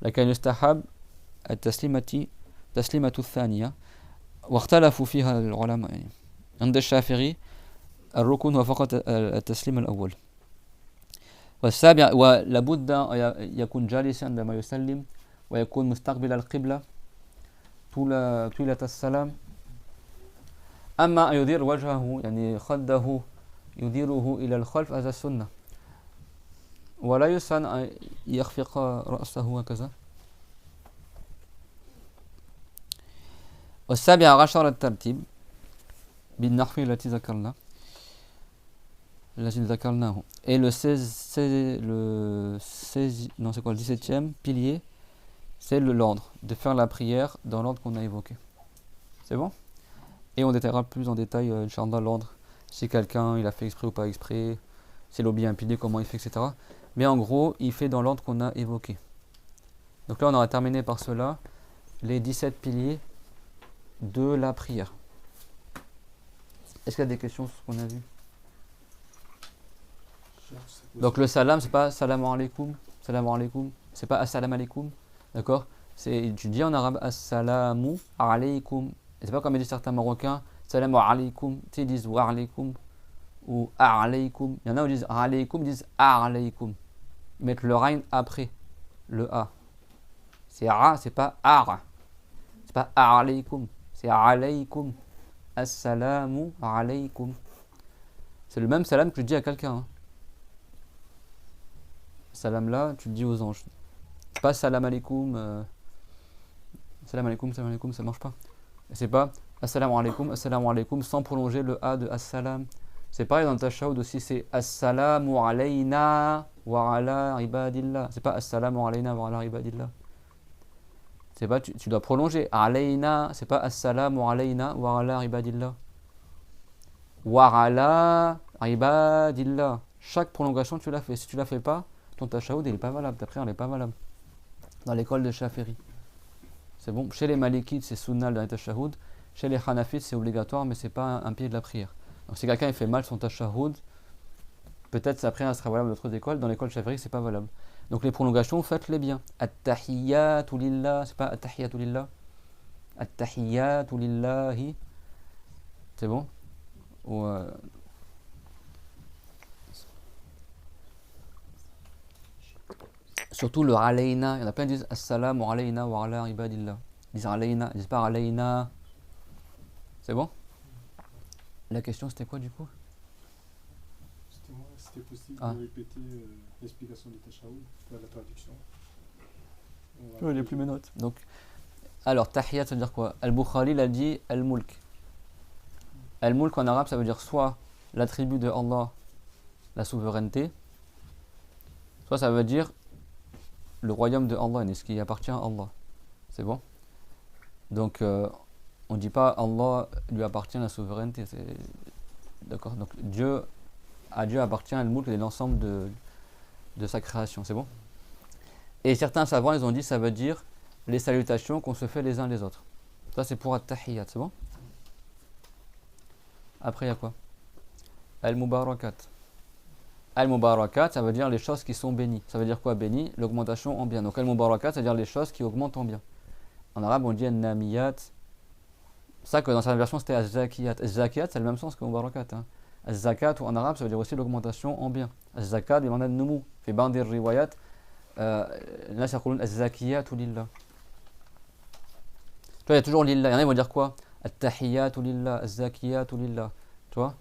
Lakin yustahab al-taslimatu al-thaniya. واختلفوا فيها العلماء يعني. عند الشافعي الركن هو فقط التسليم الأول. والسابع ولابد يكون جالسا عندما يسلم ويكون مستقبل القبلة طيلة السلام. أما أن يدير وجهه يعني خده يديره إلى الخلف هذا السنة. ولا يسن أن يخفق رأسه هكذا. والسابع عشر الترتيب بالنحو التي ذكرناه. Et le 17e pilier, c'est l'ordre, de faire la prière dans l'ordre qu'on a évoqué. C'est bon? Et on détaillera plus en détail, Inch'Allah, l'ordre, si quelqu'un il a fait exprès ou pas exprès, s'il a oublié un pilier, comment il fait, etc. Mais en gros, il fait dans l'ordre qu'on a évoqué. Donc là, on aura terminé par cela, les 17 piliers de la prière. Est-ce qu'il y a des questions sur ce qu'on a vu? Donc le salam, c'est pas salam alaikum, c'est pas assalam alaikum, d'accord? Tu dis en arabe assalamu alaikum. Et c'est pas comme disent certains Marocains, salam alaikum, tu sais, ils disent wa alaikum ou alaikum. Il y en a qui disent alaikum, ils disent alaikum. Ils mettent le rain après le a. C'est a, c'est pas ar. C'est pas alaikum. C'est alaykum. Assalamu alaykum. C'est le même salam que tu dis à quelqu'un. Hein. Salam là, tu le dis aux anges. C'est pas salam alaykum. Salam alaykum, ça marche pas. C'est pas assalamu alaykum sans prolonger le a de assalam. C'est pareil dans le tashahhud aussi, c'est assalamu alayna wa ala ibadillah. C'est pas assalamu alayna wa ala ibadillah. C'est pas, tu dois prolonger. Alayna, c'est pas assalamu alayna wa ala ibadillah. Wa ala ibadillah. Chaque prolongation, tu la fais. Si tu la fais pas, ton tashahhud, il est pas valable. Ta prière, elle est pas valable. Dans l'école de Shafi'i. C'est bon. Chez les Malikites, c'est sunnah dans les tashahhud. Chez les Hanafites, c'est obligatoire, mais c'est pas un pilier de la prière. Donc si quelqu'un il fait mal son tashahhud, peut-être sa prière sera valable dans d'autres écoles. Dans l'école Shafi'i, c'est pas valable. Donc les prolongations, faites-les bien. At-tahiyyatu lillah, c'est pas at-tahiyyatu lillah. At-tahiyyatu lillahi. C'est bon? Ou Surtout le alayna. Il y en a plein qui disent assalamu alayna wa ala ibadillah. Ils disent alayna, ils disent pas alayna. C'est bon? La question c'était quoi du coup? C'était moi, c'était possible Ah. de répéter l'explication du Tashaoud, la traduction. Il n'y a plus mes notes. Donc, alors, tahiyat, ça veut dire quoi? Al-Bukhari, il a dit al-mulk. Al-mulk en arabe, ça veut dire soit l'attribut de Allah, la souveraineté, soit ça veut dire le royaume de Allah, ce qui appartient à Allah. C'est bon? Donc, on ne dit pas Allah lui appartient la souveraineté. D'accord? Donc, à Dieu appartient al-mulk et l'ensemble de sa création. C'est bon? Et certains savants, ils ont dit ça veut dire les salutations qu'on se fait les uns les autres. Ça, c'est pour at-tahiyyat, c'est bon? Après, il y a quoi? Al-Mubarakat. Al-Mubarakat, ça veut dire les choses qui sont bénies. Ça veut dire quoi béni? L'augmentation en bien. Donc Al-Mubarakat, ça veut dire les choses qui augmentent en bien. En arabe, on dit Al-Namiyat. C'est ça que dans certaines versions, c'était Az-Zakiyat. Az-Zakiyat, c'est le même sens que Mubarakat. Hein. Az-Zakat, ou en arabe, ça veut dire aussi l'augmentation en bien. Az-Zakat, il y en a de noumou. Fait bandir riwayat. Là, ça dit Az-Zakiyat ou Lillah. Tu vois, il y a toujours Lillah. Il y en a, ils vont dire quoi? At-Tahiyyat ou Lillah, Az-Zakiyat ou Lillah. Tu vois?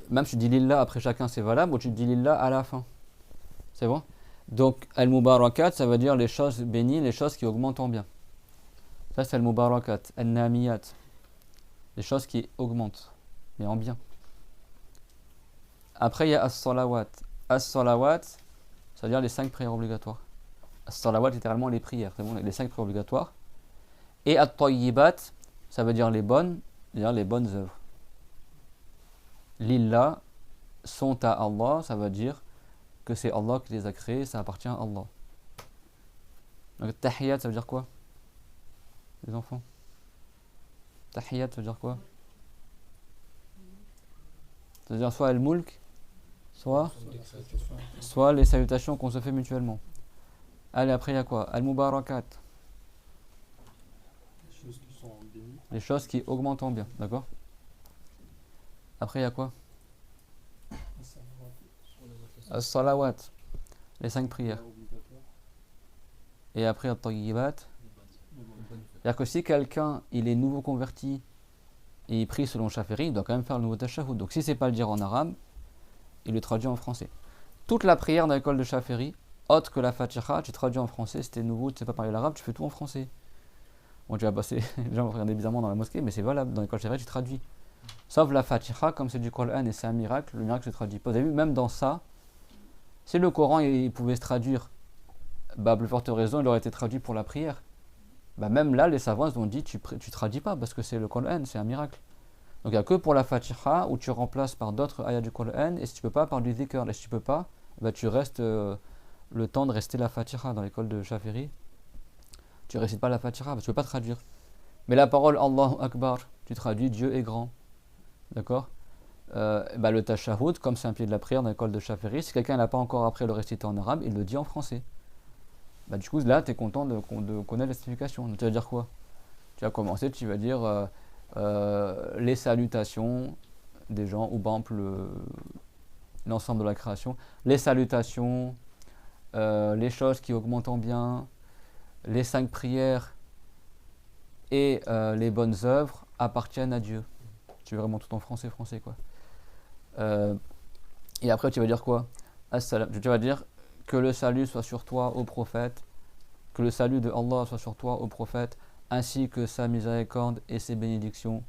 Même si tu dis Lillah après chacun, c'est valable, ou tu dis Lillah à la fin. C'est bon? Donc, Al-Mubarakat, ça veut dire les choses bénies, les choses qui augmentent en bien. Ça, c'est Al-Mubarakat. Al-Namiyat. Les choses qui augmentent, mais en bien. Après, il y a As-Salawat. As-Salawat, ça veut dire les 5 prières obligatoires. As-Salawat, littéralement les prières. C'est bon, les 5 prières obligatoires. Et At-Tayyibat, ça veut dire les bonnes, c'est-à-dire les bonnes œuvres. Lillah, sont à Allah, ça veut dire que c'est Allah qui les a créés, ça appartient à Allah. Donc Tahiyyat, ça veut dire quoi? Les enfants? Tahiyyat, ça veut dire quoi? Ça veut dire soit Al-Mulk, soit les salutations qu'on se fait mutuellement. Allez, après il y a quoi? Al-Mubarakat. Les choses qui sont bénies. Les choses qui augmentent en bien, d'accord? Après il y a quoi? As-Salawat. Les 5 prières. Et après At-Tayyibat. C'est-à-dire que si quelqu'un il est nouveau converti et il prie selon Shafiri, il doit quand même faire le nouveau tashahhud. Donc si c'est pas le dire en arabe, il le traduit en français. Toute la prière dans l'école de Shafiri, autre que la Fatiha, tu traduis en français. Si t'es nouveau, tu sais pas parler l'arabe, tu fais tout en français. Bon, tu vas passer, les gens vont regarder bizarrement dans la mosquée, mais c'est valable. Dans l'école Shafiri, tu traduis. Sauf la Fatiha, comme c'est du Coran et c'est un miracle, le miracle se traduit pas. Vous avez vu, même dans ça, si le Coran il pouvait se traduire, bah, plus forte raison, il aurait été traduit pour la prière. Bah, même là, les savants ils ont dit tu traduis pas parce que c'est le Coran, c'est un miracle. Donc il n'y a que pour la Fatiha où tu remplaces par d'autres ayats du Coran, et si tu peux pas, par du dhikr. Et si tu peux pas, bah, tu restes le temps de rester la Fatiha dans l'école de Shafiri. Tu récites pas la Fatiha parce que tu peux pas traduire. Mais la parole Allahu Akbar, tu traduis Dieu est grand. D'accord? Bah, le tashahhud, comme c'est un pied de la prière dans l'école de Shafiri, si quelqu'un n'a pas encore appris à le réciter en arabe, il le dit en français. Bah, du coup, là, tu es content de connaître la signification. Donc, tu vas dire quoi? Tu vas commencer, tu vas dire les salutations des gens, ou par exemple l'ensemble de la création, les salutations, les choses qui augmentent en bien, les 5 prières et les bonnes œuvres appartiennent à Dieu. Tu veux vraiment tout en français quoi. Et après tu vas dire quoi? As-salam. Tu vas dire que le salut soit sur toi ô prophète, que le salut de Allah soit sur toi ô prophète, ainsi que sa miséricorde et ses bénédictions,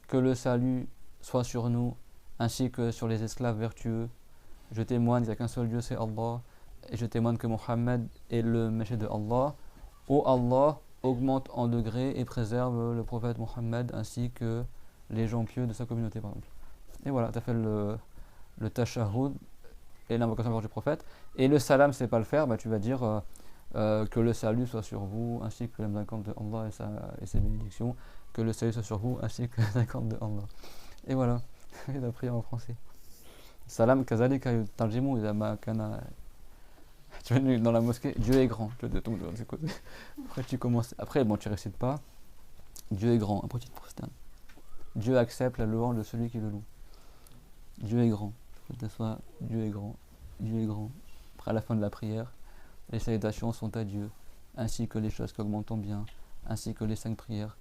que le salut soit sur nous, ainsi que sur les esclaves vertueux. Je témoigne qu'il n'y a qu'un seul Dieu, c'est Allah, et je témoigne que Mohammed est le messager de Allah. Ô Allah, augmente en degrés et préserve le prophète Mohammed ainsi que les gens pieux de sa communauté, par exemple. Et voilà, tu as fait le tashahhud et l'invocation du prophète. Et le salam, c'est pas le faire, bah, tu vas dire que le salut soit sur vous, ainsi que la miséricorde de Allah et ses bénédictions, que le salut soit sur vous, ainsi que la miséricorde de Allah. Et voilà, la prière en français. Salam kazalika yutarjimu idha ma kana. Tu vas dans la mosquée, Dieu est grand. Après tu commences. Après bon, tu récites pas. Dieu est grand. Après tu te prosternes. Dieu accepte la louange de celui qui le loue. Dieu est grand. Dieu est grand. Dieu est grand. Après à la fin de la prière, les salutations sont à Dieu, ainsi que les choses qui augmentent ton bien, ainsi que les 5 prières,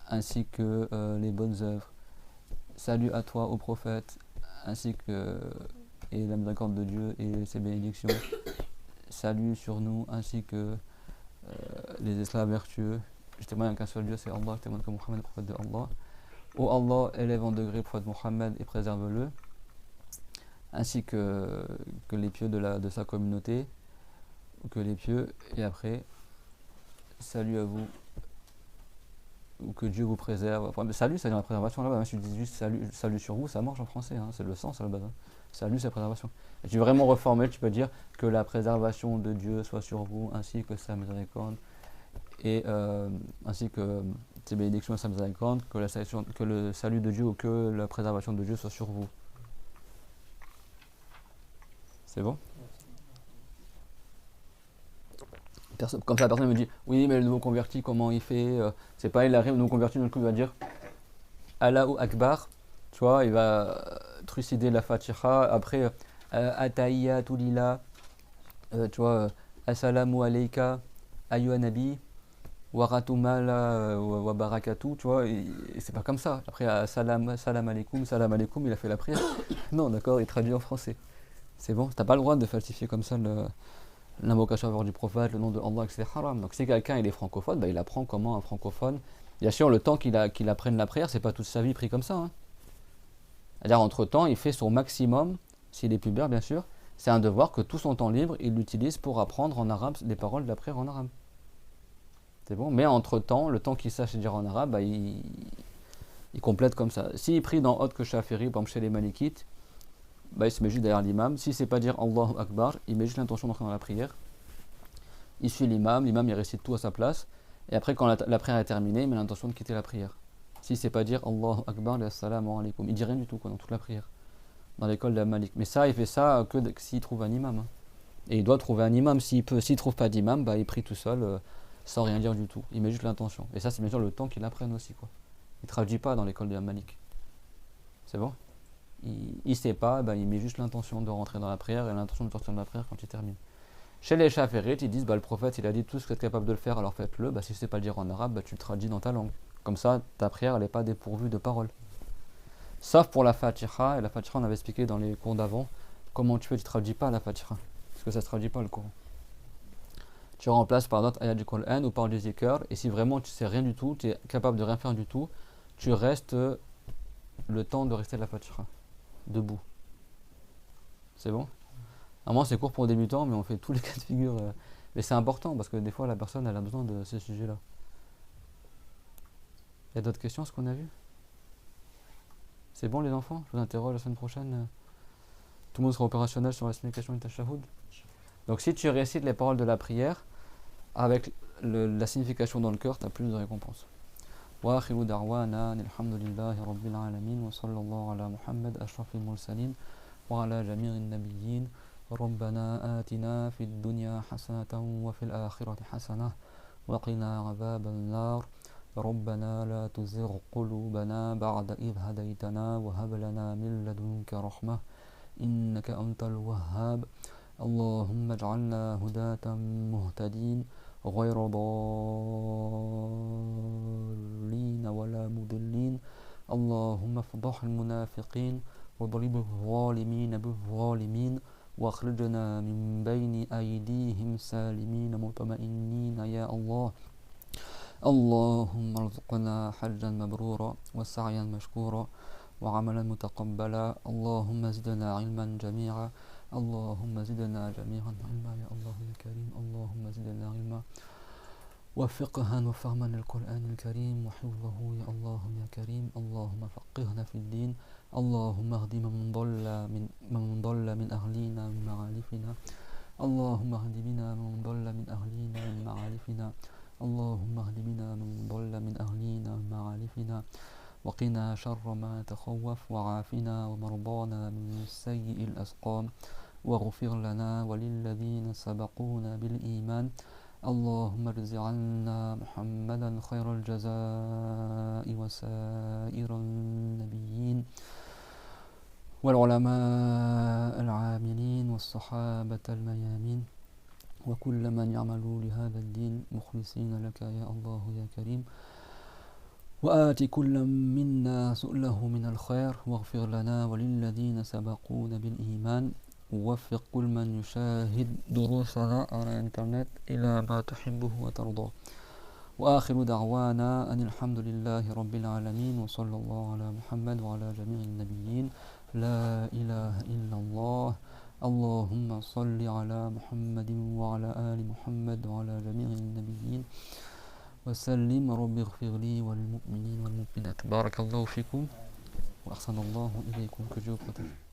ainsi que les bonnes œuvres. Salut à toi, ô prophète, ainsi que et la miséricorde de Dieu et ses bénédictions. Salut sur nous, ainsi que les esclaves vertueux. Je témoigne qu'un seul Dieu, c'est Allah. Je témoigne que Mohammed est le prophète de Allah. Ô Allah, élève en degré le prophète Mohammed et préserve-le, ainsi que les pieux de sa communauté, ou que les pieux. Et après, salut à vous, ou que Dieu vous préserve. Enfin, salut, c'est dans la préservation là-bas. Hein. Si tu dis juste salut sur vous, ça marche en français. Hein. C'est le sens à la base. Hein. Salut, c'est la préservation. Et tu veux vraiment reformer, tu peux dire que la préservation de Dieu soit sur vous, ainsi que sa miséricorde, et ainsi que ses bénédictions et sa miséricorde, que le salut de Dieu ou que la préservation de Dieu soit sur vous. C'est bon? Comme ça, la personne me dit oui, mais le nouveau converti, comment il fait? C'est pas il arrive, le nouveau converti, du coup, il va dire Allahu Akbar, tu vois, il va trucider la Fatiha, après Atahiyyatu lillah, tu vois, Assalamu alayka, Ayyuhan Nabi, wa rahmatullah wa barakatuh, tu vois, et c'est pas comme ça. Après, salam alaikum, il a fait la prière. Non, d'accord, il traduit en français. C'est bon, t'as pas le droit de falsifier comme ça l'invocation à faveur du prophète, le nom de Allah, c'est haram. Donc si quelqu'un il est francophone, bah, il apprend comment un francophone. Bien sûr, le temps qu'il apprenne la prière, c'est pas toute sa vie pris comme ça. Hein. C'est-à-dire, entre-temps, il fait son maximum, s'il est pubère bien sûr, c'est un devoir que tout son temps libre, il l'utilise pour apprendre en arabe les paroles de la prière en arabe. C'est bon, mais entre-temps, le temps qu'il sache dire en arabe, bah, il complète comme ça. S'il prie dans autre que Shafiri, par exemple chez les Malikites, bah, il se met juste derrière l'imam. Si c'est pas dire Allahu Akbar, il met juste l'intention d'entrer dans la prière. Il suit l'imam il récite tout à sa place. Et après, quand la prière est terminée, il met l'intention de quitter la prière. Si c'est pas dire Allahu Akbar, assalamu alaikum, il dit rien du tout quoi, dans toute la prière. Dans l'école de la Malik. Mais ça, il fait ça que s'il trouve un imam. Hein. Et il doit trouver un imam. S'il trouve pas d'imam, bah, il prie tout seul, sans rien dire du tout. Il met juste l'intention. Et ça, c'est bien sûr le temps qu'il apprenne aussi. Quoi. Il traduit pas dans l'école de la Malik. C'est bon? Il sait pas, bah, il met juste l'intention de rentrer dans la prière et l'intention de sortir de la prière quand il termine. Chez les Chaférites, ils disent bah, le prophète il a dit tout ce que tu es capable de le faire, alors faites-le. Bah, si tu sais pas le dire en arabe, bah, tu le traduis dans ta langue. Comme ça, ta prière elle n'est pas dépourvue de paroles. Sauf pour la Fatiha, et la Fatiha on avait expliqué dans les cours d'avant comment tu traduis pas la Fatiha. Parce que ça ne se traduit pas le Coran. Tu remplaces par d'autres ayats du Coran ou par du zikr, et si vraiment tu sais rien du tout, tu es capable de rien faire du tout, tu restes le temps de rester de la Fatiha. Debout. C'est bon? Normalement c'est court pour débutants, mais on fait tous les cas de figure. Mais c'est important parce que des fois la personne elle a besoin de ces sujets-là. Il y a d'autres questions, ce qu'on a vu? C'est bon les enfants? Je vous interroge la semaine prochaine. Tout le monde sera opérationnel sur l'explication du tashahhud. Donc si tu récites les paroles de la prière avec la signification dans le cœur, tu as plus de récompenses. وآخر دعوانا الحمد لله رب العالمين وصلى الله على محمد أشرف المرسلين وعلى جميع النبيين ربنا آتنا في الدنيا حسنة وفي الآخرة حسنة وقنا عذاب النار ربنا لا تزغ قلوبنا بعد إذ هديتنا وهب لنا من لدنك رحمة إنك أنت الوهاب اللهم اجعلنا هداة مهتدين غير ضالين ولا مضلين اللهم افضح المنافقين واضرب الظالمين بالظالمين واخرجنا من بين أيديهم سالمين مطمئنين يا الله اللهم ارزقنا حجا مبرورا وسعيا مشكورا وعملا متقبلا اللهم زدنا علما جميعا اللهم زدنا جميعا علما يا الله يا كريم اللهم زدنا علما وفقها وفهما للقرآن الكريم وحفظه يا الله يا كريم اللهم فقهنا في الدين اللهم اهد من ضل من أهلنا من معالفنا اللهم اهد بنا من ضل من أهلنا من معالفنا اللهم اهد بنا من ضل من أهلنا من معالفنا وقنا شر ما تخوف وعافنا ومرضانا من سيء الأسقام واغفر لنا وللذين سبقونا بالإيمان اللهم اجز عنا محمدا خير الجزاء وسائر النبيين والعلماء العاملين والصحابة الميامين وكل من يعمل لهذا الدين مخلصين لك يا الله يا كريم. وآت كل منا سؤله من الخير واغفر لنا وللذين سبقونا بالإيمان. ووفق كل من يشاهد دروسنا على الإنترنت إلى ما تحبه وترضاه. وآخر دعوانا أن الحمد لله رب العالمين وصلى الله على محمد وعلى جميع النبيين. لا إله إلا الله. اللهم صل على محمد وعلى آل محمد وعلى جميع النبيين وسلم. رب اغفر لي والمؤمنين والمؤمنات. بارك الله فيكم وأحسن الله إليكم. Que Dieu protège.